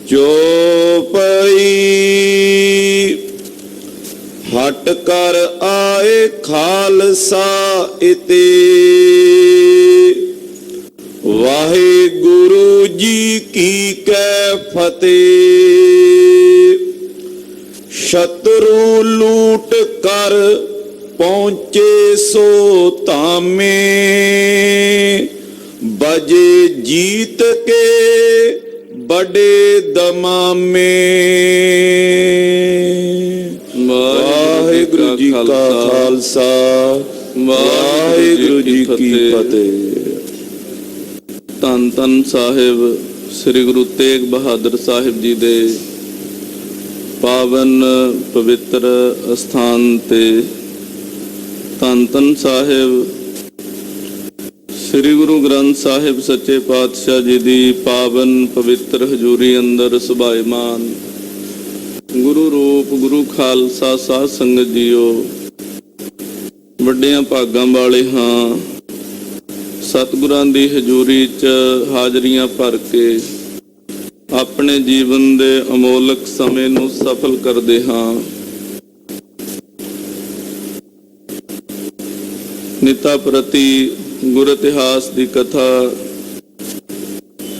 चौपई हट कर आए खालसा इते, वाहिगुरु जी की कै फतेह। शत्रु लूट कर पहुंचे सो धामे, बजे जीत के बड़े दमामे। वाहिगुरु जी का खालसा, वाहिगुरु जी की फतेह। ਧੰਨ ਧੰਨ ਸਾਹਿਬ ਸ੍ਰੀ ਗੁਰੂ ਤੇਗ ਬਹਾਦਰ ਸਾਹਿਬ ਜੀ ਦੇ ਪਾਵਨ ਪਵਿੱਤਰ ਅਸਥਾਨ ਤੇ ਧੰਨ ਧੰਨ ਸਾਹਿਬ ਸ੍ਰੀ ਗੁਰੂ ਗ੍ਰੰਥ ਸਾਹਿਬ ਸੱਚੇ ਪਾਤਸ਼ਾਹ ਜੀ ਦੀ ਪਾਵਨ ਪਵਿੱਤਰ ਹਜ਼ੂਰੀ ਅੰਦਰ ਸੁਭਾਇਮਾਨ ਗੁਰੂ ਰੂਪ ਗੁਰੂ ਖਾਲਸਾ ਸਾਧ ਸੰਗਤ ਜੀਓ, ਵੱਡਿਆਂ ਭਾਗਾਂ ਵਾਲੇ ਹਾਂ। ਸਤਿਗੁਰਾਂ ਦੀ ਹਜ਼ੂਰੀ 'ਚ ਹਾਜ਼ਰੀਆਂ ਭਰ ਕੇ ਆਪਣੇ ਜੀਵਨ ਦੇ ਅਮੋਲਕ ਸਮੇਂ ਨੂੰ ਸਫਲ ਕਰਦੇ ਹਾਂ। ਨਿਤਾ ਪ੍ਰਤੀ ਗੁਰ ਇਤਿਹਾਸ ਦੀ ਕਥਾ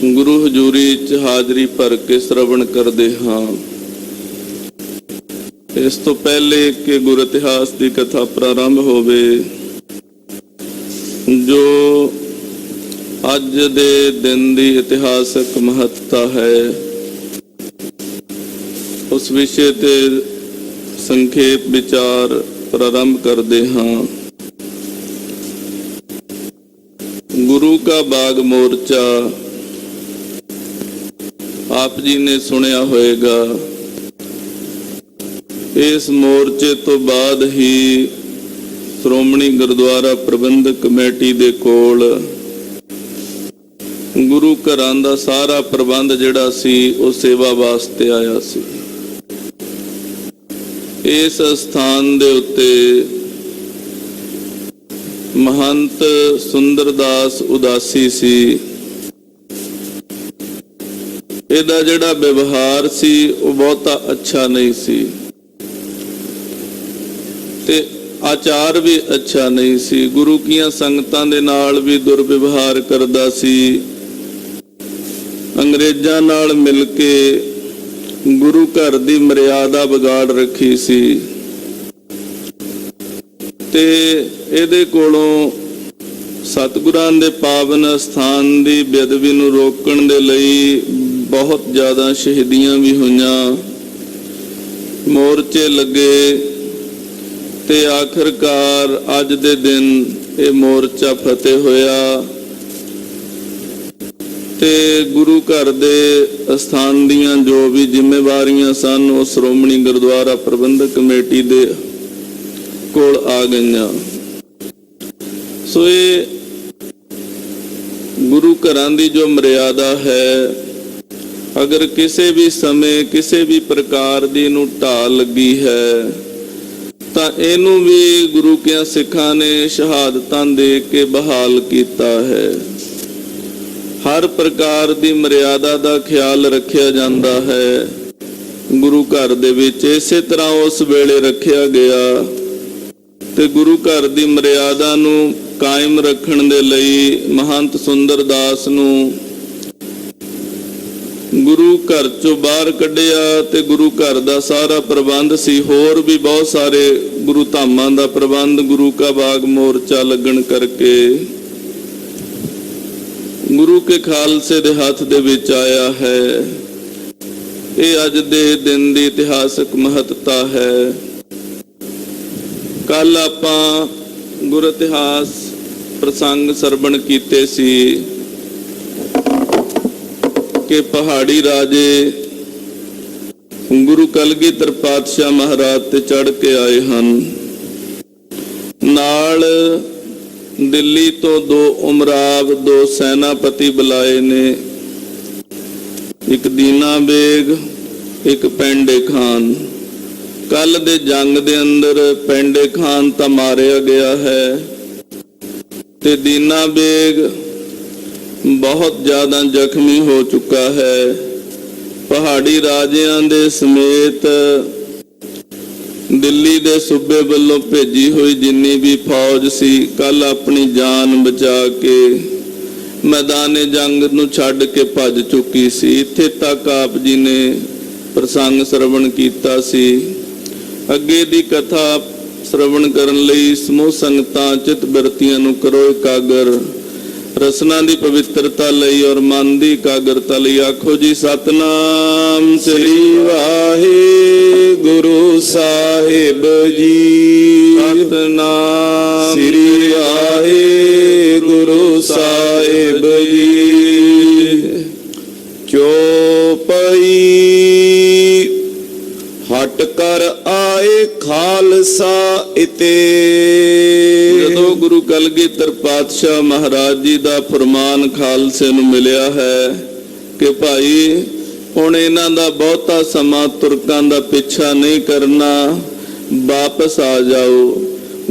ਗੁਰੂ ਹਜ਼ੂਰੀ 'ਚ ਹਾਜ਼ਰੀ ਭਰ ਕੇ ਸ਼ਰਵਣ ਕਰਦੇ ਹਾਂ। ਇਸ ਤੋਂ ਪਹਿਲੇ ਕਿ ਗੁਰ ਇਤਿਹਾਸ ਦੀ ਕਥਾ ਪ੍ਰਾਰੰਭ ਹੋਵੇ, ਜੋ ਅੱਜ ਦੇ ਦਿਨ ਦੀ ਇਤਿਹਾਸਕ ਮਹੱਤਤਾ ਹੈ, ਉਸ ਵਿਸ਼ੇ ਤੇ ਸੰਖੇਪ ਵਿਚਾਰ ਪ੍ਰਾਰੰਭ ਕਰਦੇ ਹਾਂ। ਗੁਰੂ ਕਾ ਬਾਗ ਮੋਰਚਾ ਆਪ ਜੀ ਨੇ ਸੁਣਿਆ ਹੋਵੇਗਾ। ਇਸ ਮੋਰਚੇ ਤੋਂ ਬਾਅਦ ਹੀ ਸ਼੍ਰੋਮਣੀ ਗੁਰਦੁਆਰਾ ਪ੍ਰਬੰਧਕ ਕਮੇਟੀ ਦੇ ਕੋਲ ਗੁਰੂ ਘਰਾਂ ਦਾ ਸਾਰਾ ਪ੍ਰਬੰਧ ਜਿਹੜਾ ਸੀ ਉਹ ਸੇਵਾ ਵਾਸਤੇ ਆਇਆ ਸੀ। ਇਸ ਸਥਾਨ ਦੇ ਉੱਤੇ ਮਹੰਤ ਸੁੰਦਰਦਾਸ ਉਦਾਸੀ ਸੀ। ਇਹਦਾ ਜਿਹੜਾ ਵਿਵਹਾਰ ਸੀ ਉਹ ਬਹੁਤਾ ਅੱਛਾ ਨਹੀਂ ਸੀ ਤੇ ਆਚਾਰ ਵੀ ਅੱਛਾ ਨਹੀਂ ਸੀ। ਗੁਰੂ ਕੀਆਂ ਸੰਗਤਾਂ ਦੇ ਨਾਲ ਵੀ ਦੁਰਵਿਵਹਾਰ ਕਰਦਾ ਸੀ। ਅੰਗਰੇਜ਼ਾਂ ਨਾਲ ਮਿਲ ਕੇ ਗੁਰੂ ਘਰ ਦੀ ਮਰਿਆਦਾ ਵਿਗਾੜ ਰੱਖੀ ਸੀ ਤੇ ਇਹਦੇ ਕੋਲੋਂ ਸਤਿਗੁਰਾਂ ਦੇ ਪਾਵਨ ਸਥਾਨ ਦੀ ਬੇਅਦਬੀ ਨੂੰ ਰੋਕਣ ਦੇ ਲਈ ਬਹੁਤ ਜ਼ਿਆਦਾ ਸ਼ਹੀਦੀਆਂ ਵੀ ਹੋਈਆਂ, ਮੋਰਚੇ ਲੱਗੇ ਤੇ ਆਖਰਕਾਰ ਅੱਜ ਦੇ ਦਿਨ ਇਹ ਮੋਰਚਾ ਫਤਿਹ ਹੋਇਆ ਤੇ ਗੁਰੂ ਘਰ ਦੇ ਅਸਥਾਨ ਦੀਆਂ ਜੋ ਵੀ ਜ਼ਿੰਮੇਵਾਰੀਆਂ ਸਨ ਉਹ ਸ਼੍ਰੋਮਣੀ ਗੁਰਦੁਆਰਾ ਪ੍ਰਬੰਧਕ ਕਮੇਟੀ ਦੇ ਕੋਲ ਆ ਗਈਆਂ। ਸੋ ਇਹ ਗੁਰੂ ਘਰਾਂ ਦੀ ਜੋ ਮਰਿਆਦਾ ਹੈ, ਅਗਰ ਕਿਸੇ ਵੀ ਸਮੇਂ ਕਿਸੇ ਵੀ ਪ੍ਰਕਾਰ ਦੀ ਇਹਨੂੰ ਢਾਲ ਲੱਗੀ ਹੈ ਤਾਂ ਇਹਨੂੰ ਵੀ ਗੁਰੂ ਕਿਆਂ ਸਿੱਖਾਂ ਨੇ ਸ਼ਹਾਦਤਾਂ ਦੇ ਕੇ ਬਹਾਲ ਕੀਤਾ ਹੈ। ਹਰ ਪ੍ਰਕਾਰ ਦੀ ਮਰਿਆਦਾ ਦਾ ਖਿਆਲ ਰੱਖਿਆ ਜਾਂਦਾ ਹੈ ਗੁਰੂ ਘਰ ਦੇ ਵਿੱਚ। ਇਸੇ ਤਰ੍ਹਾਂ ਉਸ ਵੇਲੇ ਰੱਖਿਆ ਗਿਆ ਤੇ ਗੁਰੂ ਘਰ ਦੀ ਮਰਿਆਦਾ ਨੂੰ ਕਾਇਮ ਰੱਖਣ ਦੇ ਲਈ ਮਹੰਤ ਸੁੰਦਰਦਾਸ ਨੂੰ ਗੁਰੂ ਘਰ ਚੋਂ ਬਾਹਰ ਕੱਢਿਆ ਤੇ ਗੁਰੂ ਘਰ ਦਾ ਸਾਰਾ ਪ੍ਰਬੰਧ ਸੀ। ਹੋਰ ਵੀ ਬਹੁਤ ਸਾਰੇ ਗੁਰੂ ਧਾਮਾਂ ਦਾ ਪ੍ਰਬੰਧ ਗੁਰੂ ਕਾ ਬਾਗ ਮੋਰਚਾ ਲੱਗਣ ਕਰਕੇ ਗੁਰੂ ਕੇ ਖਾਲਸੇ ਦੇ ਹੱਥ ਦੇ ਵਿੱਚ ਆਇਆ ਹੈ। ਇਹ ਅੱਜ ਦੇ ਦਿਨ ਦੀ ਇਤਿਹਾਸਕ ਮਹੱਤਤਾ ਹੈ। ਕੱਲ ਆਪਾਂ ਗੁਰ ਇਤਿਹਾਸ ਪ੍ਰਸੰਗ ਸਰਵਣ ਕੀਤੇ ਸੀ ਕਿ ਪਹਾੜੀ ਰਾਜੇ ਗੁਰੂ ਕਲਗੀਧਰ ਪਾਤਸ਼ਾਹ ਮਹਾਰਾਜ ਤੇ ਚੜ੍ਹ ਕੇ ਆਏ ਹਨ। ਨਾਲ ਦਿੱਲੀ ਤੋਂ 2 ਉਮਰਾਵ 2 ਸੈਨਾਪਤੀ ਬੁਲਾਏ ਨੇ, ਇੱਕ ਦੀਨਾ ਬੇਗ, ਇੱਕ ਪੈਂਡੇ ਖਾਨ। ਕੱਲ ਦੇ ਜੰਗ ਦੇ ਅੰਦਰ ਪੈਂਡੇ ਖਾਨ ਤਾਂ ਮਾਰਿਆ ਗਿਆ ਹੈ ਤੇ ਦੀਨਾ ਬੇਗ ਬਹੁਤ ਜ਼ਿਆਦਾ ਜ਼ਖਮੀ ਹੋ ਚੁੱਕਾ ਹੈ। ਪਹਾੜੀ ਰਾਜਿਆਂ ਦੇ ਸਮੇਤ ਦਿੱਲੀ ਦੇ ਸੂਬੇ ਵੱਲੋਂ ਭੇਜੀ ਹੋਈ ਜਿੰਨੀ ਵੀ ਫੌਜ ਸੀ, ਕੱਲ ਆਪਣੀ ਜਾਨ ਬਚਾ ਕੇ ਮੈਦਾਨੇ ਜੰਗ ਨੂੰ ਛੱਡ ਕੇ ਭੱਜ ਚੁੱਕੀ ਸੀ। ਇੱਥੇ ਤੱਕ ਆਪ ਜੀ ਨੇ ਪ੍ਰਸੰਗ ਸਰਵਣ ਕੀਤਾ ਸੀ। ਅੱਗੇ ਦੀ ਕਥਾ ਸਰਵਣ ਕਰਨ ਲਈ ਸਮੂਹ ਸੰਗਤਾਂ ਚਿਤ ਬਿਰਤੀਆਂ ਨੂੰ ਕਰੋ ਇਕਾਗਰ। ਰਸਨਾ ਦੀ ਪਵਿੱਤਰਤਾ ਲਈ ਔਰ ਮਨ ਦੀ ਇਕਾਗਰਤਾ ਲਈ ਆਖੋ ਜੀ ਸਤਨਾਮ ਸ੍ਰੀ ਵਾਹਿਗੁਰੂ ਸਾਹਿਬ ਜੀ। ਸਤਨਾਮ ਸ੍ਰੀ ਵਾਹਿਗੁਰੂ ਸਾਹਿਬ ਜੀ। ਚੌਪਈ ਹਟ ਕਰ ਆਏ ਖਾਲਸਾ ਇਤੇ। ਜਦੋਂ ਗੁਰੂ ਕਲਗੀਧਰ ਪਾਤਸ਼ਾਹ ਮਹਾਰਾਜ ਜੀ ਦਾ ਫਰਮਾਨ ਖਾਲਸੇ ਨੂੰ ਮਿਲਿਆ ਹੈ ਕਿ ਭਾਈ ਹੁਣ ਇਹਨਾਂ ਦਾ ਬਹੁਤਾ ਸਮਾਂ ਤੁਰਕਾਂ ਦਾ ਪਿੱਛਾ ਨਹੀਂ ਕਰਨਾ, ਵਾਪਸ ਆ ਜਾਓ।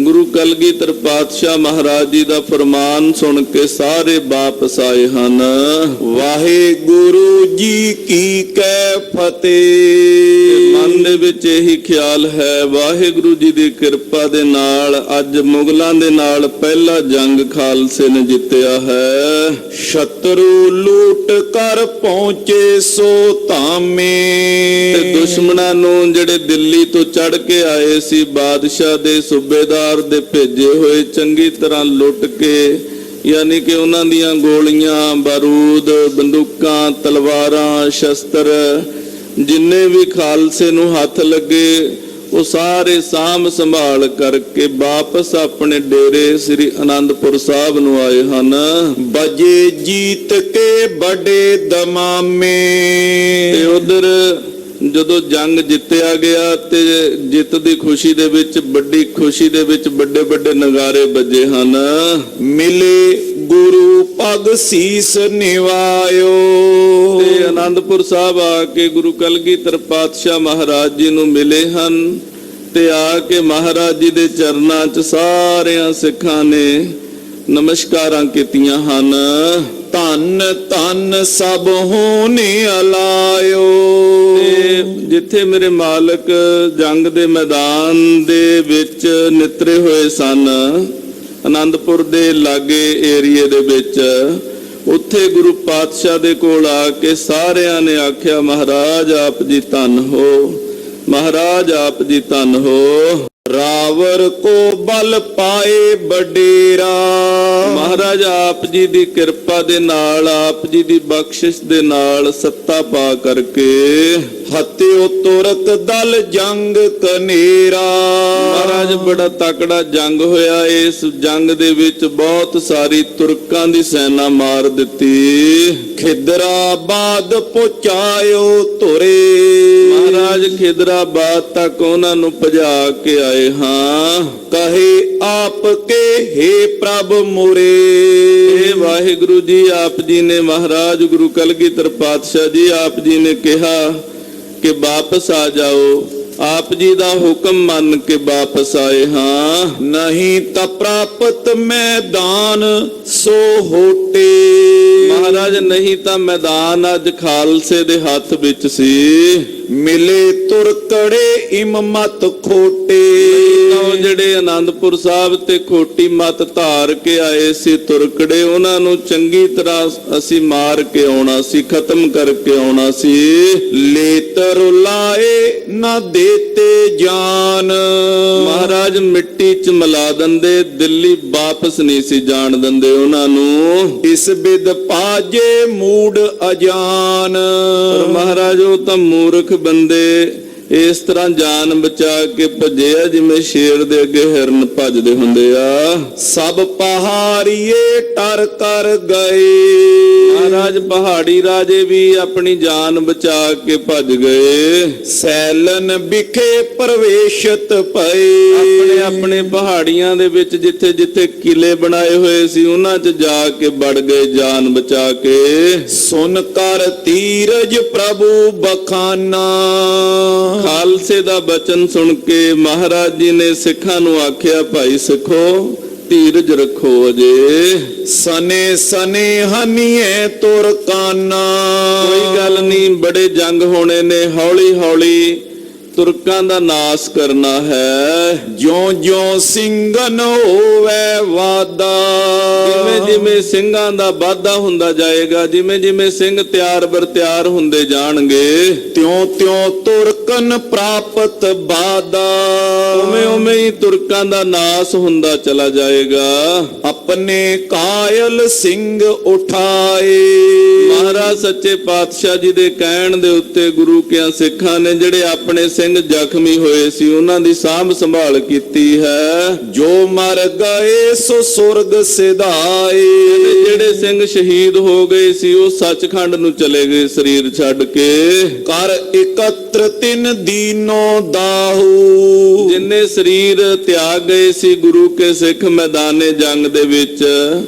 ਗੁਰੂ ਕਲਗੀਧਰ ਪਾਤਸ਼ਾਹ ਮਹਾਰਾਜ ਜੀ ਦਾ ਫਰਮਾਨ ਸੁਣ ਕੇ ਸਾਰੇ ਵਾਪਸ ਆਏ ਹਨ। ਵਾਹਿਗੁਰੂ ਜੀ ਕੀ ਕੈ ਫਤਿਹ। ਮਨ ਦੇ ਵਿੱਚ ਇਹੀ ਖਿਆਲ ਹੈ, ਵਾਹਿਗੁਰੂ ਜੀ ਦੀ ਕਿਰਪਾ ਦੇ ਨਾਲ ਅੱਜ ਮੁਗਲਾਂ ਦੇ ਨਾਲ ਪਹਿਲਾ ਜੰਗ ਖਾਲਸੇ ਨੇ ਜਿੱਤਿਆ ਹੈ। ਸ਼ਤਰੂ ਲੂਟ ਕਰ ਪਹੁੰਚੇ ਸੋ ਧਾਮੇ। ਤੇ ਦੁਸ਼ਮਣਾਂ ਨੂੰ ਜਿਹੜੇ ਦਿੱਲੀ ਤੋਂ ਚੜ ਕੇ ਆਏ ਸੀ, ਬਾਦਸ਼ਾਹ ਦੇ ਸੂਬੇਦਾਰ ਦੇ ਭੇਜੇ ਹੋਏ, ਚੰਗੀ ਤਰ੍ਹਾਂ ਲੁੱਟ ਕੇ, ਯਾਨੀ ਕਿ ਉਹਨਾਂ ਦੀਆਂ ਗੋਲੀਆਂ, ਬਾਰੂਦ, ਬੰਦੂਕਾਂ, ਤਲਵਾਰਾਂ, ਸ਼ਸਤਰ ਜਿੰਨੇ ਵੀ ਖਾਲਸੇ ਨੂੰ ਹੱਥ ਲੱਗੇ ਉਹ ਸਾਰੇ ਸਾਂਭ ਸੰਭਾਲ ਕਰਕੇ ਵਾਪਸ ਆਪਣੇ ਡੇਰੇ ਸ੍ਰੀ ਅਨੰਦਪੁਰ ਸਾਹਿਬ ਨੂੰ ਆਏ ਹਨ। ਬਜੇ ਜੀਤ ਕੇ ਬੜੇ ਦਮਾਮੇ। ਤੇ ਉਧਰ ਜਦੋਂ ਜੰਗ ਜਿੱਤਿਆ ਗਿਆ ਤੇ ਜਿੱਤ ਦੀ ਖੁਸ਼ੀ ਦੇ ਵਿੱਚ, ਵੱਡੀ ਖੁਸ਼ੀ ਦੇ ਵਿੱਚ ਵੱਡੇ ਵੱਡੇ ਨਗਾਰੇ ਵੱਜੇ ਹਨ। ਮਿਲੇ ਗੁਰੂ ਪਗ ਸੀਸ ਨਿਵਾਇਓ। ਤੇ ਅਨੰਦਪੁਰ ਸਾਹਿਬ ਆ ਕੇ ਗੁਰੂ ਕਲਗੀਧਰ ਪਾਤਸ਼ਾਹ ਮਹਾਰਾਜ ਜੀ ਨੂੰ ਮਿਲੇ ਹਨ ਤੇ ਆ ਕੇ ਮਹਾਰਾਜ ਜੀ ਦੇ ਚਰਨਾਂ 'ਚ ਸਾਰਿਆਂ ਸਿੱਖਾਂ ਨੇ ਨਮਸਕਾਰਾਂ ਕੀਤੀਆਂ ਹਨ। ਧੰਨ ਧੰਨ ਸਭ ਹੋਣੇ ਅਲਾਇਓ। ਤੇ ਜਿੱਥੇ ਮੇਰੇ ਮਾਲਕ ਜੰਗ ਦੇ ਮੈਦਾਨ ਦੇ ਵਿੱਚ ਨਿਤਰੇ ਹੋਏ ਸਨ, ਅਨੰਦਪੁਰ ਦੇ ਲਾਗੇ ਏਰੀਏ ਦੇ ਵਿੱਚ, ਉੱਥੇ ਗੁਰੂ ਪਾਤਸ਼ਾਹ ਦੇ ਕੋਲ ਆ ਕੇ ਸਾਰਿਆਂ ਨੇ ਆਖਿਆ, ਮਹਾਰਾਜ ਆਪ ਜੀ ਧੰਨ ਹੋ, ਮਹਾਰਾਜ ਆਪ ਜੀ ਧੰਨ ਹੋ। ਰਾਵਰ ਕੋ ਬਲ ਪਾਏ ਬਡੇਰਾ। ਮਹਾਰਾਜ ਆਪ ਜੀ ਦੀ ਕਿਰਪਾ ਦੇ ਨਾਲ, ਆਪ ਜੀ ਦੀ ਬਖਸ਼ਿਸ਼ ਦੇ ਨਾਲ ਸੱਤਾ ਪਾ ਕਰਕੇ ਹਤਿਓ ਤੁਰਕ ਦਲ ਜੰਗ ਕਨੇਰਾ। ਮਹਾਰਾਜ ਬੜਾ ਤਕੜਾ ਜੰਗ ਹੋਇਆ। ਇਸ ਜੰਗ ਦੇ ਵਿੱਚ ਬਹੁਤ ਸਾਰੀ ਤੁਰਕਾਂ ਦੀ ਸੈਨਾ ਮਾਰ ਦਿੱਤੀ। ਖਿਦਰਾਬਾਦ ਪਹੁੰਚਾਇਓ ਧੁਰੇ। ਮਹਾਰਾਜ ਖਿਦਰਾਬਾਦ ਤੱਕ ਉਹਨਾਂ ਨੂੰ ਭਜਾ ਕੇ ਆਏ ਹਾਂ। ਕਹੇ ਆਪ ਕੇ ਹੇ ਪ੍ਰਭ ਮੁਰੇ। ਇਹ ਵਾਹਿਗੁਰੂ ਜੀ ਆਪ ਜੀ ਨੇ, ਮਹਾਰਾਜ ਗੁਰੂ ਕਲਗੀਧਰ ਪਾਤਸ਼ਾਹ ਜੀ ਆਪ ਜੀ ਨੇ ਕਿਹਾ ਕਿ ਵਾਪਸ ਆ ਜਾਓ। ਆਪ ਜੀ ਦਾ ਹੁਕਮ ਮੰਨ ਕੇ ਵਾਪਸ ਆਏ ਹਾਂ। ਨਹੀਂ ਤਾਂ ਪ੍ਰਾਪਤ ਮੈਦਾਨ ਸੋ ਹੋਟੇ। ਮਹਾਰਾਜ ਨਹੀਂ ਤਾਂ ਮੈਦਾਨ ਅੱਜ ਖਾਲਸੇ ਦੇ ਹੱਥ ਵਿੱਚ ਸੀ। ਮਿਲੇ ਤੁਰਕੜੇ ਇਮ ਮਤ ਖੋਟੇ। ਉਹ ਜਿਹੜੇ ਆਨੰਦਪੁਰ ਸਾਹਿਬ ਤੇ ਖੋਟੀ ਮਤ ਧਾਰ ਕੇ ਆਏ ਸੀ ਤੁਰਕੜੇ, ਉਹਨਾਂ ਨੂੰ ਚੰਗੀ ਤਰ੍ਹਾਂ ਅਸੀਂ ਮਾਰ ਕੇ ਆਉਣਾ ਸੀ, ਖਤਮ ਕਰਕੇ ਆਉਣਾ ਸੀ। ਲੈ ਤਰ ਲਾਏ ਨਾ ਦੇਤੇ ਜਾਨ। ਮਹਾਰਾਜ ਮਿੱਟੀ 'ਚ ਮਿਲਾ ਦਿੰਦੇ, ਦਿੱਲੀ ਵਾਪਸ ਨਹੀਂ ਸੀ ਜਾਣ ਦਿੰਦੇ ਉਹਨਾਂ ਨੂੰ। ਇਸ ਬਿਦ ਪਾਜੇ ਮੂਡ ਅਜਾਨ। ਪਰ ਮਹਾਰਾਜ ਉਹ ਤਾਂ ਮੂਰਖ ਬੰਦੇ ਇਸ ਤਰ੍ਹਾਂ ਜਾਨ ਬਚਾ ਕੇ ਭੱਜੇ ਆ ਜਿਵੇਂ ਸ਼ੇਰ ਦੇ ਅੱਗੇ ਹਿਰਨ ਭੱਜਦੇ ਹੁੰਦੇ ਆ। ਸਭ ਪਹਾੜੀਏ ਟਰ ਕਰ ਗਏ। ਮਹਾਰਾਜ ਪਹਾੜੀ ਰਾਜੇ ਵੀ ਆਪਣੀ ਜਾਨ ਬਚਾ ਕੇ ਭੱਜ ਗਏ। ਸੈਲਨ ਵਿਖੇ ਪ੍ਰਵੇਸ਼ਤ ਪਏ। ਆਪਣੇ ਆਪਣੇ ਪਹਾੜੀਆਂ ਦੇ ਵਿੱਚ ਜਿੱਥੇ ਜਿੱਥੇ ਕਿਲੇ ਬਣਾਏ ਹੋਏ ਸੀ ਉਹਨਾਂ 'ਚ ਜਾ ਕੇ ਵੜ ਗਏ ਜਾਨ ਬਚਾ ਕੇ। ਸੁਨ ਕਰ ਧੀਰਜ ਪ੍ਰਭੂ ਬਖਾਨਾ। ਖਾਲਸੇ ਦਾ ਬਚਨ ਸੁਣ ਕੇ ਮਹਾਰਾਜ ਜੀ ਨੇ ਸਿੱਖਾਂ ਨੂੰ ਆਖਿਆ, ਭਾਈ ਸਿੱਖੋ ਧੀਰਜ ਰੱਖੋ ਅਜੇ। ਸਨੇ ਸਨੇ ਹਨੀਏ ਤੁਰ ਕਾਨਾ। ਕੋਈ ਗੱਲ ਨਹੀਂ, ਬੜੇ ਜੰਗ ਹੋਣੇ ਨੇ, ਹੌਲੀ ਹੌਲੀ ਤੁਰਕਾਂ ਦਾ ਨਾਸ ਕਰਨਾ ਹੈ। ਜਿਉਂ ਜਿਉਂ ਸਿੰਘਨ ਹੋਵੇ ਵਾਦਾ। ਜਿਵੇਂ ਜਿਵੇਂ ਸਿੰਘਾਂ ਦਾ ਵਾਧਾ ਹੁੰਦਾ ਜਾਏਗਾ, ਜਿਵੇਂ ਜਿਵੇਂ ਸਿੰਘ ਤਿਆਰ ਬਰ ਤਿਆਰ ਹੁੰਦੇ ਜਾਣਗੇ, ਤਿਉਂ ਤਿਉਂ ਤੁਰਕਨ ਪ੍ਰਾਪਤ ਬਾਦਾ। ਉਵੇਂ ਉਵੇਂ ਹੀ ਤੁਰਕਾਂ ਦਾ ਨਾਸ ਹੁੰਦਾ ਚਲਾ ਜਾਏਗਾ। ਆਪਣੇ ਕਾਇਲ ਸਿੰਘ ਉਠਾਏ। ਮਹਾਰਾਜ ਸੱਚੇ ਪਾਤਸ਼ਾਹ ਜੀ ਦੇ ਕਹਿਣ ਦੇ ਉੱਤੇ ਗੁਰੂ ਕਿਆਂ ਸਿੱਖਾਂ ਨੇ ਜਿਹੜੇ ਆਪਣੇ ਸਿੰਘ ਜ਼ਖਮੀ ਹੋਏ ਸੀ ਉਹਨਾਂ ਦੀ ਸਾਂਭ ਸੰਭਾਲ ਕੀਤੀ ਹੈ। ਜੋ ਮਰ ਗਏ ਸੋ ਸੁਰਗ ਸਿਧਾਏ। ਜਿਹੜੇ ਸਿੰਘ ਸ਼ਹੀਦ ਹੋ ਗਏ ਸੀ ਉਹ ਸੱਚਖੰਡ ਨੂੰ ਚਲੇ ਗਏ ਸਰੀਰ ਛੱਡ ਕੇ। ਕਰ ਇਕੱਤਰ ਤਿੰਨ ਦੀਨੋ ਦਾਹੂ। ਜਿੰਨੇ ਸਰੀਰ ਤਿਆਗ ਗਏ ਸੀ ਗੁਰੂ ਕੇ ਸਿੱਖ ਮੈਦਾਨੇ ਜੰਗ ਦੇ ਵਿੱਚ,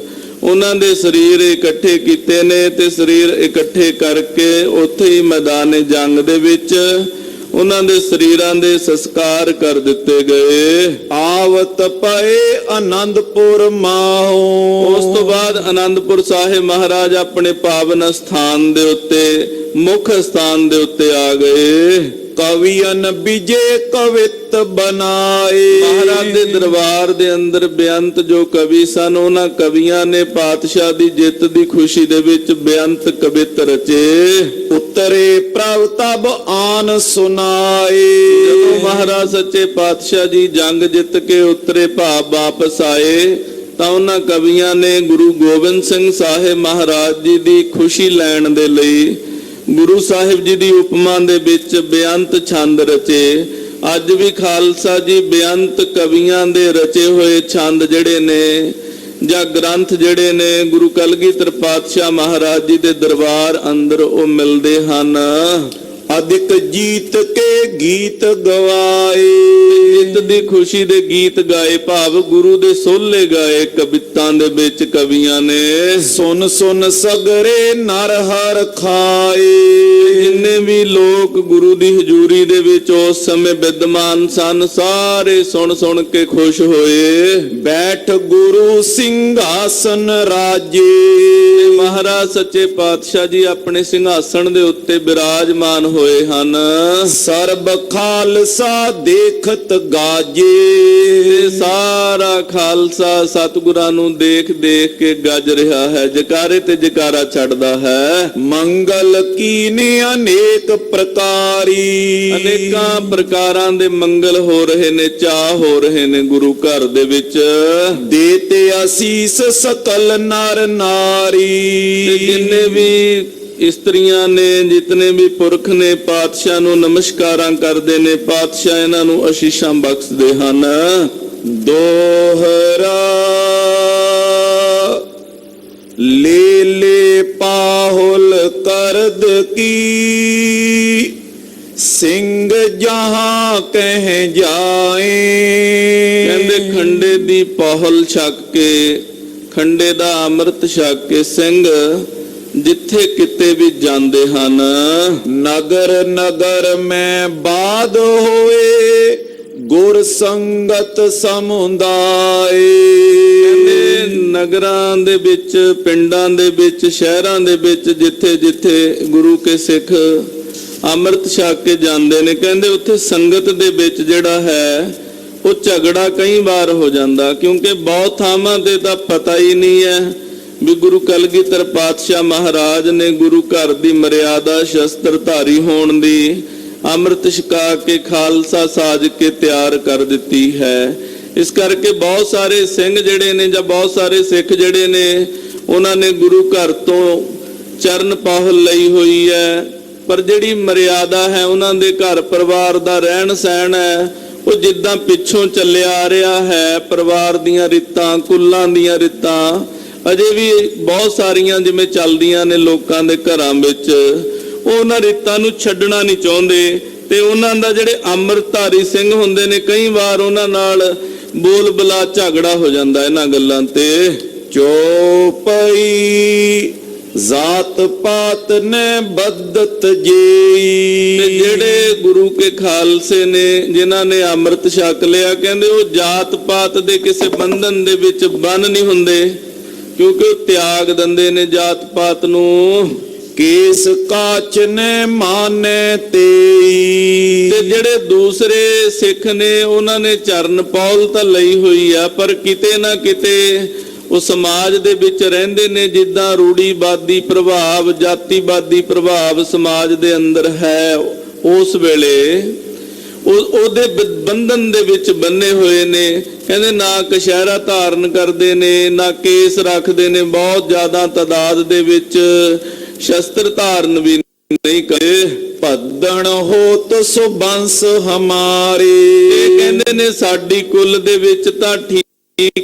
ਉਹਨਾਂ ਦੇ ਸਰੀਰ ਇਕੱਠੇ ਕੀਤੇ ਨੇ ਤੇ ਸਰੀਰ ਇਕੱਠੇ ਕਰਕੇ ਉੱਥੇ ਹੀ ਮੈਦਾਨੇ ਜੰਗ ਦੇ ਵਿੱਚ ਉਹਨਾਂ ਦੇ ਸਰੀਰਾਂ ਦੇ ਸੰਸਕਾਰ ਕਰ ਦਿੱਤੇ ਗਏ। ਆਵਤ ਪਏ ਆਨੰਦਪੁਰ ਮਾਹੋ। ਉਸ ਤੋਂ ਬਾਅਦ ਆਨੰਦਪੁਰ ਸਾਹਿਬ ਮਹਾਰਾਜ ਆਪਣੇ ਪਾਵਨ ਸਥਾਨ ਦੇ ਉੱਤੇ, ਮੁੱਖ ਸਥਾਨ ਦੇ ਉੱਤੇ ਆ ਗਏ। ਕਵੀਨ ਵਿਜੇ ਕਵਿਤ ਬਣਾਏ। ਮਹਾਰਾਜ ਦੇ ਦਰਬਾਰ ਦੇ ਅੰਦਰ ਬੇਅੰਤ ਜੋ ਕਵੀ ਸਨ, ਉਹਨਾਂ ਕਵੀਆਂ ਨੇ ਪਾਤਸ਼ਾਹ ਦੀ ਜਿੱਤ ਦੀ ਖੁਸ਼ੀ ਦੇ ਵਿੱਚ ਬੇਅੰਤ ਕਵਿਤ ਰਚੇ। ਉਤਰੇ ਪ੍ਰਭ ਤਬ ਆਨ ਸੁਨਾਏ। ਜਦੋਂ ਮਹਾਰਾਜ ਸੱਚੇ ਪਾਤਸ਼ਾਹ ਜੀ ਜੰਗ ਜਿੱਤ ਕੇ ਉਤਰੇ ਭਾਵ ਵਾਪਸ ਆਏ ਤਾਂ ਉਹਨਾਂ ਕਵੀਆਂ ਨੇ ਗੁਰੂ ਗੋਬਿੰਦ ਸਿੰਘ ਸਾਹਿਬ ਮਹਾਰਾਜ ਜੀ ਦੀ ਖੁਸ਼ੀ ਲੈਣ ਦੇ ਲਈ ਗੁਰੂ ਸਾਹਿਬ ਜੀ ਦੀ ਉਪਮਾ ਦੇ ਵਿੱਚ ਬੇਅੰਤ ਛੰਦ ਰਚੇ। ਅੱਜ ਵੀ ਖਾਲਸਾ ਜੀ ਬੇਅੰਤ ਕਵੀਆਂ ਦੇ ਰਚੇ ਹੋਏ ਛੰਦ ਜਿਹੜੇ ਨੇ ਜਾਂ ਗ੍ਰੰਥ ਜਿਹੜੇ ਨੇ ਗੁਰੂ ਕਲਗੀਧਰ ਪਾਤਸ਼ਾਹ ਮਹਾਰਾਜ ਜੀ ਦੇ ਦਰਬਾਰ ਅੰਦਰ ਉਹ ਮਿਲਦੇ ਹਨ। ਅਧਿਕ ਜੀਤ ਕੇ ਗੀਤ ਗਵਾਏ। ਜਿੱਤ ਦੀ ਖੁਸ਼ੀ ਦੇ ਗੀਤ ਗਾਏ, ਭਾਵ ਗੁਰੂ ਦੇ ਸੋਹਲੇ ਗਾਏ ਕਵਿਤਾਂ ਦੇ ਵਿੱਚ ਕਵੀਆਂ ਨੇ। ਸੁਨ ਸੁਨ ਸਗਰੇ ਨਰ ਹਰ ਖਾਏ। ਜਿੰਨੇ ਵੀ ਲੋਕ ਗੁਰੂ ਦੀ ਹਜ਼ੂਰੀ ਦੇ ਵਿੱਚ ਉਸ ਸਮੇਂ ਵਿਦਮਾਨ ਸਨ, ਸਾਰੇ ਸੁਣ ਸੁਣ ਕੇ ਖੁਸ਼ ਹੋਏ। ਬੈਠ ਗੁਰੂ ਸਿੰਘਾਸਨ ਰਾਜੇ। ਮਹਾਰਾਜ ਸੱਚੇ ਪਾਤਸ਼ਾਹ ਜੀ ਆਪਣੇ ਸਿੰਘਾਸਣ ਦੇ ਉੱਤੇ ਬਿਰਾਜਮਾਨ ਹੋਏ ਹਨ। ਸਰਬ ਖਾਲਸਾ ਦੇਖਤ ਗਾਜੇ। ਸਾਰਾ ਖਾਲਸਾ ਸਤਿਗੁਰਾਂ ਨੂੰ ਦੇਖ ਦੇਖ ਕੇ ਗੱਜ ਰਿਹਾ ਹੈ, ਜਕਾਰੇ ਤੇ ਜਕਾਰਾ ਛੱਡਦਾ ਹੈ। ਮੰਗਲ ਕੀਨੇ ਅਨੇਕ ਪ੍ਰਕਾਰੀ। ਅਨੇਕਾਂ ਪ੍ਰਕਾਰਾਂ ਦੇ ਮੰਗਲ ਹੋ ਰਹੇ ਨੇ, ਚਾਅ ਹੋ ਰਹੇ ਨੇ ਗੁਰੂ ਘਰ ਦੇ ਵਿੱਚ। ਦੇਤੇ ਅਸੀਸ ਸਕਲ ਨਰ ਨਾਰੀ। ਤੇ ਜਿੰਨੇ ਵੀ ਇਸਤਰੀਆਂ ਨੇ, ਜਿਤਨੇ ਵੀ ਪੁਰਖ ਨੇ ਪਾਤਸ਼ਾਹ ਨੂੰ ਨਮਸਕਾਰਾਂ ਕਰਦੇ ਨੇ, ਪਾਤਸ਼ਾਹ ਇਹਨਾਂ ਨੂੰ ਅਸ਼ੀਸ਼ਾਂ ਬਖਸ਼ਦੇ ਹਨ। ਦੋਹਰਾ ਲੈ ਲੈ ਪਾਹੁਲ ਕਰਦ ਕੀ। ਸਿੰਘ ਜਹਾਂ ਕਹਿ ਜਾਏ। ਕਹਿੰਦੇ ਖੰਡੇ ਦੀ ਪਾਹੁਲ ਛਕ ਕੇ, ਖੰਡੇ ਦਾ ਅੰਮ੍ਰਿਤ ਛਕ ਕੇ ਸਿੰਘ ਜਿੱਥੇ ਕਿਤੇ ਵੀ ਜਾਂਦੇ ਹਨ। ਨਗਰ ਨਗਰ ਮੈਂ ਬਾਦ ਹੋਏ। ਗੁਰ ਸੰਗਤ ਸਮੁਦਾਏ। ਕਹਿੰਦੇ ਨਗਰਾਂ ਦੇ ਵਿੱਚ, ਪਿੰਡਾਂ ਦੇ ਵਿੱਚ, ਸ਼ਹਿਰਾਂ ਦੇ ਵਿੱਚ ਜਿੱਥੇ ਜਿੱਥੇ ਗੁਰੂ ਕੇ ਸਿੱਖ ਅੰਮ੍ਰਿਤ ਛਕ ਕੇ ਜਾਂਦੇ ਨੇ, ਕਹਿੰਦੇ ਉੱਥੇ ਸੰਗਤ ਦੇ ਵਿੱਚ ਜਿਹੜਾ ਹੈ ਉਹ ਝਗੜਾ ਕਈ ਵਾਰ ਹੋ ਜਾਂਦਾ, ਕਿਉਂਕਿ ਬਹੁਤ ਥਾਵਾਂ ਤੇ ਤਾਂ ਪਤਾ ਹੀ ਨਹੀਂ ਹੈ ਵੀ ਗੁਰੂ ਕਲਗੀਧਰ ਪਾਤਸ਼ਾਹ ਮਹਾਰਾਜ ਨੇ ਗੁਰੂ ਘਰ ਦੀ ਮਰਿਆਦਾ ਸ਼ਸਤਰਧਾਰੀ ਹੋਣ ਦੀ ਅੰਮ੍ਰਿਤ ਛਕਾ ਕੇ ਖਾਲਸਾ ਸਾਜ ਕੇ ਤਿਆਰ ਕਰ ਦਿੱਤੀ ਹੈ। ਇਸ ਕਰਕੇ ਬਹੁਤ ਸਾਰੇ ਸਿੰਘ ਜਿਹੜੇ ਨੇ ਜਾਂ ਬਹੁਤ ਸਾਰੇ ਸਿੱਖ ਜਿਹੜੇ ਨੇ ਉਹਨਾਂ ਨੇ ਗੁਰੂ ਘਰ ਤੋਂ ਚਰਨ ਪਾਹੁਲ ਲਈ ਹੋਈ ਹੈ, ਪਰ ਜਿਹੜੀ ਮਰਿਆਦਾ ਹੈ ਉਹਨਾਂ ਦੇ ਘਰ ਪਰਿਵਾਰ ਦਾ ਰਹਿਣ ਸਹਿਣ ਹੈ ਉਹ ਜਿੱਦਾਂ ਪਿੱਛੋਂ ਚੱਲਿਆ ਆ ਰਿਹਾ ਹੈ। ਪਰਿਵਾਰ ਦੀਆਂ ਰੀਤਾਂ, ਕੁੱਲਾਂ ਦੀਆਂ ਰੀਤਾਂ ਅਜੇ ਵੀ ਬਹੁਤ ਸਾਰੀਆਂ ਜਿਵੇਂ ਚੱਲਦੀਆਂ ਨੇ ਲੋਕਾਂ ਦੇ ਘਰਾਂ ਵਿੱਚ, ਉਹ ਉਹਨਾਂ ਰੀਤਾਂ ਨੂੰ ਛੱਡਣਾ ਨਹੀਂ ਚਾਹੁੰਦੇ। ਤੇ ਉਹਨਾਂ ਦਾ ਜਿਹੜੇ ਅੰਮ੍ਰਿਤਧਾਰੀ ਸਿੰਘ ਹੁੰਦੇ ਨੇ, ਕਈ ਵਾਰ ਉਹਨਾਂ ਨਾਲ ਬੋਲ ਬਲਾ ਝਗੜਾ ਹੋ ਜਾਂਦਾ ਇਹਨਾਂ ਗੱਲਾਂ ਤੇ। ਚੋਪਈ जात पात ने बदत ਤੇ जेई। ਜਿਹੜੇ ਗੁਰੂ ਕੇ ਖਾਲਸੇ ਨੇ ਜਿਨ੍ਹਾਂ ਨੇ ਅੰਮ੍ਰਿਤ ਛਕ ਲਿਆ, ਕਹਿੰਦੇ ਉਹ ਜਾਤ ਪਾਤ ਦੇ ਕਿਸੇ ਬੰਧਨ ਦੇ ਵਿੱਚ ਬੰਨ ਨਹੀਂ ਹੁੰਦੇ, ਕਿਉਂਕਿ ਉਹ ਤਿਆਗ ਦਿੰਦੇ ਨੇ ਜਾਤ ਪਾਤ ਨੂੰ। केस काच ने माने तेई। ਤੇ ਜਿਹੜੇ ਦੂਸਰੇ ਸਿੱਖ ਨੇ ਉਹਨਾਂ ਨੇ ਚਰਨ ਪੌਲ ਤਾਂ ਲਈ ਹੋਈ ਆ, ਪਰ ਕਿਤੇ ਨਾ ਕਿਤੇ ਉਹ ਸਮਾਜ ਦੇ ਵਿੱਚ ਰਹਿੰਦੇ ਨੇ ਜਿੱਦਾਂ ਰੂੜੀਵਾਦੀ ਪ੍ਰਭਾਵ, ਜਾਤੀਵਾਦੀ ਪ੍ਰਭਾਵ ਸਮਾਜ ਦੇ ਅੰਦਰ ਹੈ। ਉਸ ਵੇਲੇ ਉਹਦੇ ਬੰਧਨ ਦੇ ਵਿੱਚ ਬੰਨੇ ਹੋਏ ਨੇ। ਕਹਿੰਦੇ ਨਾ ਕਛਹਿਰਾ ਧਾਰਨ ਕਰਦੇ ਨੇ, ਨਾ ਕੇਸ ਰੱਖਦੇ ਨੇ, ਬਹੁਤ ਜ਼ਿਆਦਾ ਤਾਦਾਦ ਦੇ ਵਿੱਚ ਸ਼ਸਤਰ ਧਾਰਨ ਵੀ ਨਹੀਂ ਕਰਦੇ। ਭੱਦਣ ਹੋਤ ਸੁਬੰਸ ਹਮਾਰੇ। ਇਹ ਕਹਿੰਦੇ ਨੇ ਸਾਡੀ ਕੁੱਲ ਦੇ ਵਿੱਚ ਤਾਂ ਠੀਕ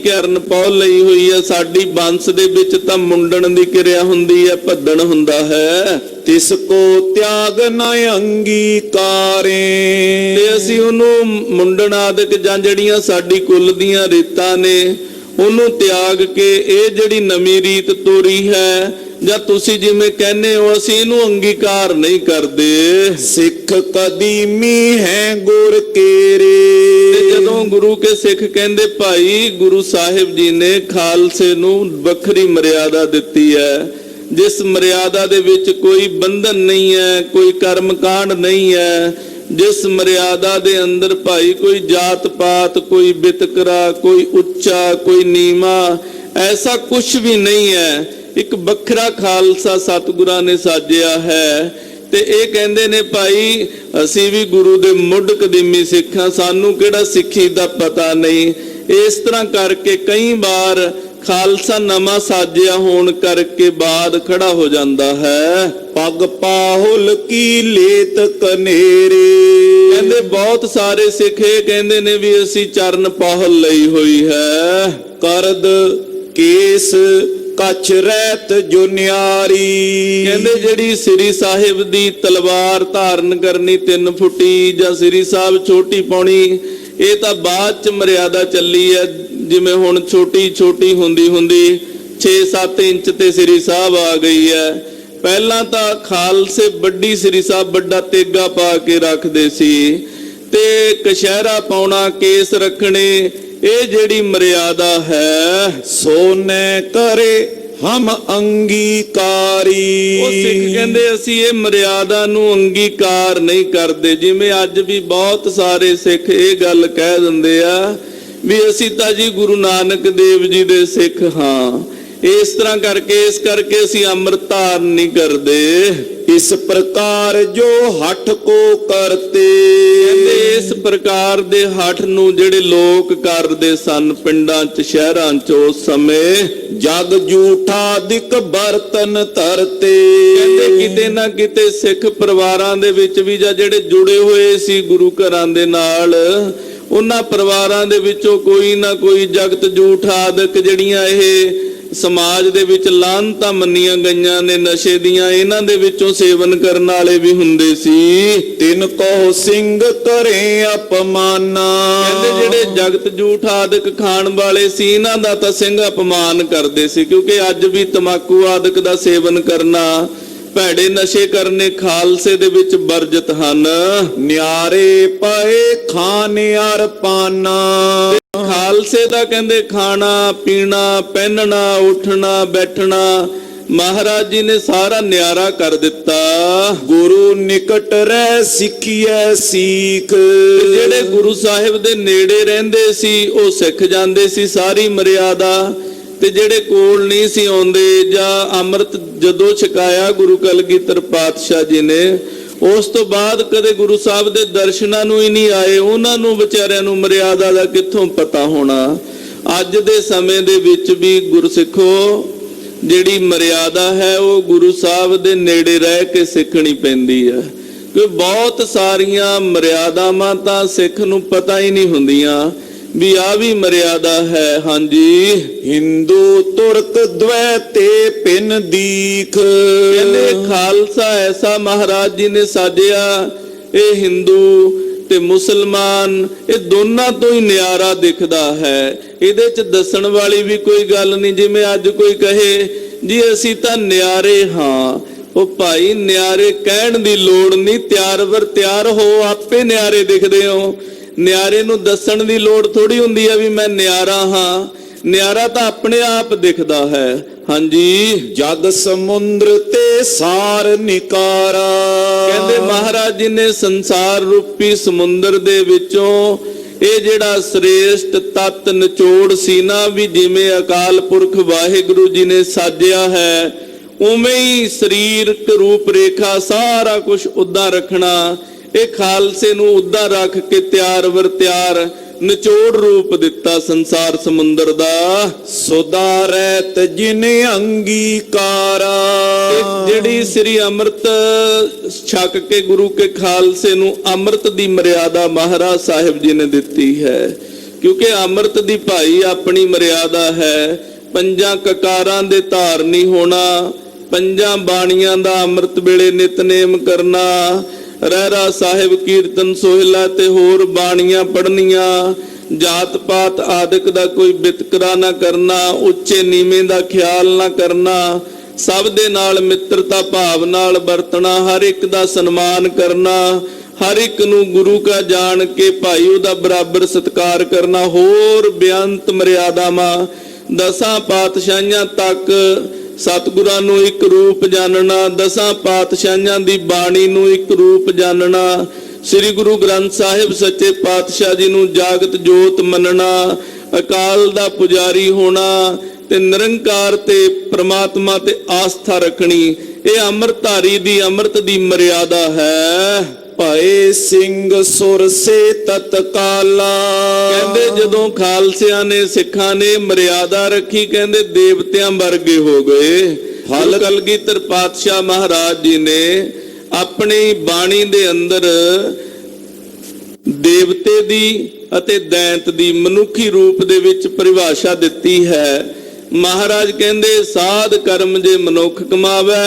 ਕਰਨ ਪੌਲ ਲਈ ਹੋਈ ਹੈ, ਸਾਡੀ ਬੰਸ ਦੇ ਵਿੱਚ ਤਾਂ ਮੁੰਡਣ ਦੀ ਕਿਰਿਆ ਹੁੰਦੀ ਹੈ, ਭੱਦਣ ਹੁੰਦਾ ਹੈ। ਤਿਸ ਕੋ ਤਿਆਗ ਨ ਅੰਗੀਕਾਰੇ। ਤੇ ਅਸੀਂ ਉਹਨੂੰ ਮੁੰਡਣ ਆਦਿਕ ਜਾਂ ਜਿਹੜੀਆਂ ਸਾਡੀ ਕੁੱਲ ਦੀਆਂ ਰੀਤਾਂ ਨੇ ਉਹਨੂੰ ਤਿਆਗ ਕੇ ਇਹ ਜਿਹੜੀ ਨਵੀਂ ਰੀਤ ਤੋਰੀ ਹੈ, ਜਾਂ ਤੁਸੀਂ ਜਿਵੇਂ ਕਹਿੰਦੇ ਹੋ, ਅਸੀਂ ਇਹਨੂੰ ਅੰਗੀਕਾਰ ਨਹੀਂ ਕਰਦੇ। ਸਿੱਖ ਕਦੀਮੀ ਹੈ ਗੁਰ ਕੇਰੇ। ਤੇ ਜਦੋਂ ਗੁਰੂ ਕੇ ਸਿੱਖ ਕਹਿੰਦੇ ਭਾਈ ਗੁਰੂ ਸਾਹਿਬ ਜੀ ਨੇ ਖਾਲਸੇ ਨੂੰ ਵੱਖਰੀ ਮਰਿਆਦਾ ਦਿੱਤੀ ਹੈ, ਜਿਸ ਮਰਿਆਦਾ ਦੇ ਵਿੱਚ ਕੋਈ ਬੰਧਨ ਨਹੀਂ ਹੈ, ਕੋਈ ਕਰਮ ਕਾਂਡ ਨਹੀਂ ਹੈ, ਜਿਸ ਮਰਿਆਦਾ ਦੇ ਅੰਦਰ ਭਾਈ ਕੋਈ ਜਾਤ ਪਾਤ, ਕੋਈ ਵਿਤਕਰਾ, ਕੋਈ ਉੱਚਾ, ਕੋਈ ਨੀਵਾਂ, ਐਸਾ ਕੁਝ ਵੀ ਨਹੀਂ ਹੈ। ਇੱਕ ਵੱਖਰਾ ਖਾਲਸਾ ਸਤਿਗੁਰਾਂ ਨੇ ਸਾਜਿਆ ਹੈ। ਤੇ ਇਹ ਕਹਿੰਦੇ ਨੇ ਭਾਈ ਅਸੀਂ ਵੀ ਗੁਰੂ ਦੇ ਮੁੱਢ ਕਦੀਮੀ ਸਿੱਖਾਂ, ਸਾਨੂੰ ਕਿਹੜਾ ਸਿੱਖੀ ਦਾ ਪਤਾ ਨਹੀਂ। ਇਸ ਤਰ੍ਹਾਂ ਕਰਕੇ ਕਈ ਵਾਰ ਖਾਲਸਾ ਨਵਾਂ ਸਾਜਿਆ ਹੋਣ ਕਰਕੇ ਬਾਅਦ ਖੜਾ ਹੋ ਜਾਂਦਾ ਹੈ। ਪਗ ਪਾਹੁਲ ਕੀ ਲੇਤ ਕਨੇਰੇ। ਕਹਿੰਦੇ ਬਹੁਤ ਸਾਰੇ ਸਿੱਖ ਇਹ ਕਹਿੰਦੇ ਨੇ ਵੀ ਅਸੀਂ ਚਰਨ ਪਾਹੁਲ ਲਈ ਹੋਈ ਹੈ। ਕਰਦ ਕੇਸ ਕਛ ਰਹਿਤ ਜੁਨਿਆਰੀ। ਕਹਿੰਦੇ ਜਿਹੜੀ ਸ੍ਰੀ ਸਾਹਿਬ ਦੀ ਤਲਵਾਰ ਧਾਰਨ ਕਰਨੀ 3 ਫੁੱਟੀ ਜਾਂ ਸ੍ਰੀ ਸਾਹਿਬ ਛੋਟੀ ਪਾਉਣੀ, ਇਹ ਤਾਂ ਬਾਅਦ ਚ ਮਰਿਆਦਾ ਚੱਲੀ ਹੈ। ਜਿਵੇਂ ਹੁਣ ਛੋਟੀ ਹੁੰਦੀ 6-7 ਇੰਚ ਤੇ ਸ੍ਰੀ ਸਾਹਿਬ ਆ ਗਈ ਹੈ। ਪਹਿਲਾਂ ਤਾਂ ਖਾਲਸੇ ਵੱਡੀ ਸ੍ਰੀ ਸਾਹਿਬ ਵੱਡਾ ਤੇਗਾ ਪਾ ਕੇ ਰੱਖਦੇ ਸੀ, ਤੇ ਕਛਹਿਰਾ ਪਾਉਣਾ, ਕੇਸ ਰੱਖਣੇ, ਇਹ ਜਿਹੜੀ ਮਰਿਆਦਾ ਹੈ ਸੋਨੇ ਕਰੇ ਹਮ ਅੰਗੀਕਾਰੀ। ਉਹ ਸਿੱਖ ਕਹਿੰਦੇ ਅਸੀਂ ਇਹ ਮਰਿਆਦਾ ਨੂੰ ਅੰਗੀਕਾਰ ਨਹੀਂ ਕਰਦੇ। ਜਿਵੇਂ ਅੱਜ ਵੀ ਬਹੁਤ ਸਾਰੇ ਸਿੱਖ ਇਹ ਗੱਲ ਕਹਿ ਦਿੰਦੇ ਆ ਵੀ ਅਸੀਂ ਤਾਂ ਜੀ ਗੁਰੂ ਨਾਨਕ ਦੇਵ ਜੀ ਦੇ ਸਿੱਖ ਹਾਂ, ਇਸ ਤਰ੍ਹਾਂ ਕਰਕੇ ਅਸੀਂ ਅੰਮ੍ਰਿਤ ਧਾਰਨ ਨਹੀਂ ਕਰਦੇ। ਇਸ ਪ੍ਰਕਾਰ ਜੋ ਹਠ ਕੋ ਕਰਤੇ। ਕਹਿੰਦੇ ਇਸ ਪ੍ਰਕਾਰ ਦੇ ਹਠ ਨੂੰ ਜਿਹੜੇ ਲੋਕ ਕਰਦੇ ਸਨ ਪਿੰਡਾਂ 'ਚ ਸ਼ਹਿਰਾਂ 'ਚ ਉਸ ਸਮੇਂ, ਜਗ ਝੂਠਾ ਦਿਕ ਬਰਤਨ ਧਰਤੇ। ਕਹਿੰਦੇ ਕਿਤੇ ਨਾ ਕਿਤੇ ਸਿੱਖ ਪਰਿਵਾਰਾਂ ਦੇ ਵਿੱਚ ਵੀ ਜਾਂ ਜਿਹੜੇ ਜੁੜੇ ਹੋਏ ਸੀ ਗੁਰੂ ਘਰਾਂ ਦੇ ਨਾਲ, ਉਹਨਾਂ ਪਰਿਵਾਰਾਂ ਦੇ ਵਿੱਚੋਂ ਕੋਈ ਨਾ ਕੋਈ ਜਗਤ ਝੂਠ ਆਦਿਕ ਜਿਹੜੀਆਂ ਇਹ ਸਮਾਜ ਦੇ ਵਿੱਚ ਲਾਹਨਤਾਂ ਮੰਨੀਆਂ ਗਈਆਂ ਨੇ ਨਸ਼ੇ ਦੀਆਂ, ਇਹਨਾਂ ਦੇ ਵਿੱਚੋਂ ਸੇਵਨ ਕਰਨ ਵਾਲੇ ਵੀ ਹੁੰਦੇ ਸੀ। ਤਿਨ ਕੋ ਸਿੰਘ ਕਰੇ ਅਪਮਾਨਾ। ਕਹਿੰਦੇ ਜਿਹੜੇ ਜਗਤ ਝੂਠ ਆਦਿਕ ਖਾਣ ਵਾਲੇ ਸੀ, ਇਹਨਾਂ ਦਾ ਤਾਂ ਸਿੰਘ ਅਪਮਾਨ ਕਰਦੇ ਸੀ, ਕਿਉਂਕਿ ਅੱਜ ਵੀ ਤਮਾਕੂ ਆਦਿਕ ਦਾ ਸੇਵਨ ਕਰਨਾ, ਭੈੜੇ ਨਸ਼ੇ ਕਰਨੇ ਖਾਲਸੇ ਦੇ ਵਿੱਚ ਵਰਜਿਤ ਹਨ। ਨਿਆਰੇ ਪਏ ਖਾਨੇ ਅਰ ਪਾਨਾ। ਖਾਲਸੇ ਦਾ ਕਹਿੰਦੇ ਖਾਣਾ ਪੀਣਾ, ਪਹਿਨਣਾ, ਉੱਠਣਾ, ਬੈਠਣਾ ਮਹਾਰਾਜ ਜੀ ਨੇ ਸਾਰਾ ਨਿਆਰਾ ਕਰ ਦਿੱਤਾ। ਗੁਰੂ ਨਿਕਟ ਰਹਿ ਸਿੱਖੀਐ ਸੀਖ। ਜਿਹੜੇ ਗੁਰੂ ਸਾਹਿਬ ਦੇ ਨੇੜੇ ਰਹਿੰਦੇ ਸੀ ਉਹ ਸਿੱਖ ਜਾਂਦੇ ਸੀ ਸਾਰੀ ਮਰਿਆਦਾ, ਤੇ ਜਿਹੜੇ ਕੋਲ ਨਹੀਂ ਸੀ ਆਉਂਦੇ ਜਾਂ ਅੰਮ੍ਰਿਤ ਜਦੋਂ ਛਕਾਇਆ ਗੁਰੂ ਕਲਗੀਧਰ ਪਾਤਸ਼ਾਹ ਜੀ ਨੇ, ਉਸ ਤੋਂ ਬਾਅਦ ਕਦੇ ਗੁਰੂ ਸਾਹਿਬ ਦੇ ਦਰਸ਼ਨਾਂ ਨੂੰ ਹੀ ਨਹੀਂ ਆਏ। ਉਹਨਾਂ ਨੂੰ ਵਿਚਾਰਿਆਂ ਨੂੰ ਮਰਿਆਦਾ ਦਾ ਕਿੱਥੋਂ ਪਤਾ ਹੋਣਾ। ਅੱਜ ਦੇ ਸਮੇਂ ਦੇ ਵਿੱਚ ਵੀ ਗੁਰਸਿੱਖੋ ਜਿਹੜੀ ਮਰਿਆਦਾ ਹੈ ਉਹ ਗੁਰੂ ਸਾਹਿਬ ਦੇ ਨੇੜੇ ਰਹਿ ਕੇ ਸਿੱਖਣੀ ਪੈਂਦੀ ਹੈ, ਕਿ ਬਹੁਤ ਸਾਰੀਆਂ ਮਰਿਆਦਾਵਾਂ ਤਾਂ ਸਿੱਖ ਨੂੰ ਪਤਾ ਹੀ ਨਹੀਂ ਹੁੰਦੀਆਂ ਵੀ ਆ ਵੀ ਮਰਿਆਦਾ ਹੈ। ਹਾਂਜੀ, ਹਿੰਦੂ ਤੁਰਕ ਦਵੈ ਤੇ ਪਿੰਨ ਦੀਖ। ਕਹਿੰਦੇ ਖਾਲਸਾ ਐਸਾ ਮਹਾਰਾਜ ਜੀ ਨੇ ਸਾਜਿਆ, ਇਹ ਹਿੰਦੂ ਤੇ ਮੁਸਲਮਾਨ ਇਹ ਦੋਨਾਂ ਤੋਂ ਹੀ ਨਿਆਰਾ ਦਿਖਦਾ ਹੈ। ਇਹਦੇ ਚ ਦੱਸਣ ਵਾਲੀ ਵੀ ਕੋਈ ਗੱਲ ਨਹੀਂ। ਜਿਵੇਂ ਅੱਜ ਕੋਈ ਕਹੇ ਜੀ ਅਸੀਂ ਤਾਂ ਨਿਆਰੇ ਹਾਂ। ਉਹ ਭਾਈ ਨਿਆਰੇ ਕਹਿਣ ਦੀ ਲੋੜ ਨਹੀਂ, ਤਿਆਰ ਵਰ ਤਿਆਰ ਹੋ, ਆਪੇ ਨਿਆਰੇ ਦਿਖਦੇ ਹੋ। ਨਿਆਰੇ ਨੂੰ ਦੱਸਣ ਦੀ ਲੋੜ ਥੋੜੀ ਹੁੰਦੀ ਹੈ ਵੀ ਮੈਂ ਨਿਆਰਾ ਹਾਂ, ਨਿਆਰਾ ਤਾਂ ਆਪਣੇ ਆਪ ਦਿਖਦਾ ਹੈ। ਹਾਂਜੀ, ਜਗ ਸਮੁੰਦਰ ਤੇ ਸਾਰ ਨਿਕਾਰਾ। ਕਹਿੰਦੇ ਮਹਾਰਾਜ ਜੀ ਨੇ ਸੰਸਾਰ ਰੂਪੀ ਸਮੁੰਦਰ ਦੇ ਵਿੱਚੋਂ ਇਹ ਜਿਹੜਾ ਸ੍ਰੇਸ਼ਟ ਤਤ ਨਿਚੋੜ ਸੀ ਨਾ, ਵੀ ਜਿਵੇਂ ਅਕਾਲ ਪੁਰਖ ਵਾਹਿਗੁਰੂ ਜੀ ਨੇ ਸਾਜਿਆ ਹੈ ਉਵੇਂ ਹੀ ਸਰੀਰਕ ਰੂਪ ਰੇਖਾ ਸਾਰਾ ਕੁਝ ਉੱਦਾਂ ਰੱਖਣਾ। ਇਹ ਖਾਲਸੇ ਨੂੰ ਉੱਦਾਂ ਰੱਖ ਕੇ ਤਿਆਰ ਵਰ ਤਿਆਰ ਨਿਚੋੜ ਰੂਪ ਦਿੱਤਾ ਸੰਸਾਰ ਸਮੁੰਦਰ ਦਾ। ਸੁਦਾ ਰਹਿਤ ਜਿਨੇ ਅੰਗੀਕਾਰਾ। ਜਿਹੜੀ ਸ੍ਰੀ ਅੰਮ੍ਰਿਤ ਛਕ ਕੇ ਗੁਰੂ ਕੇ ਖਾਲਸੇ ਨੂੰ ਅੰਮ੍ਰਿਤ ਦੀ ਮਰਿਆਦਾ ਮਹਾਰਾਜ ਸਾਹਿਬ ਜੀ ਨੇ ਦਿੱਤੀ ਹੈ, ਕਿਉਂਕਿ ਅੰਮ੍ਰਿਤ ਦੀ ਭਾਈ ਆਪਣੀ ਮਰਿਆਦਾ ਹੈ। ਪੰਜਾਂ ਕਕਾਰਾਂ ਦੇ ਧਾਰਨੀ ਹੋਣਾ, ਪੰਜਾਂ ਬਾਣੀਆਂ ਦਾ ਅੰਮ੍ਰਿਤ ਵੇਲੇ ਨਿਤਨੇਮ ਕਰਨਾ, ਰਹਿਰਾ ਸਾਹਿਬ ਕੀਰਤਨ ਸੋਹਿਲਾ ਤੇ ਹੋਰ ਬਾਣੀਆਂ ਪੜ੍ਹਨੀਆਂ, ਜਾਤ ਪਾਤ ਆਦਿਕ ਦਾ ਕੋਈ ਵਿਤਕਰਾ ਨਾ ਕਰਨਾ, ਉੱਚੇ ਨੀਵੇਂ ਦਾ ਖਿਆਲ ਨਾ ਕਰਨਾ, ਸਭ ਦੇ ਨਾਲ ਮਿੱਤਰਤਾ ਭਾਵ ਨਾਲ ਵਰਤਣਾ, ਹਰ ਇੱਕ ਦਾ ਸਨਮਾਨ ਕਰਨਾ, ਹਰ ਇੱਕ ਨੂੰ ਗੁਰੂ ਕਾ ਜਾਣ ਕੇ ਭਾਈ ਉਹਦਾ ਬਰਾਬਰ ਸਤਿਕਾਰ ਕਰਨਾ, ਹੋਰ ਬੇਅੰਤ ਮਰਿਆਦਾਵਾਂ, ਦਸਾਂ ਪਾਤਸ਼ਾਹੀਆਂ ਤੱਕ ਸਤਿਗੁਰਾਂ ਨੂੰ ਇੱਕ ਰੂਪ ਜਾਣਨਾ, ਦਸਾਂ ਪਾਤਸ਼ਾਹੀਆਂ ਦੀ ਬਾਣੀ ਨੂੰ ਇੱਕ ਰੂਪ ਜਾਣਨਾ, ਸ੍ਰੀ ਗੁਰੂ ਗ੍ਰੰਥ ਸਾਹਿਬ ਸੱਚੇ ਪਾਤਸ਼ਾਹ ਜੀ ਨੂੰ ਜਾਗਤ ਜੋਤ ਮੰਨਣਾ, ਅਕਾਲ ਦਾ ਪੁਜਾਰੀ ਹੋਣਾ ਤੇ ਨਿਰੰਕਾਰ ਤੇ ਪ੍ਰਮਾਤਮਾ ਤੇ ਆਸਥਾ ਰੱਖਣੀ। ਇਹ ਅੰਮ੍ਰਿਤਧਾਰੀ ਦੀ ਅੰਮ੍ਰਿਤ ਦੀ ਮਰਿਆਦਾ ਹੈ। ਭਏ ਸਿੰਘ ਸੁਰ ਸੇ ਤਤਕਾਲਾ। ਕਹਿੰਦੇ ਜਦੋਂ ਖਾਲਸਿਆਂ ਨੇ ਸਿੱਖਾਂ ਨੇ ਮਰਿਆਦਾ ਰੱਖੀ, ਕਹਿੰਦੇ ਦੇਵਤਿਆਂ ਵਰਗੇ ਹੋ ਗਏ। ਹਲ ਕਲਗੀਧਰ ਪਾਤਸ਼ਾਹ ਮਹਾਰਾਜ ਜੀ ਨੇ ਆਪਣੀ ਬਾਣੀ ਦੇ ਅੰਦਰ ਦੇਵਤੇ ਦੀ ਅਤੇ ਦੈਂਤ ਦੀ ਮਨੁੱਖੀ ਰੂਪ ਦੇ ਵਿੱਚ ਪਰਿਭਾਸ਼ਾ ਦਿੱਤੀ ਹੈ। ਮਹਾਰਾਜ ਕਹਿੰਦੇ ਸਾਧ ਕਰਮ ਜੇ ਮਨੁੱਖ ਕਮਾਵੇ,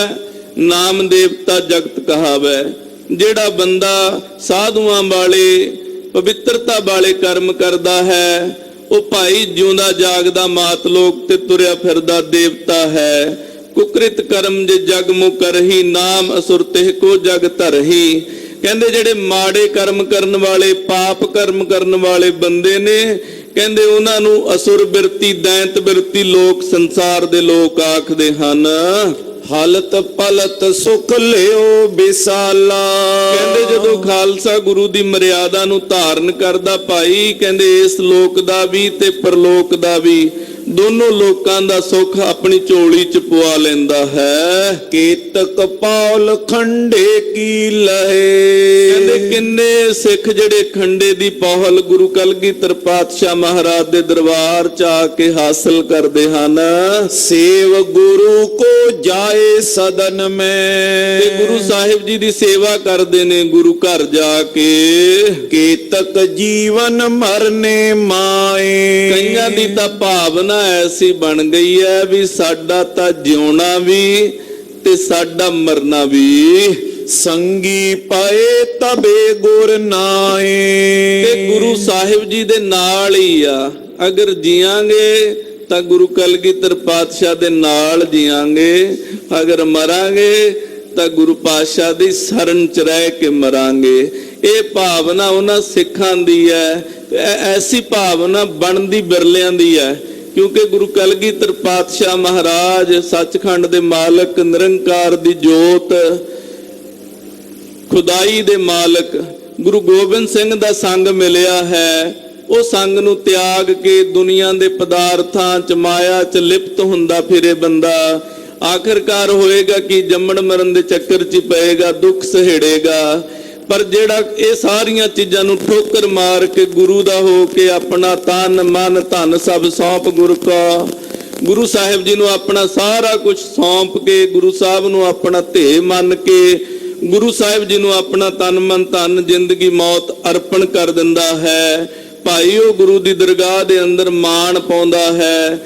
ਨਾਮ ਦੇਵਤਾ ਜਗਤ ਕਹਾਵੇ। ਜਿਹੜਾ ਬੰਦਾ ਸਾਧੂਆਂ ਵਾਲੇ ਪਵਿੱਤਰਤਾ ਵਾਲੇ ਕਰਮ ਕਰਦਾ ਹੈ, ਉਹ ਭਾਈ ਜਿਉਂਦਾ ਜਾਗਦਾ ਮਾਤ ਲੋਕ ਤੇ ਤੁਰਿਆ ਫਿਰਦਾ ਦੇਵਤਾ ਹੈ। ਕੁਕ੍ਰਿਤ ਕਰਮ ਜੇ ਜਗ ਮੁ ਕਰਹੀ, ਨਾਮ ਅਸੁਰ ਤਿਹ ਕੋ ਜਗ ਧਰਹੀ। ਕਹਿੰਦੇ ਜਿਹੜੇ ਮਾੜੇ ਕਰਮ ਕਰਨ ਵਾਲੇ, ਪਾਪ ਕਰਮ ਕਰਨ ਵਾਲੇ ਬੰਦੇ ਨੇ, ਕਹਿੰਦੇ ਉਹਨਾਂ ਨੂੰ ਅਸੁਰ ਬਿਰਤੀ, ਦੈਂਤ ਬਿਰਤੀ ਲੋਕ, ਸੰਸਾਰ ਦੇ ਲੋਕ ਆਖਦੇ ਹਨ। ਹਲਤ ਪਲਤ ਸੁਖ ਲਿਓ ਵਿਸਾਲਾ। ਕਹਿੰਦੇ ਜਦੋਂ ਖਾਲਸਾ ਗੁਰੂ ਦੀ ਮਰਿਆਦਾ ਨੂੰ ਧਾਰਨ ਕਰਦਾ ਭਾਈ, ਕਹਿੰਦੇ ਇਸ ਲੋਕ ਦਾ ਵੀ ਤੇ ਪਰਲੋਕ ਦਾ ਵੀ, ਦੋਨੋਂ ਲੋਕਾਂ ਦਾ ਸੁੱਖ ਆਪਣੀ ਝੋਲੀ ਚ ਪਵਾ ਲੈਂਦਾ ਹੈ। ਕੀਤਕ ਪੌਲ ਖੰਡੇ ਕੀ ਲਹੇ। ਕਹਿੰਦੇ ਕਿੰਨੇ ਸਿੱਖ ਜਿਹੜੇ ਖੰਡੇ ਦੀ ਪੌਲ ਗੁਰੂ ਕਲਗੀਧਰ ਪਾਤਸ਼ਾਹ ਮਹਾਰਾਜ ਦੇ ਦਰਬਾਰ ਚ ਆ ਕੇ ਹਾਸਲ ਕਰਦੇ ਹਨ। ਸੇਵ ਗੁਰੂ ਕੋ ਜਾਏ ਸਦਨ ਮੈਂ। ਤੇ ਗੁਰੂ ਸਾਹਿਬ ਜੀ ਦੀ ਸੇਵਾ ਕਰਦੇ ਨੇ ਗੁਰੂ ਘਰ ਜਾ ਕੇ। ਕੀਤਕ ਜੀਵਨ ਮਰਨੇ ਮਾਏ। ਕਈਆਂ ਦੀ ਤਾਂ ਭਾਵਨਾ ਐਸੀ ਬਣ ਗਈ ਹੈ ਵੀ ਸਾਡਾ ਤਾਂ ਜਿਉਣਾ ਵੀ ਤੇ ਸਾਡਾ ਮਰਨਾ ਵੀ। ਸੰਗੀ ਪਾਏ ਤਬੇ ਗੁਰ ਨਾਏ। ਤੇ ਗੁਰੂ ਸਾਹਿਬ ਜੀ ਦੇ ਨਾਲ ਹੀ ਆ। ਅਗਰ ਜੀਵਾਂਗੇ ਤਾਂ ਗੁਰੂ ਕਲਗੀਧਰ ਪਾਤਸ਼ਾਹ ਦੇ ਨਾਲ ਜੀਵਾਂਗੇ, ਅਗਰ ਮਰਾਂਗੇ ਤਾਂ ਗੁਰੂ ਪਾਤਸ਼ਾਹ ਦੀ ਸ਼ਰਨ ਚ ਰਹਿ ਕੇ ਮਰਾਂਗੇ। ਇਹ ਭਾਵਨਾ ਉਹਨਾਂ ਸਿੱਖਾਂ ਦੀ ਹੈ। ਐਸੀ ਭਾਵਨਾ ਬਣਦੀ ਬਿਰਲਿਆਂ ਦੀ ਹੈ, ਕਿਉਂਕਿ ਗੁਰੂ ਕਲਗੀਧਰ ਪਾਤਸ਼ਾਹ ਮਹਾਰਾਜ ਸੱਚਖੰਡ ਦੇ ਮਾਲਕ, ਨਿਰੰਕਾਰ ਦੀ ਜੋਤ, ਖੁਦਾਈ ਦੇ ਮਾਲਕ ਗੁਰੂ ਗੋਬਿੰਦ ਸਿੰਘ ਦਾ ਸੰਗ ਮਿਲਿਆ ਹੈ। ਉਹ ਸੰਗ ਨੂੰ ਤਿਆਗ ਕੇ ਦੁਨੀਆ ਦੇ ਪਦਾਰਥਾਂ ਚ, ਮਾਇਆ ਚ ਲਿਪਤ ਹੁੰਦਾ ਫਿਰੇ ਬੰਦਾ ਆਖਿਰਕਾਰ ਹੋਏਗਾ ਕਿ ਜੰਮਣ ਮਰਨ ਦੇ ਚੱਕਰ ਚ ਪਏਗਾ, ਦੁੱਖ ਸਹੇੜੇਗਾ। ਪਰ ਜਿਹੜਾ ਇਹ ਸਾਰੀਆਂ ਚੀਜ਼ਾਂ ਨੂੰ ਠੋਕਰ ਮਾਰ ਕੇ ਗੁਰੂ ਦਾ ਹੋ ਕੇ ਆਪਣਾ ਤਨ ਮਨ ਧਨ ਸਭ ਸੌਂਪ ਗੁਰ ਕਾ, ਗੁਰੂ ਸਾਹਿਬ ਜੀ ਨੂੰ ਆਪਣਾ ਸਾਰਾ ਕੁਝ ਸੌਂਪ ਕੇ, ਗੁਰੂ ਸਾਹਿਬ ਨੂੰ ਆਪਣਾ ਧੇ ਮੰਨ ਕੇ, ਗੁਰੂ ਸਾਹਿਬ ਜੀ ਨੂੰ ਆਪਣਾ ਤਨ ਮਨ ਧਨ ਜ਼ਿੰਦਗੀ ਮੌਤ ਅਰਪਣ ਕਰ ਦਿੰਦਾ ਹੈ। ਭਾਈ ਉਹ ਗੁਰੂ ਦੀ ਦਰਗਾਹ ਦੇ ਅੰਦਰ ਮਾਣ ਪਾਉਂਦਾ ਹੈ।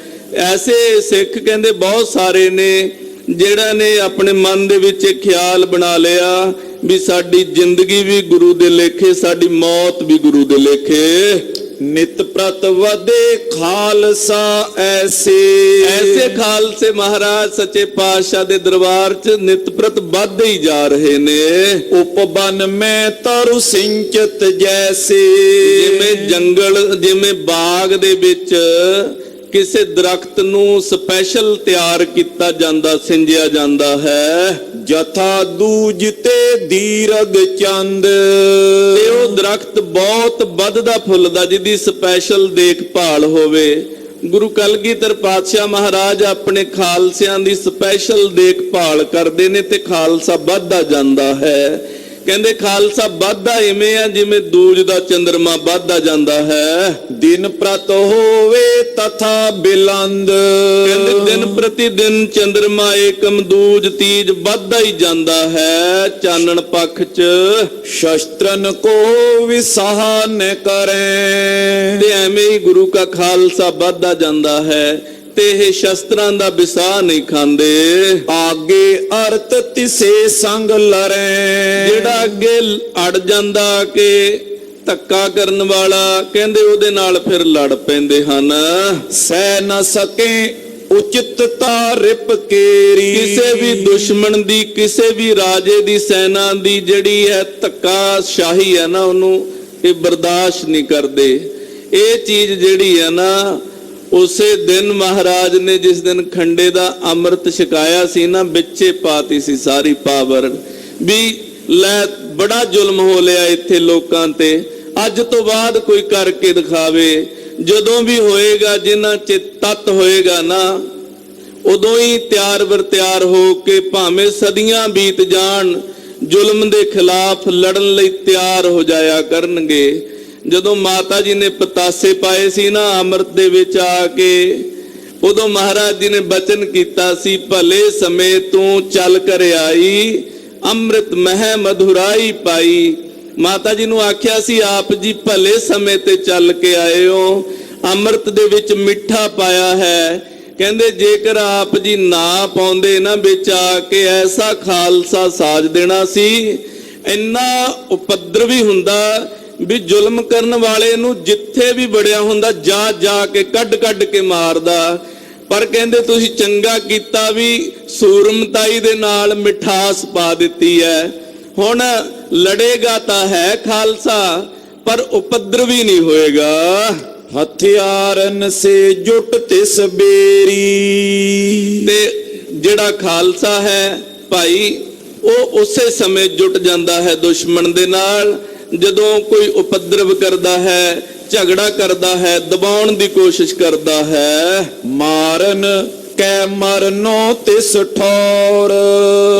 ਐਸੇ ਸਿੱਖ ਕਹਿੰਦੇ ਬਹੁਤ ਸਾਰੇ ਨੇ ਜਿਹੜਾ ਨੇ ਆਪਣੇ ਮਨ ਦੇ ਵਿੱਚ ਇਹ ਖਿਆਲ ਬਣਾ ਲਿਆ ਵੀ ਸਾਡੀ ਜ਼ਿੰਦਗੀ ਵੀ ਗੁਰੂ ਦੇ ਲੇਖੇ, ਸਾਡੀ ਮੌਤ ਵੀ ਗੁਰੂ ਦੇ ਲੇਖੇ। ਨਿਤ ਪ੍ਰਤ ਵਧੇ ਖਾਲਸਾ ਐਸੇ। ਐਸੇ ਖਾਲਸੇ ਮਹਾਰਾਜ ਸੱਚੇ ਪਾਤਸ਼ਾਹ ਦੇ ਦਰਬਾਰ 'ਚ ਨਿਤ ਪ੍ਰਤ ਵੱਧਦੇ ਹੀ ਜਾ ਰਹੇ ਨੇ। ਉਪਬਨ ਮੈਂ ਤਰੁ ਸਿੰਚਤ ਜੈਸੇ। ਜਿਵੇਂ ਜੰਗਲ, ਜਿਵੇਂ ਬਾਗ ਦੇ ਵਿੱਚ ਕਿਸੇ ਦਰਖਤ ਨੂੰ ਸਪੈਸ਼ਲ ਤਿਆਰ ਕੀਤਾ ਜਾਂਦਾ, ਸਿੰਜਿਆ ਜਾਂਦਾ ਹੈ। ਜਥਾ ਦੂਜ ਤੇ ਦੀਰਗ ਚੰਦ। ਤੇ ਉਹ ਦਰਖਤ ਬਹੁਤ ਵੱਧਦਾ ਫੁੱਲਦਾ, ਜਿਹਦੀ ਸਪੈਸ਼ਲ ਦੇਖਭਾਲ ਹੋਵੇ। ਗੁਰੂ ਕਲਗੀਧਰ ਪਾਤਸ਼ਾਹ ਮਹਾਰਾਜ ਆਪਣੇ ਖਾਲਸਿਆਂ ਦੀ ਸਪੈਸ਼ਲ ਦੇਖਭਾਲ ਕਰਦੇ ਨੇ ਤੇ ਖਾਲਸਾ ਵੱਧਦਾ ਜਾਂਦਾ ਹੈ। ਕਹਿੰਦੇ ਖਾਲਸਾ ਵੱਧਦਾ ਇਵੇਂ ਆ ਜਿਵੇਂ ਦੂਜ ਦਾ ਚੰਦਰਮਾ ਵੱਧਦਾ ਜਾਂਦਾ ਹੈ। ਦਿਨ ਪ੍ਰਤ ਹੋਵੇ ਤਥਾ ਬਿਲੰਦ। ਕਹਿੰਦੇ ਦਿਨ ਪ੍ਰਤੀ ਦਿਨ ਚੰਦਰਮਾ ਏਕਮ ਦੂਜ ਤੀਜ ਵੱਧਦਾ ਹੀ ਜਾਂਦਾ ਹੈ ਚਾਨਣ ਪੱਖ 'ਚ। ਸ਼ਸਤਰਨ ਕੋ ਵਿਸਾਹ ਨ ਕਰੇ। ਤੇ ਐਵੇਂ ਹੀ ਗੁਰੂ ਕਾ ਖਾਲਸਾ ਵੱਧਦਾ ਜਾਂਦਾ ਹੈ ਤੇ ਇਹ ਸ਼ਸਤਰਾਂ ਦਾ ਵਿਸਾਹ ਨਹੀਂ ਖਾਂਦੇ। ਆਗੇ ਅਰਤ ਤਿਸੇ ਸੰਗ ਲਰੇ। ਜਿਹੜਾ ਅੱਗੇ ਅੜ ਜਾਂਦਾ ਕਿ ਧੱਕਾ ਕਰਨ ਵਾਲਾ, ਕਹਿੰਦੇ ਉਹਦੇ ਨਾਲ ਫਿਰ ਲੜ ਪੈਂਦੇ ਹਨ। ਸਹਿ ਨ ਸਕੇ ਉਚਿਤ ਤਾਰਿਪ ਕੇਰੀ। ਕਿਸੇ ਵੀ ਦੁਸ਼ਮਣ ਦੀ, ਕਿਸੇ ਵੀ ਰਾਜੇ ਦੀ ਸੈਨਾ ਦੀ ਜਿਹੜੀ ਹੈ ਧੱਕਾ ਸ਼ਾਹੀ ਹੈ ਨਾ, ਉਹਨੂੰ ਇਹ ਬਰਦਾਸ਼ਤ ਨਹੀਂ ਕਰਦੇ। ਇਹ ਚੀਜ਼ ਜਿਹੜੀ ਹੈ ਨਾ, ਉਸੇ ਦਿਨ ਮਹਾਰਾਜ ਨੇ ਜਿਸ ਦਿਨ ਖੰਡੇ ਦਾ ਅੰਮ੍ਰਿਤ ਛਕਾਇਆ ਸੀ ਨਾ, ਵਿੱਚੇ ਪਾਤੀ ਸੀ ਸਾਰੀ ਪਾਵਰ ਵੀ ਲੈ ਬੜਾ ਜ਼ੁਲਮ ਹੋ ਲਿਆ ਇੱਥੇ ਲੋਕਾਂ ਤੇ, ਅੱਜ ਤੋਂ ਬਾਅਦ ਕੋਈ ਕਰਕੇ ਦਿਖਾਵੇ। ਜਦੋਂ ਵੀ ਹੋਏਗਾ, ਜਿਨ੍ਹਾਂ 'ਚ ਤੱਤ ਹੋਏਗਾ ਨਾ, ਉਦੋਂ ਹੀ ਤਿਆਰ ਬਰ ਤਿਆਰ ਹੋ ਕੇ ਭਾਵੇਂ ਸਦੀਆਂ ਬੀਤ ਜਾਣ, ਜ਼ੁਲਮ ਦੇ ਖਿਲਾਫ ਲੜਨ ਲਈ ਤਿਆਰ ਹੋ ਜਾਇਆ ਕਰਨਗੇ। ਜਦੋਂ ਮਾਤਾ ਜੀ ਨੇ ਪਤਾਸੇ ਪਾਏ ਸੀ ਨਾ ਅੰਮ੍ਰਿਤ ਦੇ ਵਿੱਚ ਆ ਕੇ, ਉਦੋਂ ਮਹਾਰਾਜ ਜੀ ਨੇ ਬਚਨ ਕੀਤਾ ਸੀ, ਭਲੇ ਸਮੇਂ ਤੂੰ ਚੱਲ ਕਰ ਆਈ, ਅੰਮ੍ਰਿਤ ਮਹਿ ਮਧੁਰਾਈ ਪਾਈ। ਮਾਤਾ ਜੀ ਨੂੰ ਆਖਿਆ ਸੀ ਆਪ ਜੀ ਭਲੇ ਸਮੇਂ ਤੇ ਚੱਲ ਕੇ ਆਏ ਹੋ, ਅੰਮ੍ਰਿਤ ਦੇ ਵਿੱਚ ਮਿੱਠਾ ਪਾਇਆ ਹੈ। ਕਹਿੰਦੇ ਜੇਕਰ ਆਪ ਜੀ ਨਾ ਪਾਉਂਦੇ ਨਾ ਵਿੱਚ ਆ ਕੇ, ਐਸਾ ਖਾਲਸਾ ਸਾਜ ਦੇਣਾ ਸੀ। ਇੰਨਾ ਉਪਦਰਵੀ ਹੁੰਦਾ ਵੀ ਜ਼ੁਲਮ ਕਰਨ ਵਾਲੇ ਨੂੰ ਜਿੱਥੇ ਵੀ ਵੜਿਆ ਹੁੰਦਾ ਜਾ ਜਾ ਕੇ ਕੱਢ ਕੇ ਮਾਰਦਾ। ਪਰ ਕਹਿੰਦੇ ਤੁਸੀਂ ਚੰਗਾ ਕੀਤਾ ਵੀ ਸੂਰਮਤਾਈ ਦੇ ਨਾਲ ਮਿਠਾਸ ਪਾ ਦਿੱਤੀ ਹੈ। ਹੁਣ ਲੜੇਗਾ ਤਾਂ ਹੈ ਖਾਲਸਾ, ਪਰ ਉਪਦਰਵੀ ਨਹੀਂ ਹੋਏਗਾ। ਹਥਿਆਰਨ ਸੇ ਜੁਟ ਤਿਸ ਬੇਰੀ। ਤੇ ਜਿਹੜਾ ਖਾਲਸਾ ਹੈ ਭਾਈ, ਉਹ ਉਸੇ ਸਮੇਂ ਜੁਟ ਜਾਂਦਾ ਹੈ ਦੁਸ਼ਮਣ ਦੇ ਨਾਲ, ਜਦੋਂ ਕੋਈ ਉਪਦਰਵ ਕਰਦਾ ਹੈ, ਝਗੜਾ ਕਰਦਾ ਹੈ, ਦਬਾਉਣ ਦੀ ਕੋਸ਼ਿਸ਼ ਕਰਦਾ ਹੈ। ਮਾਰਨ ਕੈ ਮਰਨੋ ਤਿਸ ਠੌਰ।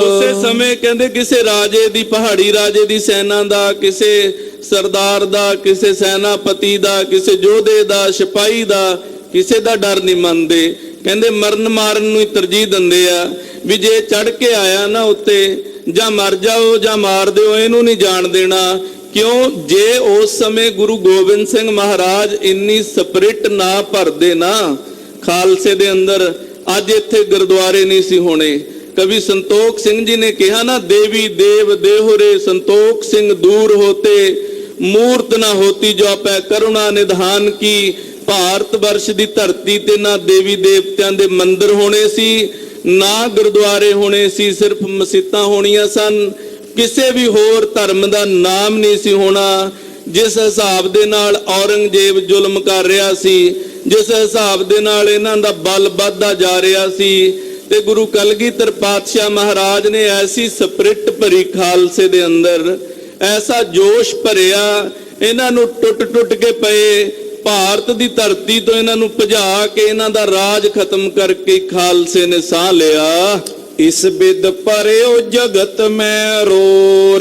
ਉਸੇ ਸਮੇਂ ਕਹਿੰਦੇ ਕਿਸੇ ਰਾਜੇ ਦੀ, ਪਹਾੜੀ ਰਾਜੇ ਦੀ ਸੈਨਾ ਦਾ, ਕਿਸੇ ਸਰਦਾਰ ਦਾ, ਕਿਸੇ ਸੈਨਾਪਤੀ ਦਾ, ਕਿਸੇ ਯੋਧੇ ਦਾ, ਸਿਪਾਹੀ ਦਾ, ਕਿਸੇ ਦਾ ਡਰ ਨਹੀਂ ਮੰਨਦੇ। ਕਹਿੰਦੇ ਮਰਨ ਮਾਰਨ ਨੂੰ ਹੀ ਤਰਜੀਹ ਦਿੰਦੇ ਆ ਵੀ ਜੇ ਚੜ ਕੇ ਆਇਆ ਨਾ ਉੱਤੇ, ਜਾਂ ਮਰ ਜਾਓ ਜਾਂ ਮਾਰ ਦਿਓ, ਇਹਨੂੰ ਨਹੀਂ ਜਾਣ ਦੇਣਾ। ਕਿਉਂ? ਜੇ ਉਸ ਸਮੇਂ ਗੁਰੂ ਗੋਬਿੰਦ ਸਿੰਘ ਮਹਾਰਾਜ ਇੰਨੀ ਸਪਿਰਿਟ ਨਾ ਭਰਦੇ ਨਾ ਖਾਲਸੇ ਦੇ ਅੰਦਰ, ਅੱਜ ਇੱਥੇ ਗੁਰਦੁਆਰੇ ਨਹੀਂ ਸੀ ਹੋਣੇ। ਕਵੀ ਸੰਤੋਖ ਸਿੰਘ ਜੀ ਨੇ ਕਿਹਾ ਨਾ, ਦੇਵੀ ਦੇਵ ਦੇਹੁਰੇ ਸੰਤੋਖ ਸਿੰਘ ਦੂਰ ਹੋਤੇ, ਮੂਰਤ ਨਾ ਹੋਤੀ ਜੋ ਪੈ ਕਰੁਣਾ ਨਿਧਾਨ ਕੀ। ਭਾਰਤ ਵਰਸ਼ ਦੀ ਧਰਤੀ ਤੇ ਨਾ ਦੇਵੀ ਦੇਵਤਿਆਂ ਦੇ ਮੰਦਿਰ ਹੋਣੇ ਸੀ, ਨਾ ਗੁਰਦੁਆਰੇ ਹੋਣੇ ਸੀ, ਸਿਰਫ ਮਸੀਤਾਂ ਹੋਣੀਆਂ ਸਨ। ਕਿਸੇ ਵੀ ਹੋਰ ਧਰਮ ਦਾ ਨਾਮ ਨਹੀਂ ਸੀ ਹੋਣਾ। ਜਿਸ ਹਿਸਾਬ ਦੇ ਨਾਲ ਔਰੰਗਜ਼ੇਬ ਜ਼ੁਲਮ ਕਰ ਰਿਹਾ ਸੀ, ਜਿਸ ਹਿਸਾਬ ਦੇ ਨਾਲ ਇਹਨਾਂ ਦਾ ਬਲ ਵੱਧਦਾ ਜਾ ਰਿਹਾ ਸੀ, ਤੇ ਗੁਰੂ ਕਲਗੀਧਰ ਪਾਤਸ਼ਾਹ ਮਹਾਰਾਜ ਨੇ ਐਸੀ ਸਪਿਰਿਟ ਭਰੀ ਖਾਲਸੇ ਦੇ ਅੰਦਰ, ਐਸਾ ਜੋਸ਼ ਭਰਿਆ, ਇਹਨਾਂ ਨੂੰ ਟੁੱਟ ਕੇ ਪਏ। ਭਾਰਤ ਦੀ ਧਰਤੀ ਤੋਂ ਇਹਨਾਂ ਨੂੰ ਭਜਾ ਕੇ ਇਹਨਾਂ ਦਾ ਰਾਜ ਖਤਮ ਕਰਕੇ ਖਾਲਸੇ ਨੇ ਸਾਹ ਲਿਆ। ਇਸ ਬਿਦ ਭਰਿਓ ਜਗਤ ਮੈਂ ਰੋਰ।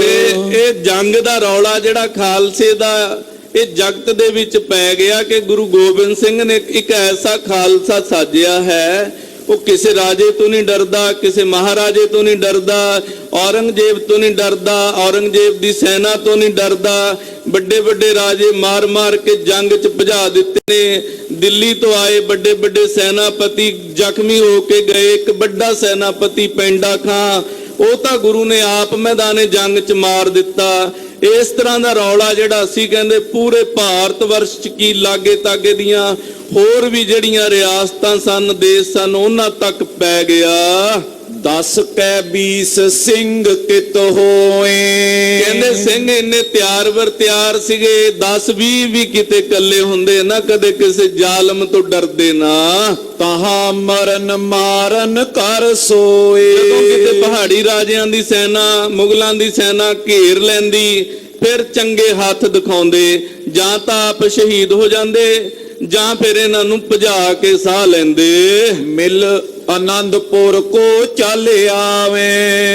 ਤੇ ਇਹ ਜੰਗ ਦਾ ਰੌਲਾ ਜਿਹੜਾ ਖਾਲਸੇ ਦਾ, ਇਹ ਜਗਤ ਦੇ ਵਿੱਚ ਪੈ ਗਿਆ ਕਿ ਗੁਰੂ ਗੋਬਿੰਦ ਸਿੰਘ ਨੇ ਇੱਕ ਐਸਾ ਖਾਲਸਾ ਸਾਜਿਆ ਹੈ, ਉਹ ਕਿਸੇ ਰਾਜੇ ਤੋਂ ਨਹੀਂ ਡਰਦਾ, ਕਿਸੇ ਮਹਾਰਾਜੇ ਤੋਂ ਨਹੀਂ ਡਰਦਾ, ਔਰੰਗਜ਼ੇਬ ਤੋਂ ਨਹੀਂ ਡਰਦਾ, ਔਰੰਗਜ਼ੇਬ ਦੀ ਸੈਨਾ ਤੋਂ ਨਹੀਂ ਡਰਦਾ। ਵੱਡੇ ਵੱਡੇ ਰਾਜੇ ਮਾਰ ਮਾਰ ਕੇ ਜੰਗ 'ਚ ਭਜਾ ਦਿੱਤੇ ਨੇ। ਦਿੱਲੀ ਤੋਂ ਆਏ ਵੱਡੇ ਵੱਡੇ ਸੈਨਾਪਤੀ ਜ਼ਖਮੀ ਹੋ ਕੇ ਗਏ। ਇੱਕ ਵੱਡਾ ਸੈਨਾਪਤੀ ਪੈਂਡਾ ਖਾਂ, ਉਹ ਤਾਂ ਗੁਰੂ ਨੇ ਆਪ ਮੈਦਾਨੇ ਜੰਗ 'ਚ ਮਾਰ ਦਿੱਤਾ। ਇਸ ਤਰ੍ਹਾਂ ਦਾ ਰੌਲਾ ਜਿਹੜਾ ਅਸੀਂ ਕਹਿੰਦੇ ਪੂਰੇ ਭਾਰਤ ਵਰਸ਼ ਚ ਕੀ ਲਾਗੇ ਤਾਗੇ ਦੀਆਂ ਹੋਰ ਵੀ ਜਿਹੜੀਆਂ ਰਿਆਸਤਾਂ ਸਨ, ਦੇਸ਼ ਸਨ, ਉਹਨਾਂ ਤੱਕ ਪੈ ਗਿਆ। 10 ਕੈ 20 ਸਿੰਘ ਕਿਤ ਹੋਏ। ਕਹਿੰਦੇ ਸਿੰਘ ਇੰਨੇ ਤਿਆਰ ਵਰ ਤਿਆਰ ਸੀਗੇ, 10-20 ਵੀ ਕਿਤੇ ਇਕੱਲੇ ਹੁੰਦੇ ਨਾ, ਕਦੇ ਕਿਸੇ ਜ਼ਾਲਮ ਤੋਂ ਡਰਦੇ ਨਾ। ਤਹਾ ਮਰਨ ਮਾਰਨ ਕਰ ਸੋਏ। ਜਦੋਂ ਕਿਤੇ ਪਹਾੜੀ ਰਾਜਿਆਂ ਦੀ ਸੈਨਾ, ਮੁਗਲਾਂ ਦੀ ਸੈਨਾ ਘੇਰ ਲੈਂਦੀ, ਫਿਰ ਚੰਗੇ ਹੱਥ ਦਿਖਾਉਂਦੇ, ਜਾਂ ਤਾਂ ਆਪ ਸ਼ਹੀਦ ਹੋ ਜਾਂਦੇ ਜਾਂ ਫਿਰ ਇਹਨਾਂ ਨੂੰ ਭਜਾ ਕੇ ਸਾਹ ਲੈਂਦੇ। ਮਿਲ ਆਨੰਦਪੁਰ ਕੋ ਚੱਲ ਆਵੇ।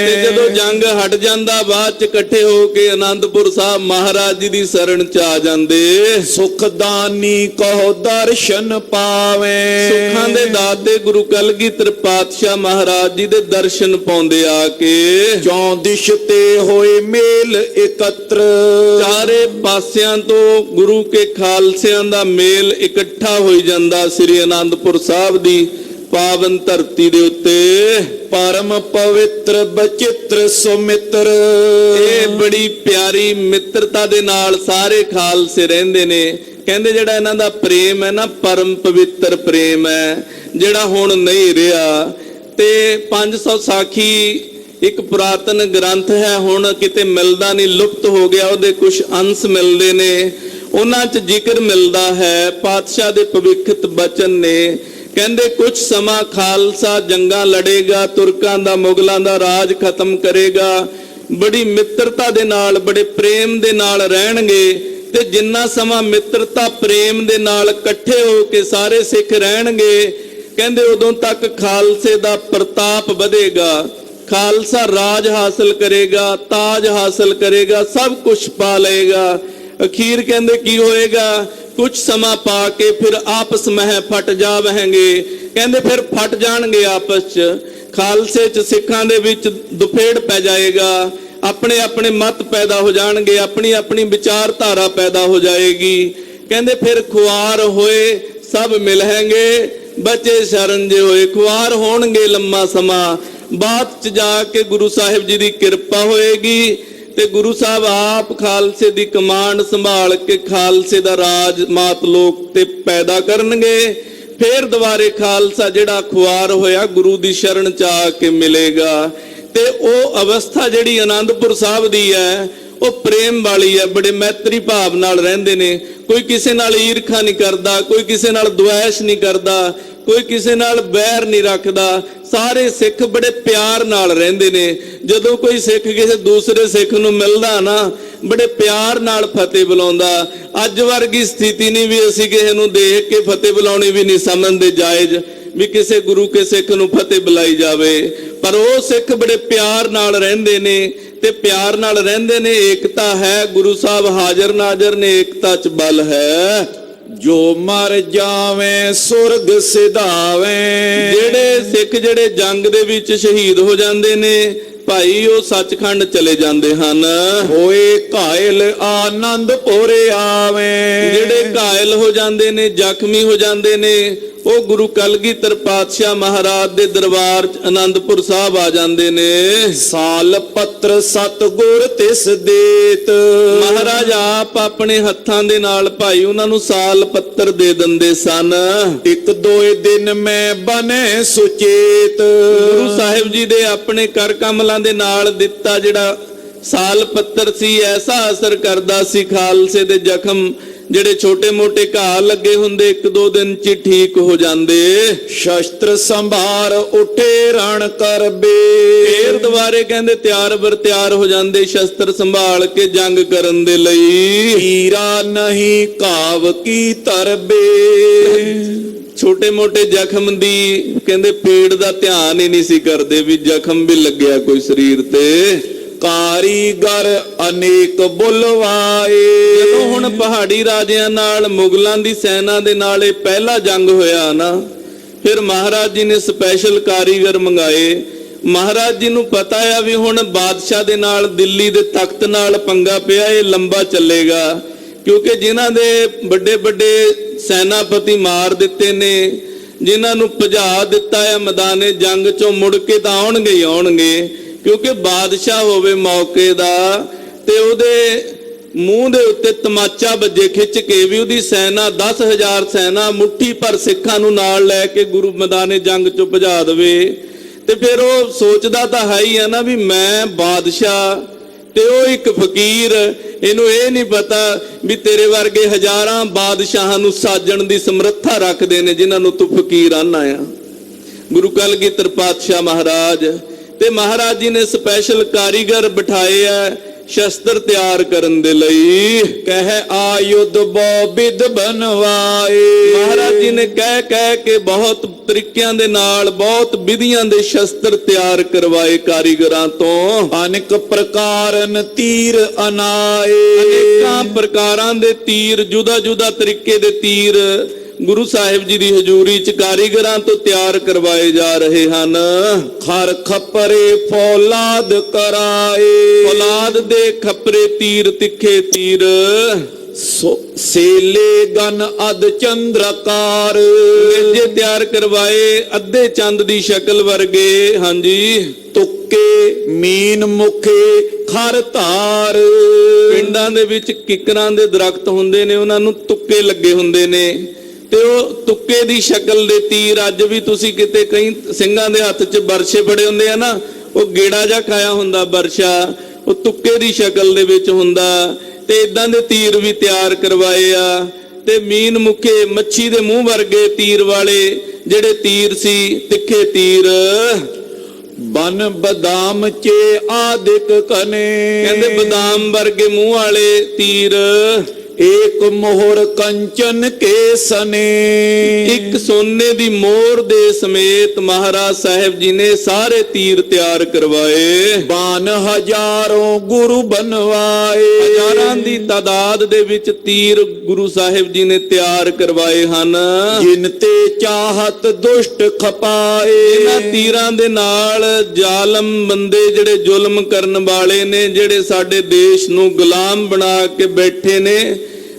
ਤੇ ਜਦੋਂ ਜੰਗ ਹਟ ਜਾਂਦਾ, ਬਾਅਦ ਚ ਇਕੱਠੇ ਹੋ ਕੇ ਆਨੰਦਪੁਰ ਸਾਹਿਬ ਮਹਾਰਾਜ ਜੀ ਦੀ ਸ਼ਰਨ ਚ ਆ ਜਾਂਦੇ। ਸੁਖਦਾਨੀ ਕਹੋ ਦਰਸ਼ਨ ਪਾਵੇ। ਸੁੱਖਾਂ ਦੇ ਦਾਤੇ ਗੁਰੂ ਕਲਗੀਧਰ ਪਾਤਸ਼ਾਹ ਮਹਾਰਾਜ ਜੀ ਦੇ ਦਰਸ਼ਨ ਪਾਉਂਦੇ ਆ ਕੇ। ਚੌਂ ਦਿਸ਼ ਤੇ ਹੋਏ ਮੇਲ ਇਕੱਤਰ। ਚਾਰੇ ਪਾਸਿਆਂ ਤੋਂ ਗੁਰੂ ਕੇ ਖਾਲਸਿਆਂ ਦਾ ਮੇਲ ਇਕੱਠਾ ਹੋਈ ਜਾਂਦਾ ਸ੍ਰੀ ਆਨੰਦਪੁਰ ਸਾਹਿਬ ਦੀ ਪਾਵਨ ਧਰਤੀ ਦੇ ਉੱਤੇ। ਪਰਮ ਪਵਿੱਤਰ ਬਚਿੱਤਰ ਸੁਮਿੱਤਰ। ਇਹ ਬੜੀ ਪਿਆਰੀ ਮਿੱਤਰਤਾ ਦੇ ਨਾਲ ਸਾਰੇ ਖਾਲਸੇ ਰਹਿੰਦੇ ਨੇ। ਕਹਿੰਦੇ ਜਿਹੜਾ ਇਹਨਾਂ ਦਾ ਪ੍ਰੇਮ ਹੈ ਨਾ, ਪਰਮ ਪਵਿੱਤਰ ਪ੍ਰੇਮ ਹੈ, ਜਿਹੜਾ ਹੁਣ ਨਹੀਂ ਰਿਹਾ। ਤੇ 500 ਸਾਖੀ ਇੱਕ ਪੁਰਾਤਨ ਗ੍ਰੰਥ ਹੈ, ਹੁਣ ਕਿਤੇ ਮਿਲਦਾ ਨਹੀਂ, ਲੁਪਤ ਹੋ ਗਿਆ। ਉਹਦੇ ਕੁਝ ਅੰਸ਼ ਮਿਲਦੇ ਨੇ, ਉਹਨਾਂ 'ਚ ਜ਼ਿਕਰ ਮਿਲਦਾ ਹੈ ਪਾਤਸ਼ਾਹ ਦੇ ਭਵਿੱਖਤ ਬਚਨ ਨੇ। ਕਹਿੰਦੇ ਕੁਝ ਸਮਾਂ ਖਾਲਸਾ ਜੰਗਾਂ ਲੜੇਗਾ, ਤੁਰਕਾਂ ਦਾ ਮੁਗਲਾਂ ਦਾ ਰਾਜ ਖਤਮ ਕਰੇਗਾ, ਬੜੀ ਮਿੱਤਰਤਾ ਦੇ ਨਾਲ, ਬੜੇ ਪ੍ਰੇਮ ਦੇ ਨਾਲ ਰਹਿਣਗੇ। ਤੇ ਜਿੰਨਾ ਸਮਾਂ ਮਿੱਤਰਤਾ ਪ੍ਰੇਮ ਦੇ ਨਾਲ ਇਕੱਠੇ ਹੋ ਕੇ ਸਾਰੇ ਸਿੱਖ ਰਹਿਣਗੇ, ਕਹਿੰਦੇ ਉਦੋਂ ਤੱਕ ਖਾਲਸੇ ਦਾ ਪ੍ਰਤਾਪ ਵਧੇਗਾ, ਖਾਲਸਾ ਰਾਜ ਹਾਸਲ ਕਰੇਗਾ, ਤਾਜ ਹਾਸਲ ਕਰੇਗਾ, ਸਭ ਕੁਝ ਪਾ ਲਏਗਾ। ਅਖੀਰ ਕਹਿੰਦੇ ਕੀ ਹੋਏਗਾ, ਕੁਝ ਸਮਾਂ ਪਾ ਕੇ ਫਿਰ ਆਪਸ ਮਹਿ ਫਟ ਜਾਵਹਿੰਗੇ। ਕਹਿੰਦੇ ਫਿਰ ਫਟ ਜਾਣਗੇ ਆਪਸ ਚ, ਖਾਲਸੇ ਚ ਸਿੱਖਾਂ ਦੇ ਵਿੱਚ ਦੁਫੇੜ ਪੈ ਜਾਏਗਾ, ਆਪਣੇ ਆਪਣੇ ਮਤ ਪੈਦਾ ਹੋ ਜਾਣਗੇ, ਆਪਣੀ ਆਪਣੀ ਵਿਚਾਰਧਾਰਾ ਪੈਦਾ ਹੋ ਜਾਏਗੀ। ਕਹਿੰਦੇ ਫਿਰ ਖੁਆਰ ਹੋਏ ਸਭ ਮਿਲਣਗੇ, ਬਚੇ ਸ਼ਰਨ ਜੇ ਹੋਏ। ਖੁਆਰ ਹੋਣਗੇ ਲੰਮਾ ਸਮਾਂ, ਬਾਅਦ ਚ ਜਾ ਕੇ ਗੁਰੂ ਸਾਹਿਬ ਜੀ ਦੀ ਕਿਰਪਾ ਹੋਏਗੀ ਤੇ ਗੁਰੂ ਸਾਹਿਬ ਆਪ ਖਾਲਸੇ ਦੀ ਕਮਾਂਡ ਸੰਭਾਲ ਕੇ ਖਾਲਸੇ ਦਾ ਰਾਜ ਮਾਤ ਲੋਕ ਤੇ ਪੈਦਾ ਕਰਨਗੇ। ਫਿਰ ਦੁਬਾਰੇ ਖਾਲਸਾ ਜਿਹੜਾ ਖੁਆਰ ਹੋਇਆ ਗੁਰੂ ਦੀ ਸ਼ਰਨ ਚ ਆ ਕੇ ਮਿਲੇਗਾ। ਤੇ ਉਹ ਅਵਸਥਾ ਜਿਹੜੀ ਆਨੰਦਪੁਰ ਸਾਹਿਬ ਦੀ ਹੈ, ਉਹ ਪ੍ਰੇਮ ਵਾਲੀ ਹੈ, ਬੜੇ ਮੈਤਰੀ ਭਾਵ ਨਾਲ ਰਹਿੰਦੇ ਨੇ। ਕੋਈ ਕਿਸੇ ਨਾਲ ਈਰਖਾ ਨਹੀਂ ਕਰਦਾ, ਕੋਈ ਕਿਸੇ ਨਾਲ ਦੁਆਇਸ਼ ਨਹੀਂ ਕਰਦਾ, ਕੋਈ ਕਿਸੇ ਨਾਲ ਬੈਰ ਨਹੀਂ ਰੱਖਦਾ। ਸਾਰੇ ਸਿੱਖ ਬੜੇ ਪਿਆਰ ਨਾਲ ਰਹਿੰਦੇ ਨੇ। ਜਦੋਂ ਕੋਈ ਸਿੱਖ ਕਿਸੇ ਦੂਸਰੇ ਸਿੱਖ ਨੂੰ ਮਿਲਦਾ ਨਾ, ਬੜੇ ਪਿਆਰ ਨਾਲ ਫਤਿਹ ਬੁਲਾਉਂਦਾ। ਅੱਜ ਵਰਗੀ ਸਥਿਤੀ ਨਹੀਂ ਵੀ ਅਸੀਂ ਕਿਸੇ ਨੂੰ ਦੇਖ ਕੇ ਫਤਿਹ ਬੁਲਾਉਣੀ ਵੀ ਨਹੀਂ ਸਮਝਦੇ ਜਾਇਜ਼, ਵੀ ਕਿਸੇ ਗੁਰੂ ਕੇ ਸਿੱਖ ਨੂੰ ਫਤਿਹ ਬੁਲਾਈ ਜਾਵੇ। ਪਰ ਉਹ ਸਿੱਖ ਬੜੇ ਪਿਆਰ ਨਾਲ ਰਹਿੰਦੇ ਨੇ ਤੇ ਪਿਆਰ ਨਾਲ ਰਹਿੰਦੇ ਨੇ। ਏਕਤਾ ਹੈ, ਗੁਰੂ ਸਾਹਿਬ ਹਾਜ਼ਰ ਨਾਜ਼ਰ ਨੇ, ਏਕਤਾ 'ਚ ਬਲ ਹੈ। ਜੋ ਮਰ ਜਾਵੇ ਸੁਰਗ ਸਿਧਾਵੇ। ਜਿਹੜੇ ਸਿੱਖ ਜਿਹੜੇ ਜੰਗ ਦੇ ਵਿੱਚ ਸ਼ਹੀਦ ਹੋ ਜਾਂਦੇ ਨੇ ਭਾਈ, ਉਹ ਸੱਚਖੰਡ ਚਲੇ ਜਾਂਦੇ ਹਨ। ਹੋਏ ਘਾਇਲ ਆਨੰਦਪੁਰ ਆਵੇ। ਜਿਹੜੇ ਘਾਇਲ ਹੋ ਜਾਂਦੇ ਨੇ, ਜ਼ਖਮੀ ਹੋ ਜਾਂਦੇ ਨੇ, ਉਹ ਗੁਰੂ ਕਲਗੀਧਰ ਪਾਤਸ਼ਾਹ ਮਹਾਰਾਜ ਦੇ ਦਰਬਾਰ ਚ ਆਨੰਦਪੁਰ ਸਾਹਿਬ ਆ ਜਾਂਦੇ ਨੇ। ਸਾਲ ਪੱਤਰ ਸਤਿਗੁਰ ਤਿਸ ਦੇਤ। ਮਹਾਰਾਜ ਆਪ ਆਪਣੇ ਹੱਥਾਂ ਦੇ ਨਾਲ ਭਾਈ ਉਹਨਾਂ ਨੂੰ ਸਾਲ ਪੱਤਰ ਦੇ ਦਿੰਦੇ ਸਨ। ਇੱਕ ਦੋਏ ਦਿਨ ਮੈਂ ਬਨੇ ਸੁਚੇਤ। ਗੁਰੂ ਸਾਹਿਬ ਜੀ ਦੇ ਆਪਣੇ ਕਰ ਕਮਲਾਂ ਦੇ ਨਾਲ ਦਿੱਤਾ ਜਿਹੜਾ ਸਾਲ ਪੱਤਰ ਸੀ, ਐਸਾ ਅਸਰ ਕਰਦਾ ਸੀ ਖਾਲਸੇ ਦੇ ਜ਼ਖਮ ਜਿਹੜੇ ਛੋਟੇ ਮੋਟੇ ਘਾਹ ਲੱਗੇ ਹੁੰਦੇ, ਇੱਕ ਦੋ ਦਿਨ ਚ ਠੀਕ ਹੋ ਜਾਂਦੇ। ਸ਼ਸਤਰ ਸੰਭਾਰ ਉਠੇ ਰਣ ਕਰਬੇ। ਫੇਰ ਦੁਬਾਰੇ ਕਹਿੰਦੇ ਤਿਆਰ ਬਰ ਤਿਆਰ ਹੋ ਜਾਂਦੇ ਸ਼ਸਤਰ ਸੰਭਾਲ ਕੇ ਜੰਗ ਕਰਨ ਦੇ ਲਈ। ਹੀਰਾ ਨਹੀਂ ਘਾਵ ਕੀ ਤਰਬੇ। ਛੋਟੇ ਮੋਟੇ ਜ਼ਖਮ ਦੀ ਕਹਿੰਦੇ ਪੀੜ ਦਾ ਧਿਆਨ ਹੀ ਨਹੀਂ ਸੀ ਕਰਦੇ ਵੀ ਜ਼ਖਮ ਵੀ ਲੱਗਿਆ ਕੋਈ ਸਰੀਰ ਤੇ। ਕਾਰੀਗਰ ਅਨੇਕ ਬੁਲਵਾਏ। ਜਦੋਂ ਹੁਣ ਪਹਾੜੀ ਰਾਜਿਆਂ ਨਾਲ, ਮੁਗਲਾਂ ਦੀ ਸੈਨਾ ਦੇ ਨਾਲ ਇਹ ਪਹਿਲਾ ਜੰਗ ਹੋਇਆ ਨਾ, ਫਿਰ ਮਹਾਰਾਜ ਜੀ ਨੇ ਸਪੈਸ਼ਲ ਕਾਰੀਗਰ ਮੰਗਾਏ। ਮਹਾਰਾਜ ਜੀ ਨੂੰ ਪਤਾ ਆ ਵੀ ਹੁਣ ਬਾਦਸ਼ਾਹ ਦੇ ਨਾਲ, ਦਿੱਲੀ ਦੇ ਤਖਤ ਨਾਲ ਪੰਗਾ ਪਿਆ, ਇਹ ਲੰਬਾ ਚੱਲੇਗਾ। ਕਿਉਂਕਿ ਜਿਨ੍ਹਾਂ ਦੇ ਵੱਡੇ ਵੱਡੇ ਸੈਨਾਪਤੀ ਮਾਰ ਦਿੱਤੇ ਨੇ, ਜਿਨ੍ਹਾਂ ਨੂੰ ਭਜਾ ਦਿੱਤਾ ਹੈ ਮੈਦਾਨੇ ਜੰਗ ਚੋਂ, ਮੁੜ ਕੇ ਤਾਂ ਆਉਣਗੇ ਹੀ ਆਉਣਗੇ। ਕਿਉਂਕਿ ਬਾਦਸ਼ਾਹ ਹੋਵੇ ਮੌਕੇ ਦਾ ਤੇ ਉਹਦੇ ਮੂੰਹ ਦੇ ਉੱਤੇ ਤਮਾਚਾ ਵੱਜੇ ਖਿੱਚ ਕੇ ਵੀ, ਉਹਦੀ ਸੈਨਾ 10,000 ਸੈਨਾ ਮੁੱਠੀ ਭਰ ਸਿੱਖਾਂ ਨੂੰ ਨਾਲ ਲੈ ਕੇ ਗੁਰੂ ਮੈਦਾਨੇ ਜੰਗ ਚੋਂ ਭਜਾ ਦੇਵੇ, ਤੇ ਫਿਰ ਉਹ ਸੋਚਦਾ ਤਾਂ ਹੈ ਹੀ ਆ ਨਾ ਵੀ ਮੈਂ ਬਾਦਸ਼ਾਹ ਤੇ ਉਹ ਇੱਕ ਫਕੀਰ। ਇਹਨੂੰ ਇਹ ਨਹੀਂ ਪਤਾ ਵੀ ਤੇਰੇ ਵਰਗੇ ਹਜ਼ਾਰਾਂ ਬਾਦਸ਼ਾਹਾਂ ਨੂੰ ਸਾਜਣ ਦੀ ਸਮਰੱਥਾ ਰੱਖਦੇ ਨੇ ਜਿਨ੍ਹਾਂ ਨੂੰ ਤੂੰ ਫਕੀਰ ਆਨਾ ਆ। ਗੁਰੂ ਕਲਗੀਧਰ ਪਾਤਸ਼ਾਹ ਮਹਾਰਾਜ ਤੇ ਮਹਾਰਾਜ ਜੀ ਨੇ ਸਪੈਸ਼ਲ ਕਾਰੀਗਰ ਬਿਠਾਏ ਆ ਸ਼ਸਤਰ ਤਿਆਰ ਕਰਨ ਦੇ ਲਈ। ਕਹਿ ਆਯੁਧ ਬਹੁ ਵਿਧ ਬਨਵਾਏ। ਮਹਾਰਾਜ ਜੀ ਨੇ ਕਹਿ ਕੇ ਬਹੁਤ ਤਰੀਕਿਆਂ ਦੇ ਨਾਲ ਬਹੁਤ ਵਿਧੀਆਂ ਦੇ ਸ਼ਸਤਰ ਤਿਆਰ ਕਰਵਾਏ ਕਾਰੀਗਰਾਂ ਤੋਂ। ਅਨੇਕ ਪ੍ਰਕਾਰਨ ਤੀਰ ਅਨਾਏ। ਅਨੇਕਾਂ ਪ੍ਰਕਾਰਾਂ ਦੇ ਤੀਰ, ਜੁਦਾ ਜੁਦਾ ਤਰੀਕੇ ਦੇ ਤੀਰ ਗੁਰੂ ਸਾਹਿਬ ਜੀ ਦੀ ਹਜ਼ੂਰੀ ਚ ਕਾਰੀਗਰਾਂ ਤੋਂ ਤਿਆਰ ਕਰਵਾਏ ਜਾ ਰਹੇ ਹਨ। ਖਰ ਖਪਰੇ ਫੌਲਾਦ ਕਰਾਏ। ਔਲਾਦ ਦੇ ਖਪਰੇ ਤੀਰ, ਤਿੱਖੇ ਤੀਰ। ਸੇਲੇ ਗਨ ਅਦ ਚੰਦਰਕਾਰ। ਨੇਜੇ ਤਿਆਰ ਕਰਵਾਏ ਅੱਧੇ ਚੰਦ ਦੀ ਸ਼ਕਲ ਵਰਗੇ। ਹਾਂਜੀ। ਤੁੱਕੇ ਮੀਨ ਮੁਖੇ ਖਰ ਧਾਰ। ਪਿੰਡਾਂ ਦੇ ਵਿੱਚ ਕਿਕਰਾਂ ਦੇ ਦਰਖਤ ਹੁੰਦੇ ਨੇ, ਉਹਨਾਂ ਨੂੰ ਤੁੱਕੇ ਲੱਗੇ ਹੁੰਦੇ ਨੇ, ਤੇ ਉਹ ਤੁੱਕੇ ਦੀ ਸ਼ਕਲ ਦੇ ਤੀਰ। ਅੱਜ ਵੀ ਤੁਸੀਂ ਕਿਤੇ ਕਈ ਸਿੰਘਾਂ ਦੇ ਹੱਥ 'ਚ ਬਰਛੇ ਫੜੇ ਹੁੰਦੇ ਆ ਨਾ, ਉਹ ਗੇੜਾ ਜਿਹਾ ਖਾਇਆ ਹੁੰਦਾ ਬਰਛਾ, ਉਹ ਤੁੱਕੇ ਦੀ ਸ਼ਕਲ ਦੇ ਵਿੱਚ ਹੁੰਦਾ। ਤੇ ਇਦਾਂ ਦੇ ਤੀਰ ਵੀ ਤਿਆਰ ਕਰਵਾਏ ਆ। ਤੇ ਮੀਨ ਮੁਖੇ, ਮੱਛੀ ਦੇ ਮੂੰਹ ਵਰਗੇ ਤੀਰ ਵਾਲੇ ਜਿਹੜੇ ਤੀਰ ਸੀ, ਤਿੱਖੇ ਤੀਰ। ਬਨ ਬਦਾਮ ਚੇ ਆਦਿਕ ਕਨੇ। ਕਹਿੰਦੇ ਬਦਾਮ ਵਰਗੇ ਮੂੰਹ ਵਾਲੇ ਤੀਰ। ਏਕ ਮੋਹਰ ਕੰਚਨ ਕੇ ਸਨੇ। ਇੱਕ ਸੋਨੇ ਦੀ ਮੋਹਰ ਦੇ ਸਮੇਤ ਮਹਾਰਾਜ ਸਾਹਿਬ ਜੀ ਨੇ ਸਾਰੇ ਤੀਰ ਤਿਆਰ ਕਰਵਾਏ। ਬਾਨ ਹਜ਼ਾਰੋਂ ਗੁਰੂ ਬਨਵਾਏ। ਹਜ਼ਾਰਾਂ ਦੀ ਤਾਦਾਦ ਦੇ ਵਿੱਚ ਤੀਰ ਗੁਰੂ ਸਾਹਿਬ ਜੀ ਨੇ ਤਿਆਰ ਕਰਵਾਏ ਹਨ। ਜਿਨ ਤੇ ਚਾਹਤ ਦੁਸ਼ਟ ਖਪਾਏ। ਇਹਨਾਂ ਤੀਰਾਂ ਦੇ ਨਾਲ ਜ਼ਾਲਮ ਬੰਦੇ ਜਿਹੜੇ ਜ਼ੁਲਮ ਕਰਨ ਵਾਲੇ ਨੇ, ਜਿਹੜੇ ਸਾਡੇ ਦੇਸ਼ ਨੂੰ ਗੁਲਾਮ ਬਣਾ ਕੇ ਬੈਠੇ ਨੇ,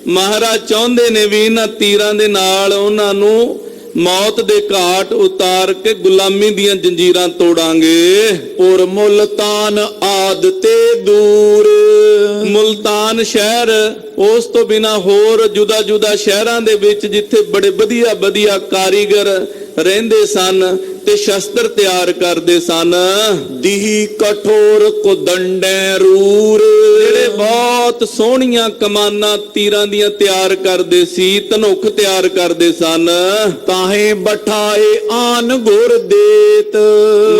ਮਹਾਰਾਜ ਚਾਹੁੰਦੇ ਨੇ ਵੀ ਇਹਨਾਂ ਤੀਰਾਂ ਦੇ ਨਾਲ ਉਹਨਾਂ ਨੂੰ ਮੌਤ ਦੇ ਘਾਟ ਉਤਾਰ ਕੇ ਗੁਲਾਮੀ ਦੀਆਂ ਜੰਜੀਰਾਂ ਤੋੜਾਂਗੇ। ਪੁਰ ਮੁਲਤਾਨ ਆਦ ਤੇ ਦੂਰ। ਮੁਲਤਾਨ ਸ਼ਹਿਰ, ਉਸ ਤੋਂ ਬਿਨਾ ਹੋਰ ਜੁਦਾ ਜੁਦਾ ਸ਼ਹਿਰਾਂ ਦੇ ਵਿੱਚ ਜਿੱਥੇ ਬੜੇ ਵਧੀਆ ਵਧੀਆ ਕਾਰੀਗਰ ਰਹਿੰਦੇ ਸਨ ਤੇ ਸ਼ਸਤਰ ਤਿਆਰ ਕਰਦੇ ਸਨ। ਦਿਹੀ ਕਠੋਰ ਕੁਦੰਡੈ ਰੂਰ। ਜਿਹੜੇ ਬਹੁਤ ਸੋਹਣੀਆਂ ਕਮਾਨਾਂ ਤੀਰਾਂ ਦੀਆਂ ਤਿਆਰ ਕਰਦੇ ਸੀ, ਧਨੁਖ ਤਿਆਰ ਕਰਦੇ ਸਨ। ਤਾਹੇ ਬਠਾਏ ਆਨ ਗੁਰ ਦੇਤ।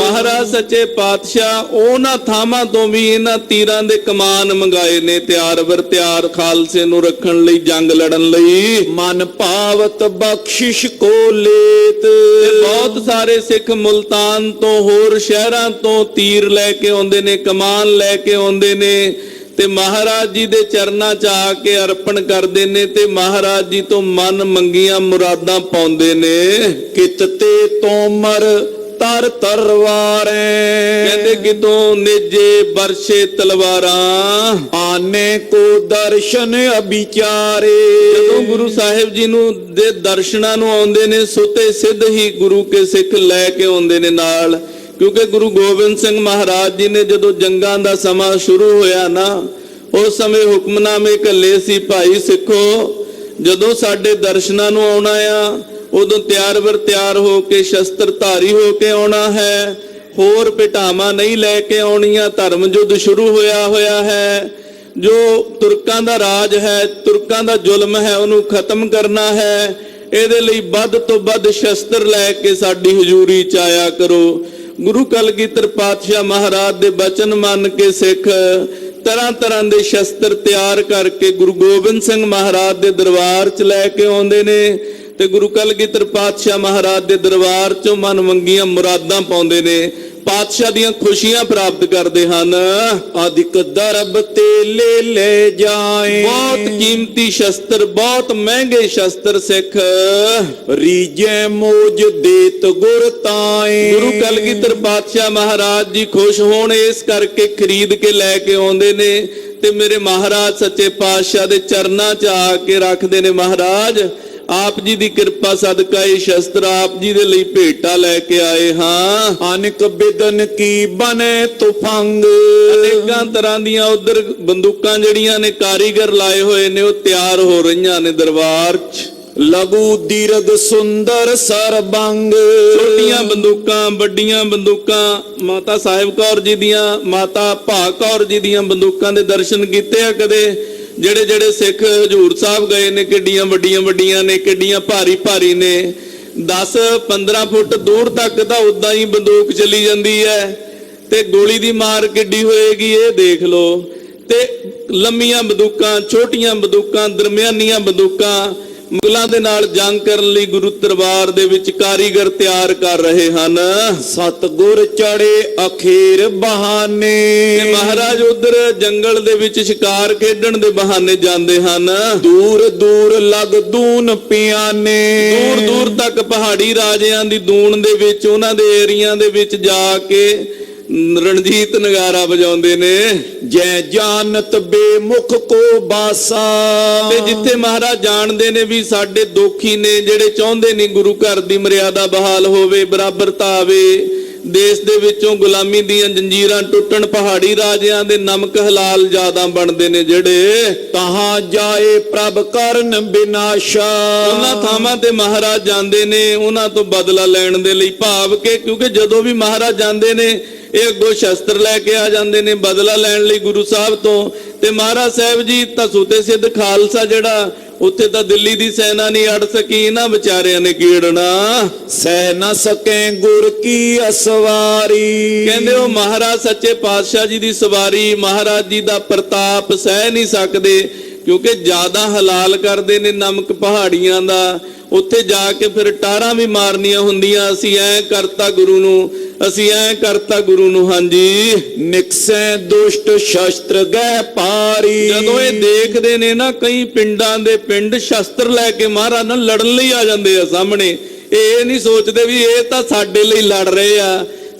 ਮਹਾਰਾਜ ਸੱਚੇ ਪਾਤਸ਼ਾਹ ਉਹਨਾਂ ਥਾਵਾਂ ਤੋਂ ਵੀ ਇਹਨਾਂ ਤੀਰਾਂ ਦੇ ਕਮਾਨ ਮੰਗਾਏ ਨੇ ਤਿਆਰ ਵਰ ਤਿਆਰ, ਖਾਲਸੇ ਨੂੰ ਰੱਖਣ ਲਈ, ਜੰਗ ਲੜਨ ਲਈ। ਮਨ ਭਾਵਤ ਬਖਸ਼ਿਸ਼ ਕੋ ਲੇਤ। ਬਹੁਤ ਸਾਰੇ ਸਿੱਖ ਮੁਲਤਾਨ ਤੋਂ ਹੋਰ ਸ਼ਹਿਰਾਂ ਤੋਂ ਤੀਰ ਲੈ ਕੇ ਆਉਂਦੇ ਨੇ, ਕਮਾਨ ਲੈ ਕੇ ਆਉਂਦੇ ਨੇ, ਤੇ ਮਹਾਰਾਜ ਜੀ ਦੇ ਚਰਨਾਂ 'ਚ ਆ ਕੇ ਅਰਪਣ ਕਰਦੇ ਨੇ ਤੇ ਮਹਾਰਾਜ ਜੀ ਤੋਂ ਮਨ ਮੰਗੀਆਂ ਮੁਰਾਦਾਂ ਪਾਉਂਦੇ ਨੇ। ਕਿਤ ਤੇ ਤੋਮਰ ਤਰ ਤਰਵਾਰੇ। ਕਹਿੰਦੇ ਕਿਤੋਂ ਨੇਜੇ ਬਰਛੇ ਤਲਵਾਰਾਂ। ਆਨੇ ਕੋ ਦਰਸ਼ਨ ਅਭਿਚਾਰੇ। ਜਦੋਂ ਗੁਰੂ ਸਾਹਿਬ ਜੀ ਨੂੰ ਦੇ ਦਰਸ਼ਨਾਂ ਨੂੰ ਆਉਂਦੇ ਨੇ, ਸੁਤੇ ਸਿੱਧ ਹੀ ਗੁਰੂ ਕੇ ਸਿੱਖ ਲੈ ਕੇ ਆਉਂਦੇ ਨੇ ਨਾਲ। ਕਿਉਂਕਿ ਗੁਰੂ ਗੋਬਿੰਦ ਸਿੰਘ ਮਹਾਰਾਜ ਜੀ ਨੇ ਜਦੋਂ ਜੰਗਾਂ ਦਾ ਸਮਾਂ ਸ਼ੁਰੂ ਹੋਇਆ ਨਾ, ਉਸ ਸਮੇਂ ਹੁਕਮਨਾਮੇ ਘੱਲੇ ਸੀ, ਭਾਈ ਸਿੱਖੋ ਜਦੋਂ ਸਾਡੇ ਦਰਸ਼ਨਾਂ ਨੂੰ ਆਉਣਾ ਆ, ਉਦੋਂ ਤਿਆਰ ਵਰ ਤਿਆਰ ਹੋ ਕੇ ਸ਼ਸਤਰ ਧਾਰੀ ਹੋ ਕੇ ਆਉਣਾ ਹੈ। ਹੋਰ ਭਟਾਵਾਂ ਨਹੀਂ ਲੈ ਕੇ ਆਉਣੀਆਂ। ਧਰਮ ਯੁੱਧ ਸ਼ੁਰੂ ਹੋਇਆ ਹੈ। ਜੋ ਤੁਰਕਾਂ ਦਾ ਰਾਜ ਹੈ, ਤੁਰਕਾਂ ਦਾ ਜ਼ੁਲਮ ਹੈ, ਉਹਨੂੰ ਖਤਮ ਕਰਨਾ ਹੈ। ਇਹਦੇ ਲਈ ਵੱਧ ਤੋਂ ਵੱਧ ਸ਼ਸਤਰ ਲੈ ਕੇ ਸਾਡੀ ਹਜ਼ੂਰੀ 'ਚ ਆਇਆ ਕਰੋ। ਗੁਰੂ ਕਲਗੀਧਰ ਪਾਤਸ਼ਾਹ ਮਹਾਰਾਜ ਦੇ ਬਚਨ ਮੰਨ ਕੇ ਸਿੱਖ ਤਰ੍ਹਾਂ ਤਰ੍ਹਾਂ ਦੇ ਸ਼ਸਤਰ ਤਿਆਰ ਕਰਕੇ ਗੁਰੂ ਗੋਬਿੰਦ ਸਿੰਘ ਮਹਾਰਾਜ ਦੇ ਦਰਬਾਰ 'ਚ ਲੈ ਕੇ ਆਉਂਦੇ ਨੇ ਤੇ ਗੁਰੂ ਕਲਗੀਧਰ ਪਾਤਸ਼ਾਹ ਮਹਾਰਾਜ ਦੇ ਦਰਬਾਰ 'ਚੋਂ ਮਨ ਮੰਗੀਆਂ ਮੁਰਾਦਾਂ ਪਾਉਂਦੇ ਨੇ, ਪਾਤਸ਼ਾਹ ਦੀਆਂ ਖੁਸ਼ੀਆਂ ਪ੍ਰਾਪਤ ਕਰਦੇ ਹਨ। ਅਧਿਕ ਦਰਬ ਤੇ ਲੈ ਜਾਏ। ਬਹੁਤ ਕੀਮਤੀ ਸ਼ਸਤਰ, ਬਹੁਤ ਮਹਿੰਗੇ ਸ਼ਸਤਰ ਸਿੱਖ ਰੀਜੇ ਮੋਜ ਦੇਤ ਗੁਰ ਤਾਏ। ਗੁਰੂ ਕਲਗੀਧਰ ਪਾਤਸ਼ਾਹ ਮਹਾਰਾਜ ਜੀ ਖੁਸ਼ ਹੋਣ ਇਸ ਕਰਕੇ ਖਰੀਦ ਕੇ ਲੈ ਕੇ ਆਉਂਦੇ ਨੇ ਤੇ ਮੇਰੇ ਮਹਾਰਾਜ ਸੱਚੇ ਪਾਤਸ਼ਾਹ ਦੇ ਚਰਨਾਂ 'ਚ ਆ ਕੇ ਰੱਖਦੇ ਨੇ। ਮਹਾਰਾਜ ਆਪ ਜੀ ਦੀ ਕਿਰਪਾ ਸਦਕਾ ਇਹ ਸ਼ਸਤਰ ਆਪ ਜੀ ਦੇ ਲਈ ਭੇਟਾ ਲੈ ਕੇ ਆਏ ਹਾਂ। ਅਨਕ ਬਿਦਨ ਕੀ ਬਨੇ ਤੁਫੰਗ, ਅਨੇਕਾਂ ਤਰ੍ਹਾਂ ਦੀਆਂ ਉਧਰ ਬੰਦੂਕਾਂ ਜਿਹੜੀਆਂ ਨੇ ਕਾਰੀਗਰ ਲਾਏ ਹੋਏ ਨੇ ਉਹ ਤਿਆਰ ਹੋ ਰਹੀਆਂ ਨੇ ਦਰਬਾਰ 'ਚ। ਲਘੂ ਦੀਰਘ ਸੁੰਦਰ ਸਰਬੰਗ, ਛੋਟੀਆਂ ਬੰਦੂਕਾਂ ਵੱਡੀਆਂ ਬੰਦੂਕਾਂ, ਮਾਤਾ ਸਾਹਿਬ ਕੌਰ ਜੀ ਦੀਆਂ, ਮਾਤਾ ਭਾਗ ਕੌਰ ਜੀ ਦੀਆਂ ਬੰਦੂਕਾਂ ਦੇ ਦਰਸ਼ਨ ਕੀਤੇ ਆ ਕਦੇ? ਜਿਹੜੇ ਜਿਹੜੇ ਸਿੱਖ ਹਜੂਰ ਸਾਹਿਬ ਗਏ ਨੇ ਕਿੱਡੀਆਂ ਵੱਡੀਆਂ ਵੱਡੀਆਂ ਨੇ, ਕਿੱਡੀਆਂ ਭਾਰੀ ਭਾਰੀ ਨੇ। 10-15 ਫੁੱਟ ਦੂਰ ਤੱਕ ਤਾਂ ਉਦਾਂ ਹੀ ਬੰਦੂਕ ਚੱਲੀ ਜਾਂਦੀ ਹੈ ਤੇ ਗੋਲੀ ਦੀ ਮਾਰ ਕਿੱਡੀ ਹੋਏਗੀ ਇਹ ਦੇਖ ਲਓ। ਤੇ ਲੰਮੀਆਂ ਬੰਦੂਕਾਂ, ਛੋਟੀਆਂ ਬੰਦੂਕਾਂ, ਦਰਮਿਆਨੀਆਂ ਬੰਦੂਕਾਂ, ਮੁਗਲਾਂ ਦੇ ਨਾਲ ਜੰਗ ਕਰਨ ਲਈ ਗੁਰੂ ਦਰਬਾਰ ਦੇ ਵਿੱਚ ਕਾਰੀਗਰ ਤਿਆਰ ਕਰ ਰਹੇ ਹਨ। ਸਤਿਗੁਰ ਚੜੇ ਅਖੀਰ ਬਹਾਨੇ, ਤੇ ਮਹਾਰਾਜ ਉਧਰ ਜੰਗਲ ਦੇ ਵਿੱਚ ਸ਼ਿਕਾਰ ਖੇਡਣ ਦੇ ਬਹਾਨੇ ਜਾਂਦੇ ਹਨ। ਦੂਰ ਦੂਰ ਲਗ ਦੂਨ ਪਿਆਨੇ, ਦੂਰ ਦੂਰ ਤੱਕ ਪਹਾੜੀ ਰਾਜਿਆਂ ਦੀ ਦੂਣ ਦੇ ਵਿੱਚ, ਉਹਨਾਂ ਦੇ ਏਰੀਆ ਦੇ ਵਿੱਚ ਜਾ ਕੇ ਰਣਜੀਤ ਨਗਾਰਾ ਵਜਾਉਂਦੇ ਨੇ। ਜੈ ਜਾਨਤ ਬੇਮੁਖ ਕੋ ਬਾਸਾ, ਤੇ ਜਿੱਥੇ ਮਹਾਰਾਜ ਜਾਣਦੇ ਨੇ ਵੀ ਸਾਡੇ ਦੋਖੀ ਨੇ ਜਿਹੜੇ ਚਾਹੁੰਦੇ ਨਹੀਂ ਗੁਰੂ ਘਰ ਦੀ ਮਰਿਆਦਾ ਬਹਾਲ ਹੋਵੇ, ਬਰਾਬਰਤਾ ਆਵੇ, ਦੇਸ਼ ਦੇ ਵਿੱਚੋਂ ਗੁਲਾਮੀ ਦੀਆਂ ਜੰਜੀਰਾਂ ਟੁੱਟਣ, ਪਹਾੜੀ ਰਾਜਿਆਂ ਦੇ ਨਮਕ ਹਲਾਲ ਜ਼ਿਆਦਾ ਬਣਦੇ ਨੇ ਜਿਹੜੇ, ਤਹਾਂ ਜਾਏ ਪ੍ਰਭ ਕਰਨ ਬਿਨਾਸ਼ਾ। ਉਹਨਾਂ ਥਾਵਾਂ ਤੇ ਮਹਾਰਾਜ ਜਾਂਦੇ ਨੇ ਉਹਨਾਂ ਤੋਂ ਬਦਲਾ ਲੈਣ ਦੇ ਲਈ, ਭਾਵ ਕਿ ਕਿਉਂਕਿ ਜਦੋਂ ਵੀ ਮਹਾਰਾਜ ਜਾਂਦੇ ਨੇ ਇਹ ਅੱਗੋਂ ਸ਼ਸਤਰ ਲੈ ਕੇ ਆ ਜਾਂਦੇ ਨੇ ਬਦਲਾ ਲੈਣ ਲਈ ਗੁਰੂ ਸਾਹਿਬ ਤੋਂ। ਤੇ ਮਹਾਰਾਜ ਸਾਹਿਬ ਜੀ ਤਾਂ ਸੁਤੇ ਸਿੱਧ ਖਾਲਸਾ ਜਿਹੜਾ, ਉੱਥੇ ਤਾਂ ਦਿੱਲੀ ਦੀ ਸੈਨਾ ਨਹੀਂ ਅੜ ਸਕੀ, ਇਹਨਾਂ ਵਿਚਾਰਿਆਂ ਨੇ ਕੀੜਨਾ। ਸਹਿ ਨਾ ਸਕੇ ਗੁਰ ਕੀ ਅਸਵਾਰੀ, ਕਹਿੰਦੇ ਉਹ ਮਹਾਰਾਜ ਸੱਚੇ ਪਾਤਸ਼ਾਹ ਜੀ ਦੀ ਸਵਾਰੀ, ਮਹਾਰਾਜ ਜੀ ਦਾ ਪ੍ਰਤਾਪ ਸਹਿ ਨਹੀਂ ਸਕਦੇ, ਕਿਉਂਕਿ ਜ਼ਿਆਦਾ ਹਲਾਲ ਕਰਦੇ ਨੇ ਨਮਕ ਪਹਾੜੀਆਂ ਦਾ। ਉੱਥੇ ਜਾ ਕੇ ਫਿਰ ਟਾਰਾਂ ਵੀ ਮਾਰਨੀਆਂ ਹੁੰਦੀਆਂ, ਅਸੀਂ ਐ ਕਰਤਾ ਗੁਰੂ ਨੂੰ, ਅਸੀਂ ਐ ਕਰਤਾ ਗੁਰੂ ਨੂੰ। ਹਾਂਜੀ, ਨਿਕਸੈ ਦੁਸ਼ਟ ਸ਼ਸਤਰ ਗਹਿ ਪਾਰੀ, ਜਦੋਂ ਇਹ ਦੇਖਦੇ ਨੇ ਨਾ ਕਈ ਪਿੰਡਾਂ ਦੇ ਪਿੰਡ ਸ਼ਸਤਰ ਲੈ ਕੇ ਮਹਾਰਾਜ ਨਾਲ ਲੜਨ ਲਈ ਆ ਜਾਂਦੇ ਆ ਸਾਹਮਣੇ। ਇਹ ਨਹੀਂ ਸੋਚਦੇ ਵੀ ਇਹ ਤਾਂ ਸਾਡੇ ਲਈ ਲੜ ਰਹੇ ਆ,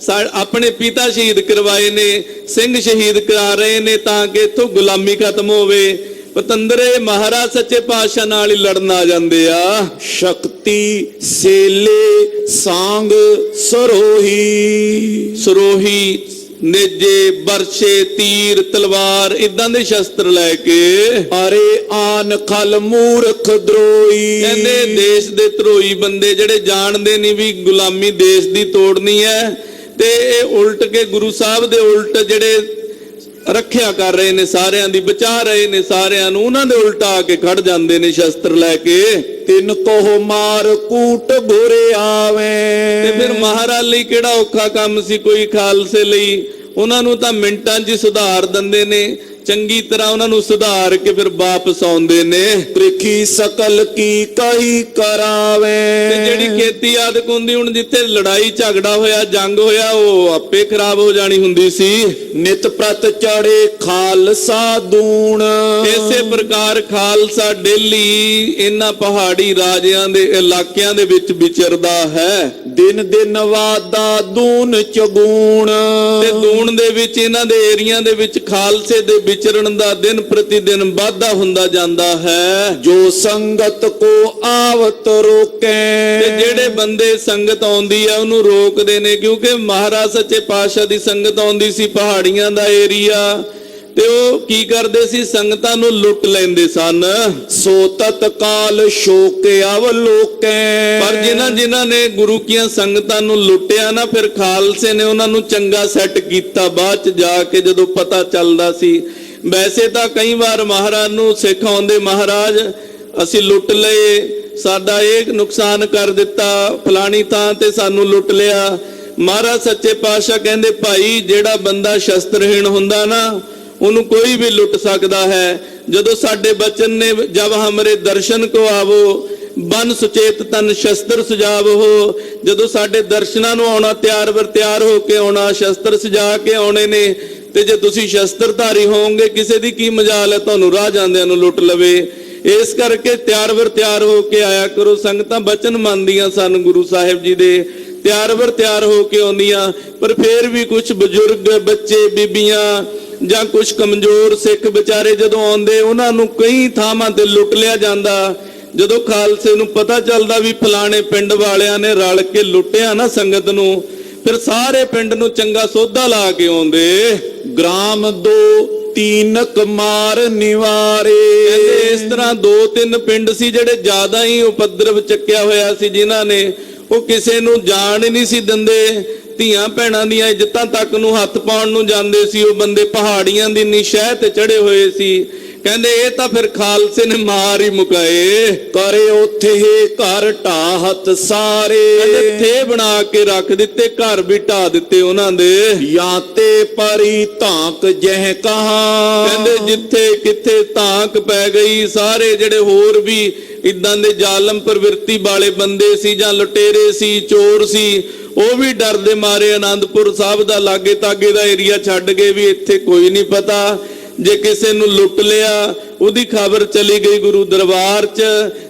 ਆਪਣੇ ਪਿਤਾ ਸ਼ਹੀਦ ਕਰਵਾਏ ਨੇ, ਸਿੰਘ ਸ਼ਹੀਦ ਕਰਾ ਰਹੇ ਨੇ ਤਾਂ ਕਿ ਇੱਥੋਂ ਗੁਲਾਮੀ ਖਤਮ ਹੋਵੇ। ਪਤੰਦਰੇ ਮਹਾਰਾਜ ਸੱਚੇ ਪਾਤਸ਼ਾਹ ਨਾਲ ਹੀ ਲੜਨ ਆ ਜਾਂਦੇ ਆ। ਸ਼ਕਤੀ ਸੇਲੇ ਸਾੰਗ ਸਰੋਹੀ, ਸਰੋਹੀ, ਨੇਜੇ, ਬਰਛੇ, ਤੀਰ, ਤਲਵਾਰ ਇਦਾਂ ਦੇ ਸ਼ਸਤਰ ਲੈ ਕੇ। ਅਰੇ ਆਨ ਖਲ ਮੂਰਖ ਦਰੋਈ, ਕਹਿੰਦੇ ਦੇਸ਼ ਦੇ ਧਰੋਈ ਬੰਦੇ ਜਿਹੜੇ ਜਾਣਦੇ ਨਹੀਂ ਵੀ ਗੁਲਾਮੀ ਦੇਸ਼ ਦੀ ਤੋੜਨੀ ਹੈ, ਤੇ ਇਹ ਉਲਟ ਕੇ ਗੁਰੂ ਸਾਹਿਬ ਦੇ ਉਲਟ ਜਿਹੜੇ ਰੱਖਿਆ ਕਰ ਰਹੇ ਨੇ ਸਾਰਿਆਂ ਦੀ, ਬਚਾ ਰਹੇ ਨੇ ਸਾਰਿਆਂ ਨੂੰ, ਉਹਨਾਂ ਦੇ ਉਲਟਾ ਆ ਕੇ ਖੜ ਜਾਂਦੇ ਨੇ ਸ਼ਸਤਰ ਲੈ ਕੇ। ਤਿੰਨ ਕੋਹ ਮਾਰ ਕੂਟ ਬੁਰੇ ਆਵੇ, ਤੇ ਫਿਰ ਮਹਾਰਾਜ ਲਈ ਕਿਹੜਾ ਔਖਾ ਕੰਮ ਸੀ ਕੋਈ ਖਾਲਸੇ ਲਈ? ਉਹਨਾਂ ਨੂੰ ਤਾਂ ਮਿੰਟਾਂ 'ਚ ਸੁਧਾਰ ਦਿੰਦੇ ਨੇ, ਚੰਗੀ ਤਰ੍ਹਾਂ ਉਹਨਾਂ ਨੂੰ ਸੁਧਾਰ ਕੇ ਫਿਰ ਵਾਪਸ ਆਉਂਦੇ ਨੇ। ਪ੍ਰਿਖੀ ਸਕਲ ਕੀ ਕਹੀ ਕਰਾਵੇ, ਤੇ ਜਿਹੜੀ ਖੇਤੀ ਆਦਿਕ ਹੁੰਦੀ, ਹੁਣ ਜਿੱਥੇ ਲੜਾਈ ਝਗੜਾ ਹੋਇਆ, ਜੰਗ ਹੋਇਆ, ਉਹ ਆਪੇ ਖਰਾਬ ਹੋ ਜਾਣੀ ਹੁੰਦੀ ਸੀ। ਨਿਤ ਪ੍ਰਤ ਚੜੇ ਖਾਲਸਾ ਦੂਣ, ਇਸੇ ਪ੍ਰਕਾਰ ਖਾਲਸਾ ਡੇਲੀ ਇਹਨਾਂ ਪਹਾੜੀ ਰਾਜਿਆਂ ਦੇ ਇਲਾਕਿਆਂ ਦੇ ਵਿੱਚ ਵਿਚਰਦਾ ਹੈ। ਦਿਨ ਦਿਨ ਵਾਦਾ ਦੂਨ ਚਗੂਣ, ਤੇ ਦੂਣ ਦੇ ਵਿੱਚ ਇਹਨਾਂ ਦੇ ਏਰੀਆ ਦੇ ਵਿੱਚ ਖਾਲਸੇ ਦੇ ਵਿਚਰਨ ਦਾ ਦਿਨ ਪ੍ਰਤੀ ਦਿਨ ਵਾਧਾ ਹੁੰਦਾ ਜਾਂਦਾ ਹੈ। ਜੋ ਸੰਗਤ ਕੋ ਆਵਤ ਰੋਕੇ, ਤੇ ਜਿਹੜੇ ਬੰਦੇ ਸੰਗਤ ਆਉਂਦੀ ਆ ਉਹਨੂੰ ਰੋਕਦੇ ਨੇ, ਕਿਉਂਕਿ ਮਹਾਰਾਜ ਸੱਚੇ ਪਾਤਸ਼ਾਹ ਦੀ ਸੰਗਤ ਆਉਂਦੀ ਸੀ ਪਹਾੜੀਆਂ ਦਾ ਏਰੀਆ, ਤੇ ਉਹ ਕੀ ਕਰਦੇ ਸੀ? ਸੰਗਤਾਂ ਨੂੰ ਲੁੱਟ ਲੈਂਦੇ ਸਨ। ਸੋ ਤਤਕਾਲ ਸ਼ੋਕ ਅਵਲੋਕੇ, ਪਰ ਜਿਨ੍ਹਾਂ ਨੇ ਗੁਰੂ ਕੀਆਂ ਸੰਗਤਾਂ ਨੂੰ ਲੁੱਟਿਆ ਨਾ, ਫਿਰ ਖਾਲਸੇ ਨੇ ਉਹਨਾਂ ਨੂੰ ਚੰਗਾ ਸੈੱਟ ਕੀਤਾ ਬਾਅਦ ਚ ਜਾ ਕੇ, ਜਦੋਂ ਪਤਾ ਚੱਲਦਾ ਸੀ। ਵੈਸੇ ਤਾਂ ਕਈ ਵਾਰ ਮਹਾਰਾਜ ਨੂੰ ਸਿੱਖ ਆਉਂਦੇ, ਮਹਾਰਾਜ ਅਸੀਂ ਲੁੱਟ ਲਏ, ਸਾਡਾ ਇਹ ਨੁਕਸਾਨ ਕਰ ਦਿੱਤਾ, ਫਲਾਣੀ ਥਾਂ ਤੇ ਸਾਨੂੰ ਲੁੱਟ ਲਿਆ। ਮਹਾਰਾਜ ਸੱਚੇ ਪਾਤਸ਼ਾਹ ਕਹਿੰਦੇ ਭਾਈ ਜਿਹੜਾ ਬੰਦਾ ਸ਼ਸਤਰਹੀਣ ਹੁੰਦਾ ਨਾ, ਉਹਨੂੰ ਕੋਈ ਵੀ ਲੁੱਟ ਸਕਦਾ ਹੈ। ਜਦੋਂ ਸਾਡੇ ਬਚਨ ਨੇ ਜਬ ਹਮਰੇ ਦਰਸ਼ਨ ਕੋ ਆਵੋ, ਬਨ ਸੁਚੇਤ ਤਨ ਸ਼ਸਤਰ ਸੁਜਾਵੋ, ਜਦੋਂ ਸਾਡੇ ਦਰਸ਼ਨਾਂ ਨੂੰ ਆਉਣਾ, ਤਿਆਰ ਵਰ ਤਿਆਰ ਹੋ ਕੇ ਆਉਣਾ, ਸ਼ਸਤਰ ਸਜਾ ਕੇ ਆਉਣੇ ਨੇ। ਤੇ ਜੇ ਤੁਸੀਂ ਸ਼ਸਤਰਧਾਰੀ ਹੋਵੋਗੇ, ਕਿਸੇ ਦੀ ਕੀ ਮਜਾਲ ਹੈ ਤੁਹਾਨੂੰ ਰਾਹ ਜਾਂਦਿਆਂ ਨੂੰ ਲੁੱਟ ਲਵੇ। ਇਸ ਕਰਕੇ ਤਿਆਰ ਵਰ ਤਿਆਰ ਹੋ ਕੇ ਆਇਆ ਕਰੋ। ਸੰਗਤਾਂ ਬਚਨ ਮੰਨਦੀਆਂ ਸਨ ਗੁਰੂ ਸਾਹਿਬ ਜੀ ਦੇ, ਤਿਆਰ ਵਰ ਤਿਆਰ ਹੋ ਕੇ ਆਉਂਦੀਆਂ। ਪਰ ਫੇਰ ਵੀ ਕੁਝ ਬਜ਼ੁਰਗ, ਬੱਚੇ, ਬੀਬੀਆਂ ਜਾਂ ਕੁਝ ਕਮਜ਼ੋਰ ਸਿੱਖ ਵਿਚਾਰੇ ਜਦੋਂ ਆਉਂਦੇ, ਉਹਨਾਂ ਨੂੰ ਕਈ ਥਾਵਾਂ ਤੇ ਲੁੱਟ ਲਿਆ ਜਾਂਦਾ। ਜਦੋਂ ਖਾਲਸੇ ਨੂੰ ਪਤਾ ਚੱਲਦਾ ਵੀ ਫਲਾਣੇ ਪਿੰਡ ਵਾਲਿਆਂ ਨੇ ਰਲ ਕੇ ਲੁੱਟਿਆ ਨਾ ਸੰਗਤ ਨੂੰ, ਫਿਰ ਸਾਰੇ ਪਿੰਡ ਨੂੰ ਚੰਗਾ ਸੋਧਾ ਲਾ ਕੇ ਆਉਂਦੇ। ਗ੍ਰਾਮ ਦੋ ਤੀਨਕ ਮਾਰ ਨਿਵਾਰੇ। ਕਹਿੰਦੇ ਇਸ ਤਰ੍ਹਾਂ 2-3 ਪਿੰਡ ਸੀ ਜਿਹੜੇ ਜ਼ਿਆਦਾ ਹੀ ਉਪਦਰਵ ਚੱਕਿਆ ਹੋਇਆ ਸੀ, ਜਿਨ੍ਹਾਂ ਨੇ ਉਹ ਕਿਸੇ ਨੂੰ ਜਾਣ ਹੀ ਨਹੀਂ ਸੀ ਦਿੰਦੇ। ਧੀਆਂ ਭੈਣਾਂ ਦੀਆਂ ਇੱਜ਼ਤਾਂ ਤੱਕ ਨੂੰ ਹੱਥ ਪਾਉਣ ਨੂੰ ਜਾਂਦੇ ਸੀ ਉਹ ਬੰਦੇ, ਪਹਾੜੀਆਂ ਦੀ ਨਿਸ਼ਾਹ ਤੇ ਚੜੇ ਹੋਏ ਸੀ। ਕਹਿੰਦੇ ਇਹ ਤਾਂ ਫਿਰ ਖਾਲਸੇ ਨੇ ਮਾਰ ਹੀ ਮੁਕਾਏ। ਕਰੇ ਉਥੇ ਘਰ ਢਾਹਤ ਸਾਰੇ। ਕਹਿੰਦੇ ਥੇ ਬਣਾ ਕੇ ਰੱਖ ਦਿੱਤੇ, ਘਰ ਵੀ ਢਾ ਦਿੱਤੇ ਉਹਨਾਂ ਦੇ। ਜਾਂ ਤੇ ਪਰੀ ਧਾਕ ਜਹ ਕਹਾ। ਕਹਿੰਦੇ ਜਿੱਥੇ ਕਿੱਥੇ ਧਾਕ ਪੈ ਗਈ, ਸਾਰੇ ਜਿਹੜੇ ਹੋਰ ਵੀ ਇਦਾਂ ਦੇ ਜ਼ਾਲਮ ਪ੍ਰਵਿਰਤੀ ਵਾਲੇ ਬੰਦੇ ਸੀ ਜਾਂ ਲੁਟੇਰੇ ਸੀ, ਚੋਰ ਸੀ, ਉਹ ਵੀ ਡਰ ਦੇ ਮਾਰੇ ਆਨੰਦਪੁਰ ਸਾਹਿਬ ਦਾ ਲਾਗੇ ਤਾਗੇ ਦਾ ਏਰੀਆ ਛੱਡ ਗਏ ਵੀ ਇੱਥੇ ਕੋਈ ਨਹੀਂ ਪਤਾ, ਜੇ ਕਿਸੇ ਨੂੰ ਲੁੱਟ ਲਿਆ ਉਹਦੀ ਖਬਰ ਚਲੀ ਗਈ ਗੁਰੂ ਦਰਬਾਰ 'ਚ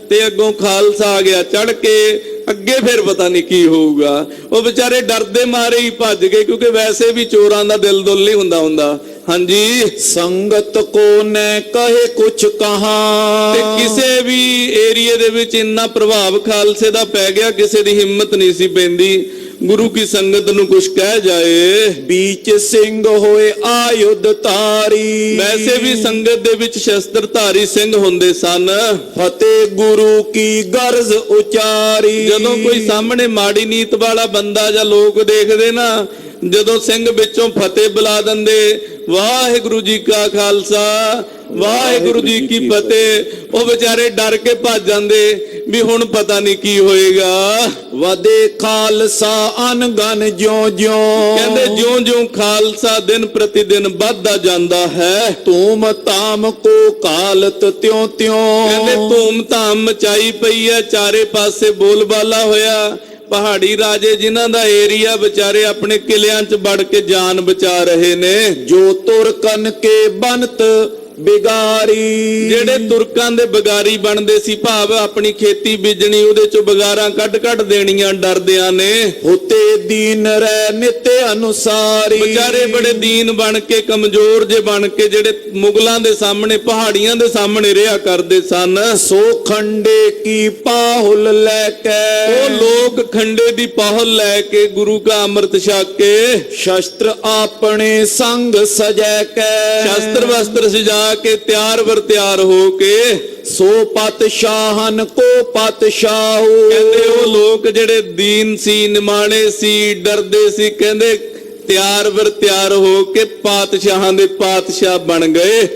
ਤੇ ਅੱਗੋਂ ਖਾਲਸਾ ਆ ਗਿਆ ਚੜ ਕੇ, ਅੱਗੇ ਫਿਰ ਪਤਾ ਨਹੀਂ ਕੀ ਹੋਊਗਾ। ਉਹ ਵਿਚਾਰੇ ਡਰਦੇ ਮਾਰੇ ਹੀ ਭੱਜ ਗਏ, ਕਿਉਂਕਿ ਵੈਸੇ ਵੀ ਚੋਰਾਂ ਦਾ ਦਿਲ ਦੁੱਲ ਨਹੀਂ ਹੁੰਦਾ। ਹਾਂਜੀ, ਸੰਗਤ ਕੋ ਨੈ ਕਹੇ ਕੁਛ ਕਹਾ। ਤੇ ਕਿਸੇ ਵੀ ਏਰੀਏ ਦੇ ਵਿੱਚ ਇੰਨਾ ਪ੍ਰਭਾਵ ਖਾਲਸੇ ਦਾ ਪੈ ਗਿਆ, ਕਿਸੇ ਦੀ ਹਿੰਮਤ ਨਹੀਂ ਸੀ ਪੈਂਦੀ ਗੁਰੂ ਕੀ ਸੰਗਤ ਨੂੰ ਕੁਛ ਕਹਿ ਜਾਏ। बीच सिंह होए आयुध तारी। ਵੈਸੇ ਵੀ ਸੰਗਤ ਦੇ ਵਿੱਚ ਸ਼ਸਤਰਧਾਰੀ ਸਿੰਘ ਹੁੰਦੇ ਸਨ। फतेह गुरु की गर्ज उचारी। ਜਦੋਂ ਕੋਈ ਸਾਹਮਣੇ ਮਾੜੀ ਨੀਤ ਵਾਲਾ ਬੰਦਾ ਜਾਂ ਲੋਕ ਦੇਖਦੇ ਨਾ, ਜਦੋਂ ਸਿੰਘ ਵਿੱਚੋਂ ਫਤਿਹ ਬੁਲਾ ਦਿੰਦੇ, ਵਾਹਿਗੁਰੂ ਜੀ ਕਾ ਖਾਲਸਾ ਵਾਹਿਗੁਰੂ ਜੀ ਕੀ ਫਤਿਹ, ਉਹ ਵਿਚਾਰੇ ਡਰ ਕੇ ਭੱਜ ਜਾਂਦੇ ਵੀ ਹੁਣ ਪਤਾ ਨਹੀਂ ਕੀ ਹੋਏਗਾ। ਵਦੇ ਖਾਲਸਾ ਅਨਗਨ ਜਿਉਂ ਜਿਉਂ। ਕਹਿੰਦੇ ਜਿਉਂ-ਜਿਉਂ ਖਾਲਸਾ ਦਿਨ ਪ੍ਰਤੀ ਦਿਨ ਵੱਧਦਾ ਜਾਂਦਾ ਹੈ, ਧੂਮ ਧਾਮ ਕੋ ਕਾਲਤ ਤਿਉਂ ਤਿਉਂ। ਕਹਿੰਦੇ ਧੂਮ ਧਾਮ ਮਚਾਈ ਪਈ ਹੈ, ਚਾਰੇ ਪਾਸੇ ਬੋਲਬਾਲਾ ਹੋਇਆ। ਪਹਾੜੀ ਰਾਜੇ ਜਿਨ੍ਹਾਂ ਦਾ ਏਰੀਆ ਵਿਚਾਰੇ ਆਪਣੇ ਕਿਲਿਆਂ 'ਚ ਵੜ ਕੇ ਜਾਨ ਬਚਾ ਰਹੇ ਨੇ। ਜੋ ਤੁਰਕਨ ਕੇ ਬਨਤ ਬਿਗਾਰੀ। ਜਿਹੜੇ ਤੁਰਕਾਂ ਦੇ ਬਗਾਰੀ ਬਣਦੇ ਸੀ, ਭਾਵ ਆਪਣੀ ਖੇਤੀ ਬੀਜਣੀ ਉਹਦੇ ਚੋਂ ਬਗਾਰਾਂ ਕੱਢ ਦੇਣੀਆਂ ਡਰਦਿਆਂ ਨੇ। ਹੁਤੇ ਦੀਨ ਰਹਿ ਨਿਤ ਅਨੁਸਾਰੀ। ਵਿਚਾਰੇ ਬੜੇ ਦੀਨ ਬਣ ਕੇ, ਕਮਜ਼ੋਰ ਜੇ ਬਣ ਕੇ, ਜਿਹੜੇ ਮੁਗਲਾਂ ਦੇ ਸਾਹਮਣੇ, ਪਹਾੜੀਆਂ ਦੇ ਸਾਹਮਣੇ ਰਿਹਾ ਕਰਦੇ ਸਨ। ਸੋ ਖੰਡੇ ਕੀ ਪਾਹੁਲ ਲੈ ਕੇ। ਉਹ ਲੋਕ ਖੰਡੇ ਦੀ ਪਾਹੁਲ ਲੈ ਕੇ ਗੁਰੂ ਕਾ ਅੰਮ੍ਰਿਤ ਛਕ ਕੇ, ਸ਼ਸਤਰ ਆਪਣੇ ਸੰਗ ਸਜੈ ਕੇ। ਸ਼ਸਤਰ ਵਸਤਰ ਸਜਾ ਕੇ ਤਿਆਰ ਵਰ ਤਿਆਰ ਹੋ ਕੇ। ਸੋ ਪਤਸ਼ਾਹਨ ਕੋ ਪਤਸ਼ਾਹੂ। ਕਹਿੰਦੇ ਉਹ ਲੋਕ ਜਿਹੜੇ ਦੀਨ ਸੀ, ਨਿਮਾਣੇ ਸੀ, ਡਰਦੇ ਸੀ, ਕਹਿੰਦੇ ਤਿਆਰ ਵਰ ਤਿਆਰ ਹੋ ਕੇ ਪਾਤਸ਼ਾਹਾਂ ਦੇ ਪਾਤਸ਼ਾਹ ਬਣ ਗਏ।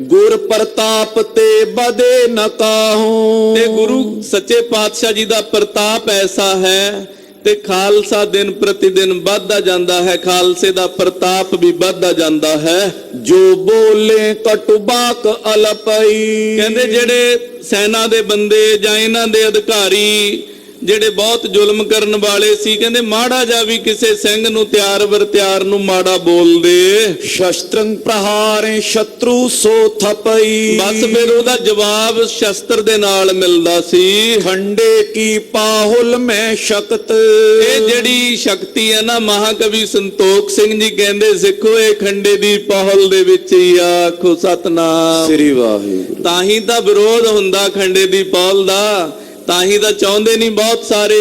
ਗੁਰ ਪ੍ਰਤਾਪ ਤੇ ਬਦੇ ਨ ਕਾਹੂ। ਤੇ ਗੁਰੂ ਸੱਚੇ ਪਾਤਸ਼ਾਹ ਜੀ ਦਾ ਪ੍ਰਤਾਪ ਐਸਾ ਹੈ ਤੇ ਖਾਲਸਾ ਦਿਨ ਪ੍ਰਤੀ ਦਿਨ ਵੱਧਦਾ ਜਾਂਦਾ ਹੈ, ਖਾਲਸੇ ਦਾ ਪ੍ਰਤਾਪ ਵੀ ਵੱਧਦਾ ਜਾਂਦਾ ਹੈ। ਜੋ ਬੋਲੇ ਕਟੁਬਾਕ ਅਲਪਈ। ਕਹਿੰਦੇ ਜਿਹੜੇ ਸੈਨਾ ਦੇ ਬੰਦੇ ਜਾਂ ਇਹਨਾਂ ਦੇ ਅਧਿਕਾਰੀ ਜਿਹੜੇ ਬਹੁਤ ਜ਼ੁਲਮ ਕਰਨ ਵਾਲੇ ਸੀ, ਕਹਿੰਦੇ ਮਾੜਾ ਜਾ ਵੀ ਕਿਸੇ ਸਿੰਘ ਨੂੰ ਤਿਆਰ ਵਰ ਤਿਆਰ ਨੂੰ ਮਾੜਾ ਬੋਲਦੇ, ਸ਼ਸਤਰੰ ਪ੍ਰਹਾਰੇ ਸ਼ਤਰੂ ਸੋ ਥਪਈ। ਬਸ ਫਿਰ ਉਹਦਾ ਜਵਾਬ ਸ਼ਸਤਰ ਦੇ ਨਾਲ ਮਿਲਦਾ ਸੀ। ਖੰਡੇ ਕੀ ਪਾਹੁਲ ਮੈਂ ਸ਼ਕਤ। ਇਹ ਜਿਹੜੀ ਸ਼ਕਤੀ ਹੈ ਨਾ, ਮਹਾਕਵੀ ਸੰਤੋਖ ਸਿੰਘ ਜੀ ਕਹਿੰਦੇ, ਸਿੱਖੋ ਇਹ ਖੰਡੇ ਦੀ ਪਾਹੁਲ ਦੇ ਵਿੱਚ ਹੀ ਆਖੋ ਸਤਨਾਮ ਸ੍ਰੀ ਵਾਹਿਗੁਰੂ। ਤਾਂ ਹੀ ਤਾਂ ਵਿਰੋਧ ਹੁੰਦਾ ਖੰਡੇ ਦੀ ਪਾਹੁਲ ਦਾ, ਤਾਂ ਹੀ ਤਾਂ ਚਾਹੁੰਦੇ ਨਹੀਂ ਬਹੁਤ ਸਾਰੇ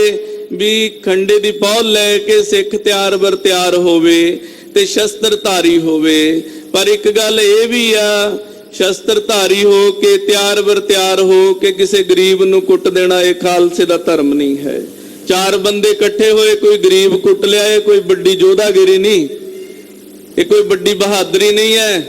ਵੀ ਖੰਡੇ ਦੀ ਪਾਹੁਲ ਲੈ ਕੇ ਸਿੱਖ ਤਿਆਰ ਬਰ ਤਿਆਰ ਹੋਵੇ ਤੇ ਸ਼ਸਤਰਧਾਰੀ ਹੋਵੇ। ਪਰ ਇੱਕ ਗੱਲ ਇਹ ਵੀ ਆ, ਸ਼ਸਤਰਧਾਰੀ ਹੋ ਕੇ ਤਿਆਰ ਬਰ ਤਿਆਰ ਹੋ ਕੇ ਕਿਸੇ ਗਰੀਬ ਨੂੰ ਕੁੱਟ ਦੇਣਾ ਇਹ ਖਾਲਸੇ ਦਾ ਧਰਮ ਨਹੀਂ ਹੈ। ਚਾਰ ਬੰਦੇ ਇਕੱਠੇ ਹੋਏ, ਕੋਈ ਗਰੀਬ ਕੁੱਟ ਲਿਆ, ਇਹ ਕੋਈ ਵੱਡੀ ਯੋਧਾਗਿਰੀ ਨਹੀਂ, ਇਹ ਕੋਈ ਵੱਡੀ ਬਹਾਦਰੀ ਨਹੀਂ ਹੈ।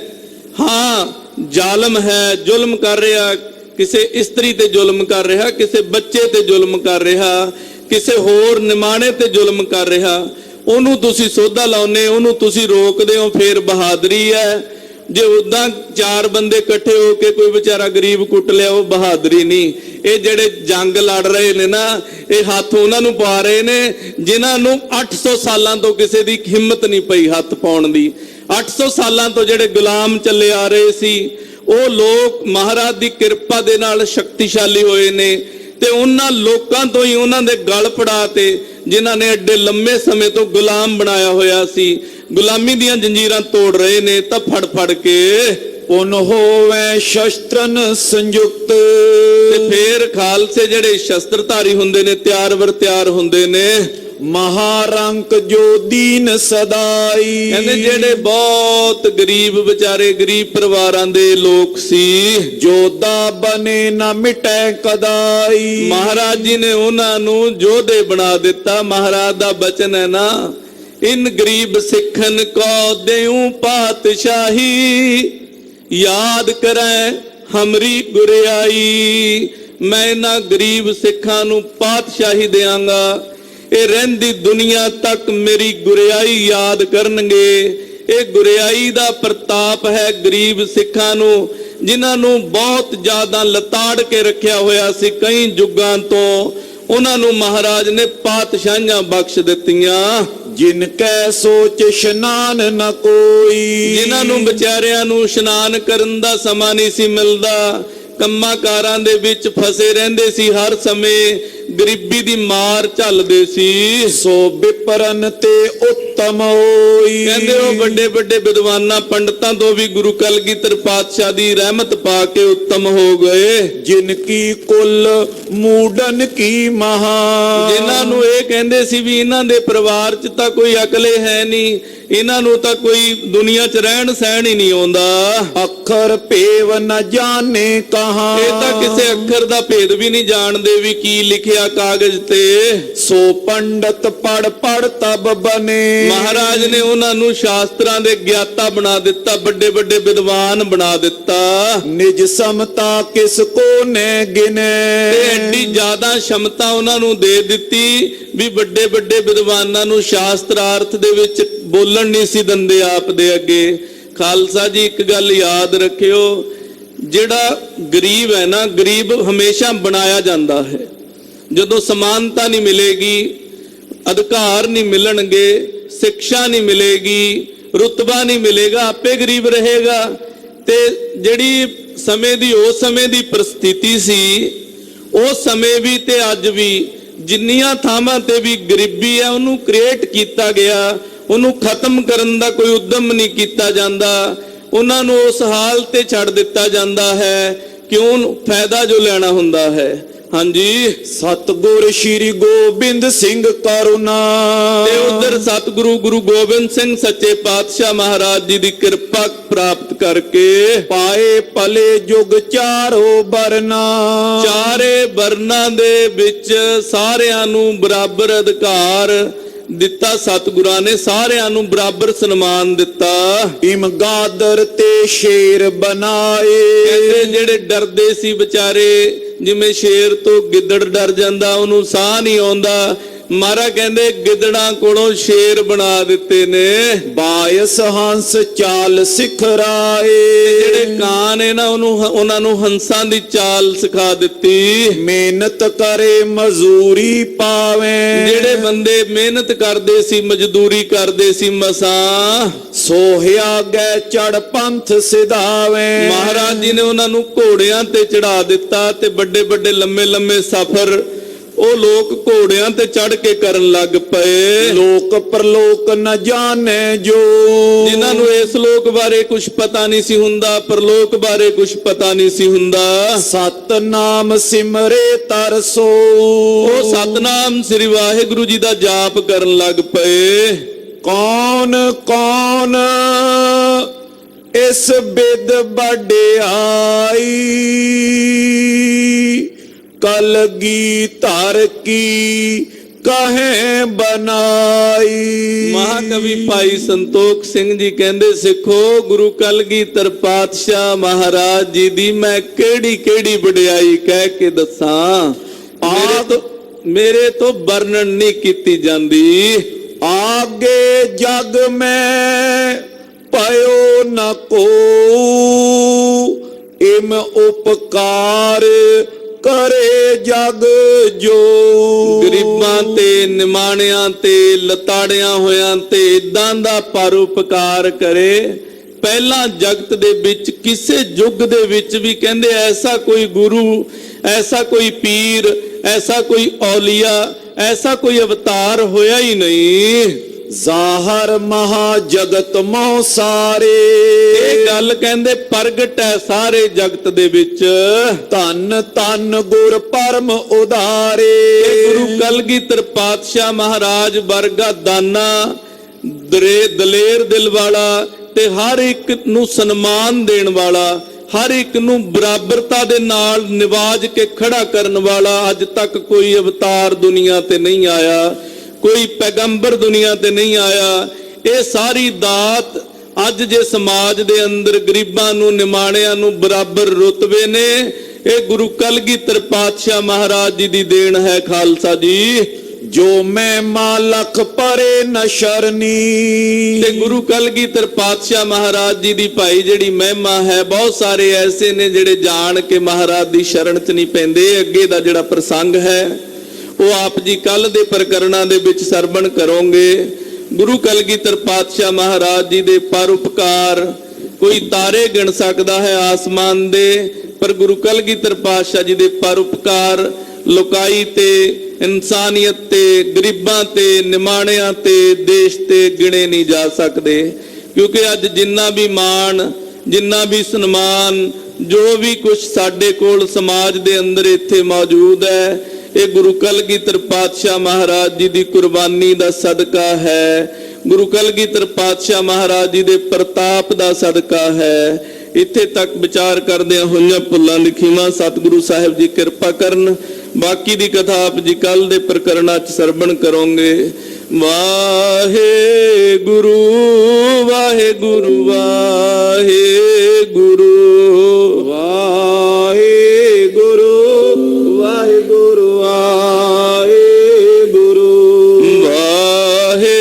ਹਾਂ, ਜ਼ਾਲਮ ਹੈ, ਜ਼ੁਲਮ ਕਰ ਰਿਹਾ, ਕਿਸੇ ਇਸਤਰੀ ਤੇ ਜ਼ੁਲਮ ਕਰ ਰਿਹਾ, ਕਿਸੇ ਬੱਚੇ ਤੇ ਜ਼ੁਲਮ ਕਰ ਰਿਹਾ, ਕਿਸੇ ਹੋਰ ਨਿਮਾਣੇ ਤੇ ਜ਼ੁਲਮ ਕਰ ਰਿਹਾ, ਉਹਨੂੰ ਤੁਸੀਂ ਸੋਧਾ ਲਾਉਨੇ, ਉਹਨੂੰ ਤੁਸੀਂ ਰੋਕਦੇ ਹੋ, ਫੇਰ ਬਹਾਦਰੀ ਹੈ। ਜੇ ਉਦਾਂ ਚਾਰ ਬੰਦੇ ਇਕੱਠੇ ਹੋ ਕੇ ਕੋਈ ਵਿਚਾਰਾ ਗਰੀਬ ਕੁੱਟ ਲਿਆ, ਉਹ ਬਹਾਦਰੀ ਨਹੀਂ। ਇਹ ਜਿਹੜੇ ਜੰਗ ਲੜ ਰਹੇ ਨੇ ਨਾ, ਇਹ ਹੱਥ ਉਹਨਾਂ ਨੂੰ ਪਾ ਰਹੇ ਨੇ ਜਿਨ੍ਹਾਂ ਨੂੰ 800 ਸਾਲਾਂ ਤੋਂ ਕਿਸੇ ਦੀ ਹਿੰਮਤ ਨਹੀਂ ਪਈ ਹੱਥ ਪਾਉਣ ਦੀ। 800 ਸਾਲਾਂ ਤੋਂ ਜਿਹੜੇ ਗੁਲਾਮ ਚੱਲੇ ਆ ਰਹੇ ਸੀ, ਉਹ ਲੋਕ ਮਹਾਰਾਜ ਦੀ ਕਿਰਪਾ ਦੇ ਨਾਲ ਸ਼ਕਤੀਸ਼ਾਲੀ ਹੋਏ ਨੇ ਤੇ ਉਹਨਾਂ ਲੋਕਾਂ ਤੋਂ ਹੀ ਉਹਨਾਂ ਦੇ ਗਲ ਪੜਾ ਤੇ ਜਿਨ੍ਹਾਂ ਨੇ ਐਡੇ ਲੰਮੇ ਸਮੇਂ ਤੋਂ ਗੁਲਾਮ ਬਣਾਇਆ ਹੋਇਆ ਸੀ, ਗੁਲਾਮੀ ਦੀਆਂ ਜੰਜੀਰਾਂ ਤੋੜ ਰਹੇ ਨੇ ਤਾਂ ਫੜ ਕੇ। ਪੁਨ ਹੋਵੇ ਸ਼ਸਤਰਨ ਸੰਯੁਕਤ। ਤੇ ਫੇਰ ਖਾਲਸੇ ਜਿਹੜੇ ਸ਼ਸਤਰਧਾਰੀ ਹੁੰਦੇ ਨੇ, ਤਿਆਰ ਵਰ ਤਿਆਰ ਹੁੰਦੇ ਨੇ, ਮਹਾਰੰਕ ਜੋ ਦੀਨ ਸਦਾਈ। ਕਹਿੰਦੇ ਜਿਹੜੇ ਬਹੁਤ ਗਰੀਬ ਵਿਚਾਰੇ, ਗਰੀਬ ਪਰਿਵਾਰਾਂ ਦੇ ਲੋਕ ਸੀ, ਜੋਧਾ ਬਨੇ ਨਾ ਮਿਟੈ ਕਦਾਈ। ਮਹਾਰਾਜ ਜੀ ਨੇ ਉਹਨਾਂ ਨੂੰ ਯੋਧੇ ਬਣਾ ਦਿੱਤਾ। ਮਹਾਰਾਜ ਦਾ ਬਚਨ ਹੈ ਨਾ, ਇਨ ਗਰੀਬ ਸਿੱਖਨ ਕੋ ਦੇਉ ਪਾਤਸ਼ਾਹੀ, ਯਾਦ ਕਰੈ ਹਮਰੀ ਗੁਰਿਆਈ। ਮੈਂ ਇਹਨਾਂ ਗਰੀਬ ਸਿੱਖਾਂ ਨੂੰ ਪਾਤਸ਼ਾਹੀ ਦਿਆਂਗਾ, ਇਹ ਰਹਿੰਦੀ ਦੁਨੀਆ ਤੱਕ ਮੇਰੀ ਗੁਰਿਆਈ ਯਾਦ ਕਰਨਗੇ। ਇਹ ਗੁਰਿਆਈ ਦਾ ਪ੍ਰਤਾਪ ਹੈ ਗਰੀਬ ਸਿੱਖਾਂ ਨੂੰ, ਜਿਨ੍ਹਾਂ ਨੂੰ ਬਹੁਤ ਜ਼ਿਆਦਾ ਲਤਾੜ ਕੇ ਰੱਖਿਆ ਹੋਇਆ ਸੀ ਕਈ ਯੁੱਗਾਂ ਤੋਂ। ਉਹਨਾਂ ਨੂੰ ਮਹਾਰਾਜ ਨੇ ਪਾਤਸ਼ਾਹੀਆਂ ਬਖਸ਼ ਦਿੱਤੀਆਂ। ਜਿਨ ਕੈ ਸੋਚ ਇਸ਼ਨਾਨ ਨ ਕੋਈ, ਜਿਨ੍ਹਾਂ ਨੂੰ ਵਿਚਾਰਿਆਂ ਨੂੰ ਇਸ਼ਨਾਨ ਕਰਨ ਦਾ ਸਮਾਂ ਨਹੀਂ ਸੀ ਮਿਲਦਾ, ਕੰਮਾਂ ਕਾਰਾਂ ਦੇ ਵਿੱਚ ਫਸੇ ਰਹਿੰਦੇ ਸੀ, ਹਰ ਸਮੇਂ ਗਰੀਬੀ ਦੀ ਮਾਰ ਝੱਲਦੇ ਸੀ। ਸੋ ਵਿਪਰਨ ਤੇ ਉੱਤਮ ਹੋਈ। ਕਹਿੰਦੇ ਉਹ ਵੱਡੇ ਵੱਡੇ ਵਿਦਵਾਨਾਂ ਪੰਡਤਾਂ ਤੋਂ ਵੀ ਗੁਰੂ ਕਲਗੀਧਰ ਪਾਤਸ਼ਾਹ ਦੀ ਰਹਿਮਤ ਪਾ ਕੇ ਉੱਤਮ ਹੋ ਗਏ। ਜਿਨ ਕੀ ਕੁਲ ਮੂਡਨ ਕੀ ਮਹਾ, ਜਿਨ੍ਹਾਂ ਨੂੰ ਇਹ ਕਹਿੰਦੇ ਸੀ ਵੀ ਇਹਨਾਂ ਦੇ ਪਰਿਵਾਰ 'ਚ ਤਾਂ ਕੋਈ ਅਕਲੇ ਹੈ ਨਹੀਂ, ਇਹਨਾਂ ਨੂੰ ਤਾਂ ਕੋਈ ਦੁਨੀਆ 'ਚ ਰਹਿਣ ਸਹਿਣ ਹੀ ਨਹੀਂ ਆਉਂਦਾ। ਅੱਖਰ ਭੇਵ ਨ ਜਾਣੇ ਕਹਾਂ, ਇਹ ਤਾਂ ਕਿਸੇ ਅੱਖਰ ਦਾ ਭੇਦ ਵੀ ਨਹੀਂ ਜਾਣਦੇ ਵੀ ਕੀ ਲਿਖਿਆ ਕਾਗਜ਼ ਤੇ। ਸੋ ਪੰਡਤ ਪੜ ਪੜ ਤਬ ਬਨੇ। ਮਹਾਰਾਜ ਨੇ ਉਹਨਾਂ ਨੂੰ ਸ਼ਾਸਤਰਾਂ ਦੇ ਗਿਆਤਾ ਬਣਾ ਦਿੱਤਾ, ਵੱਡੇ ਵੱਡੇ ਵਿਦਵਾਨ ਬਣਾ ਦਿੱਤਾ। ਨਿਜ ਸਮਤਾ ਕਿਸ ਕੋ ਨੇ ਗਿਨੇ, ਤੇ ਐਡੀ ਜ਼ਿਆਦਾ ਸ਼ਮਤਾ ਉਹਨਾਂ ਨੂੰ ਦੇ ਦਿੱਤੀ ਵੀ ਵੱਡੇ ਵੱਡੇ ਵਿਦਵਾਨਾਂ ਨੂੰ ਸ਼ਾਸਤਰਾਰਥ ਦੇ ਵਿੱਚ ਬੋਲਣ ਨਹੀਂ ਸੀ ਦਿੰਦੇ ਆਪ ਦੇ ਅੱਗੇ। ਖਾਲਸਾ ਜੀ ਇੱਕ ਗੱਲ ਯਾਦ ਰੱਖਿਓ, ਜਿਹੜਾ ਗਰੀਬ ਹੈ ਨਾ, ਗਰੀਬ ਹਮੇਸ਼ਾ ਬਣਾਇਆ ਜਾਂਦਾ ਹੈ। ਜਦੋਂ ਸਮਾਨਤਾ ਨਹੀਂ ਮਿਲੇਗੀ, ਅਧਿਕਾਰ ਨਹੀਂ ਮਿਲਣਗੇ, ਸਿੱਖਿਆ ਨਹੀਂ ਮਿਲੇਗੀ, ਰੁਤਬਾ ਨਹੀਂ ਮਿਲੇਗਾ, ਆਪੇ ਗਰੀਬ ਰਹੇਗਾ। ਤੇ ਜਿਹੜੀ ਸਮੇਂ ਦੀ ਉਸ ਸਮੇਂ ਦੀ ਪ੍ਰਸਥਿਤੀ ਸੀ, ਉਸ ਸਮੇਂ ਵੀ ਤੇ ਅੱਜ ਵੀ ਜਿੰਨੀਆਂ ਥਾਵਾਂ ਤੇ ਵੀ ਗਰੀਬੀ ਹੈ ਉਹਨੂੰ ਕ੍ਰੀਏਟ ਕੀਤਾ ਗਿਆ, ਉਹਨੂੰ ਖਤਮ ਕਰਨ ਦਾ ਕੋਈ ਉਦਮ ਨਹੀਂ ਕੀਤਾ ਜਾਂਦਾ। ਉਹਨਾਂ ਨੂੰ ਉਸ ਹਾਲ ਤੇ ਛੱਡ ਦਿੱਤਾ ਜਾਂਦਾ ਹੈ, ਕਿਉਂ? ਫਾਇਦਾ ਜੋ ਲੈਣਾ ਹੁੰਦਾ ਹੈ। ਹਾਂਜੀ, ਸਤਿਗੁਰ ਸ਼੍ਰੀ ਗੋਬਿੰਦ ਸਿੰਘ ਕਰੁਣਾ। ਤੇ ਉਧਰ ਸਤਿਗੁਰੂ ਗੁਰੂ ਗੋਬਿੰਦ ਸਿੰਘ ਸੱਚੇ ਪਾਤਸ਼ਾਹ ਮਹਾਰਾਜ ਜੀ ਦੀ ਕਿਰਪਾ ਪ੍ਰਾਪਤ ਕਰਕੇ ਪਾਏ ਭਲੇ ਯੁਗ ਚਾਰੋ ਵਰਨਾ। ਚਾਰੇ ਵਰਨਾਂ ਦੇ ਵਿੱਚ ਸਾਰਿਆਂ ਨੂੰ ਬਰਾਬਰ ਅਧਿਕਾਰ ਦਿੱਤਾ। ਸਤਿਗੁਰਾਂ ਨੇ ਸਾਰਿਆਂ ਨੂੰ ਬਰਾਬਰ ਸਨਮਾਨ ਦਿੱਤਾ। ਇਮਗਾਦਰ ਤੇ ਸ਼ੇਰ ਬਣਾਏ। ਕਹਿੰਦੇ ਜਿਹੜੇ ਡਰਦੇ ਸੀ ਵਿਚਾਰੇ, ਜਿਵੇਂ ਸ਼ੇਰ ਤੋਂ ਗਿੱਦੜ ਡਰ ਜਾਂਦਾ, ਉਹਨੂੰ ਸਾਹ ਨਹੀਂ ਆਉਂਦਾ, ਮਹਾਰਾਜ ਕਹਿੰਦੇ ਗਿੱਦੜਾਂ ਕੋਲੋਂ ਸ਼ੇਰ ਬਣਾ ਦਿੱਤੇ ਨੇ। ਬਾਇਸ ਹੰਸ ਚਾਲ ਸਿਖਰਾਏ। ਜਿਹੜੇ ਕਾਂ ਨੇ ਨਾ, ਉਹਨਾਂ ਨੂੰ ਹੰਸਾਂ ਦੀ ਚਾਲ ਸਿਖਾ ਦਿੱਤੀ। ਮਿਹਨਤ ਕਰੇ ਮਜ਼ਦੂਰੀ ਪਾਵੇ। ਜਿਹੜੇ ਬੰਦੇ ਮਿਹਨਤ ਕਰਦੇ ਸੀ, ਮਜ਼ਦੂਰੀ ਕਰਦੇ ਸੀ, ਮਸਾਂ ਸੋਹਿਆ ਗੈ ਚੜ ਪੰਥ ਸਿਧਾਵੇ। ਮਹਾਰਾਜ ਜੀ ਨੇ ਉਹਨਾਂ ਨੂੰ ਘੋੜਿਆਂ ਤੇ ਚੜਾ ਦਿੱਤਾ ਤੇ ਵੱਡੇ ਵੱਡੇ ਲੰਮੇ ਲੰਮੇ ਸਫ਼ਰ ਉਹ ਲੋਕ ਘੋੜਿਆਂ ਤੇ ਚੜ ਕੇ ਕਰਨ ਲੱਗ ਪਏ। ਲੋਕ ਪਰਲੋਕ ਨ ਜਾਣੇ ਜੋ। ਜਿਨ੍ਹਾਂ ਨੂੰ ਇਸ ਲੋਕ ਬਾਰੇ ਕੁਝ ਪਤਾ ਨਹੀਂ ਸੀ ਹੁੰਦਾ, ਪਰਲੋਕ ਬਾਰੇ ਕੁਝ ਪਤਾ ਨਹੀਂ ਸੀ ਹੁੰਦਾ, ਸਤਨਾਮ ਸਿਮਰੇ ਤਰਸੋ। ਉਹ ਸਤਨਾਮ ਸ੍ਰੀ ਵਾਹਿਗੁਰੂ ਜੀ ਦਾ ਜਾਪ ਕਰਨ ਲੱਗ ਪਏ। ਕੌਣ ਕੌਣ ਇਸ ਬਿਦ ਵਡਿਆਈ, ਕਲਗੀਧਰ ਕੀ ਕਹੇ ਬਣਾਈ। ਮਹਾਕਵੀ ਭਾਈ ਸੰਤੋਖ ਸਿੰਘ ਜੀ ਕਹਿੰਦੇ, ਸਿੱਖੋ ਗੁਰੂ ਕਲਗੀਧਰ ਪਾਤਸ਼ਾਹ ਮਹਾਰਾਜ ਜੀ ਦੀ ਮੈਂ ਕਿਹੜੀ ਕਿਹੜੀ ਵਡਿਆਈ ਕਹਿ ਕੇ ਦੱਸਾਂ, ਮੇਰੇ ਤੋਂ ਵਰਣਨ ਨਹੀਂ ਕੀਤੀ ਜਾਂਦੀ। ਆਗੇ ਜਗ ਮੈਂ ਪਇਓ ਨ ਕੋ, ਇਮ ਉਪਕਾਰ ਕਰੇ ਜਗ ਜੋ। ਗਰੀਬਾਂ ਤੇ ਨਿਮਾਣਿਆਂ ਤੇ ਲਤਾੜਿਆਂ ਹੋਇਆਂ ਤੇ ਇਦਾਂ ਦਾ ਪਰਉਪਕਾਰ ਕਰੇ। ਪਹਿਲਾਂ ਜਗਤ ਦੇ ਵਿੱਚ ਕਿਸੇ ਯੁੱਗ ਦੇ ਵਿੱਚ ਵੀ ਕਹਿੰਦੇ ਐਸਾ ਕੋਈ ਗੁਰੂ, ਐਸਾ ਕੋਈ ਪੀਰ, ਐਸਾ ਕੋਈ ਔਲੀਆ, ਐਸਾ ਕੋਈ ਅਵਤਾਰ ਹੋਇਆ ਹੀ ਨਹੀਂ। ਜ਼ਾਹਰ ਮਹਾ ਜਗਤ ਮੋ ਸਾਰੇ। ਇਹ ਗੱਲ ਕਹਿੰਦੇ ਪ੍ਰਗਟ ਹੈ ਸਾਰੇ ਜਗਤ ਦੇ ਵਿੱਚ। ਧੰਨ ਧੰਨ ਗੁਰ ਪਰਮ ਉਦਾਰੇ। ਇਹ ਗੁਰੂ ਕਲਗੀਧਰ ਪਾਤਸ਼ਾਹ ਮਹਾਰਾਜ ਵਰਗਾ ਦਾਨਾ, ਦਲੇਰ ਦਿਲ ਵਾਲਾ ਤੇ ਹਰ ਇੱਕ ਨੂੰ ਸਨਮਾਨ ਦੇਣ ਵਾਲਾ, ਹਰ ਇੱਕ ਨੂੰ ਬਰਾਬਰਤਾ ਦੇ ਨਾਲ ਨਿਵਾਜ ਕੇ ਖੜਾ ਕਰਨ ਵਾਲਾ ਅੱਜ ਤੱਕ ਕੋਈ ਅਵਤਾਰ ਦੁਨੀਆ ਤੇ ਨਹੀਂ ਆਇਆ, ਕੋਈ ਪੈਗੰਬਰ ਦੁਨੀਆ ਤੇ ਨਹੀਂ ਆਇਆ। ਇਹ ਸਾਰੀ ਦਾਤ ਅੱਜ ਜੇ ਸਮਾਜ ਦੇ ਅੰਦਰ ਗਰੀਬਾਂ ਨੂੰ, ਨਿਮਾਣਿਆਂ ਨੂੰ ਬਰਾਬਰ ਰੁਤਬੇ ਨੇ, ਇਹ ਗੁਰੂ ਕਲਗੀਧਰ ਪਾਤਸ਼ਾਹ ਮਹਾਰਾਜ ਜੀ ਦੀ ਦੇਣ ਹੈ ਖਾਲਸਾ ਜੀ। ਜੋ ਮੈਂ ਮਾਲਕ ਪਰੇ ਨ ਸ਼ਰਨੀ। ਤੇ ਗੁਰੂ ਕਲਗੀਧਰ ਪਾਤਸ਼ਾਹ ਮਹਾਰਾਜ ਜੀ ਦੀ ਭਾਈ ਜਿਹੜੀ ਮਹਿਮਾ ਹੈ, ਬਹੁਤ ਸਾਰੇ ਐਸੇ ਨੇ ਜਿਹੜੇ ਜਾਣ ਕੇ ਮਹਾਰਾਜ ਦੀ ਸ਼ਰਨ 'ਚ ਨਹੀਂ ਪੈਂਦੇ। ਅੱਗੇ ਦਾ ਜਿਹੜਾ ਪ੍ਰਸੰਗ ਹੈ ਉਹ ਆਪ ਜੀ ਕੱਲ ਦੇ ਪ੍ਰਕਰਣਾਂ ਦੇ ਵਿੱਚ ਸਰਵਣ ਕਰੋਗੇ। ਗੁਰੂ ਕਲਗੀਧਰ ਪਾਤਸ਼ਾਹ ਮਹਾਰਾਜ ਜੀ ਦੇ ਪਰਉਪਕਾਰ ਕੋਈ ਤਾਰੇ ਗਿਣ ਸਕਦਾ ਹੈ ਆਸਮਾਨ ਦੇ, ਪਰ ਗੁਰੂ ਕਲਗੀਧਰ ਪਾਤਸ਼ਾਹ ਜੀ ਦੇ ਪਰਉਪਕਾਰ ਲੋਕਾਈ ਤੇ, ਇਨਸਾਨੀਅਤ ਤੇ, ਗਰੀਬਾਂ ਤੇ, ਨਿਮਾਣਿਆਂ ਤੇ, ਦੇਸ਼ ਤੇ ਗਿਣੇ ਨਹੀਂ ਜਾ ਸਕਦੇ। ਕਿਉਂਕਿ ਅੱਜ ਜਿੰਨਾ ਵੀ ਮਾਣ, ਜਿੰਨਾ ਵੀ ਸਨਮਾਨ, ਜੋ ਵੀ ਕੁਝ ਸਾਡੇ ਕੋਲ ਸਮਾਜ ਦੇ ਅੰਦਰ ਇੱਥੇ ਮੌਜੂਦ ਹੈ, ਇਹ ਗੁਰੂ ਕਲਗੀਧਰ ਪਾਤਸ਼ਾਹ ਮਹਾਰਾਜ ਜੀ ਦੀ ਕੁਰਬਾਨੀ ਦਾ ਸਦਕਾ ਹੈ, ਗੁਰੂ ਕਲਗੀਧਰ ਪਾਤਸ਼ਾਹ ਮਹਾਰਾਜ ਜੀ ਦੇ ਪ੍ਰਤਾਪ ਦਾ ਸਦਕਾ ਹੈ। ਇੱਥੇ ਤੱਕ ਵਿਚਾਰ ਕਰਦਿਆਂ ਹੋਈਆਂ ਭੁੱਲਾਂ ਦੀ ਖਿਮਾ ਸਤਿਗੁਰੂ ਸਾਹਿਬ ਜੀ ਕਿਰਪਾ ਕਰਨ। ਬਾਕੀ ਦੀ ਕਥਾ ਆਪ ਜੀ ਕੱਲ ਦੇ ਪ੍ਰਕਰਣਾਂ 'ਚ ਸਰਵਣ ਕਰੋਗੇ। ਵਾਹਿਗੁਰੂ ਵਾਹਿਗੁਰੂ ਵਾਹਿਗੁਰੂ ਵਾਹਿਗੁਰੂ ਵਾਹਿਗੁਰੂ ਵਾਹਿਗੁਰੂ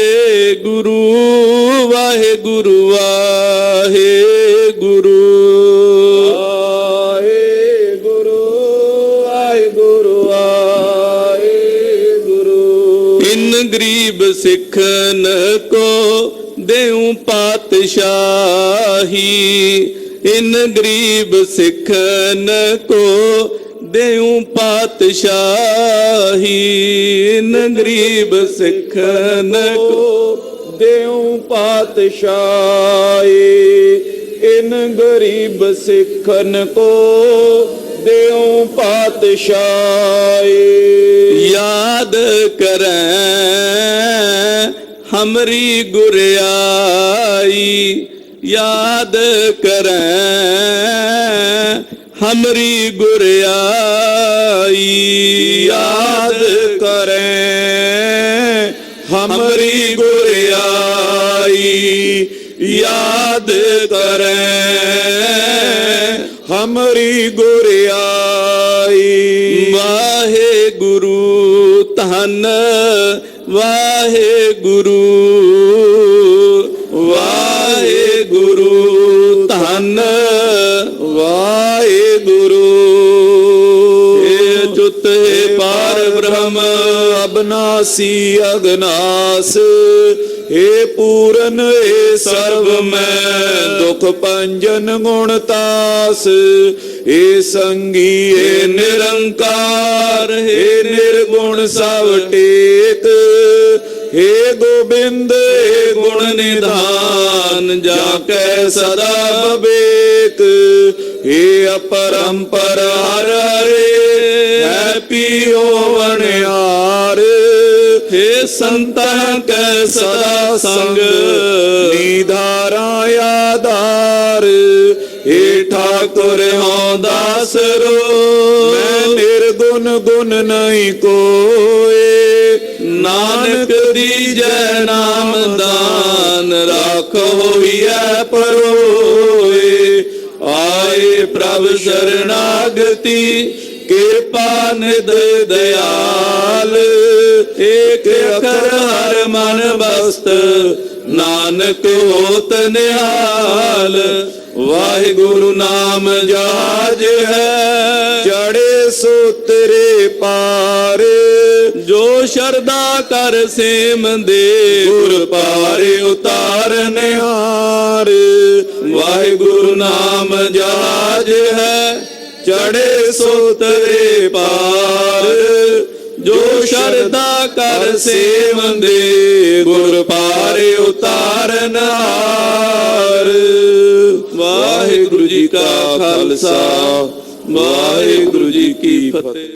ਵਾਹਿਗੁਰੂ ਵਾਹਿਗੁਰੂ ਵਾਹਿਗੁਰੂ गरीब सिखन को देऊं पातशाही। इन गरीब सिखन को देऊं पातशाही। इन गरीब सिखन को देऊं पातशाही। इन गरीब सिखन को देऊं पातशाही। याद करें हमरी गुरियाई। याद करें हमरी गुरियाई। याद करें हमरी गुरियाई। याद करें हमरी गुरियाई। वाहे गुरु धन वाहे गुरु वाहे गुरु धन वाहे गुरु। हे अच्युत हे पार ब्रह्म अबनासी अगनास। हे पूरन हे सर्व में दुख पंजन गुणतास। हे संगी हे निरंकार। हे निर्गुण सब टेक। हे गोबिंद हे गुण निधान। जाके सदा विवेक। हे अपरंपर हर हरे है पियो वनिहार। हे संतन के सदा संग निधारा आधार। हे ठाकुर हों दास रो मैं निर्गुण गुण नहीं कोए। नानक दीजै नाम दान राखो हिया परोए। आए प्रभ शरणागति कृपा निध दयाल। एक अखर हर मन बस्त नानक होत निहाल। वाहिगुरु नाम जहाज है चढ़े सो तेरे पार। जो शरदा कर सेम दे गुर पारे उतार निहार। वाहिगुरु नाम जहाज है चढ़े सो तेरे पार। ਜੋ ਸ਼ਰਧਾ ਕਰ ਸੇਵੰਦੇ ਗੁਰ ਪਾਰ ਉਤਾਰਨ ਹਾਰ। ਵਾਹਿਗੁਰੂ ਜੀ ਕਾ ਖਾਲਸਾ ਵਾਹਿਗੁਰੂ ਜੀ ਕੀ ਫਤਿਹ।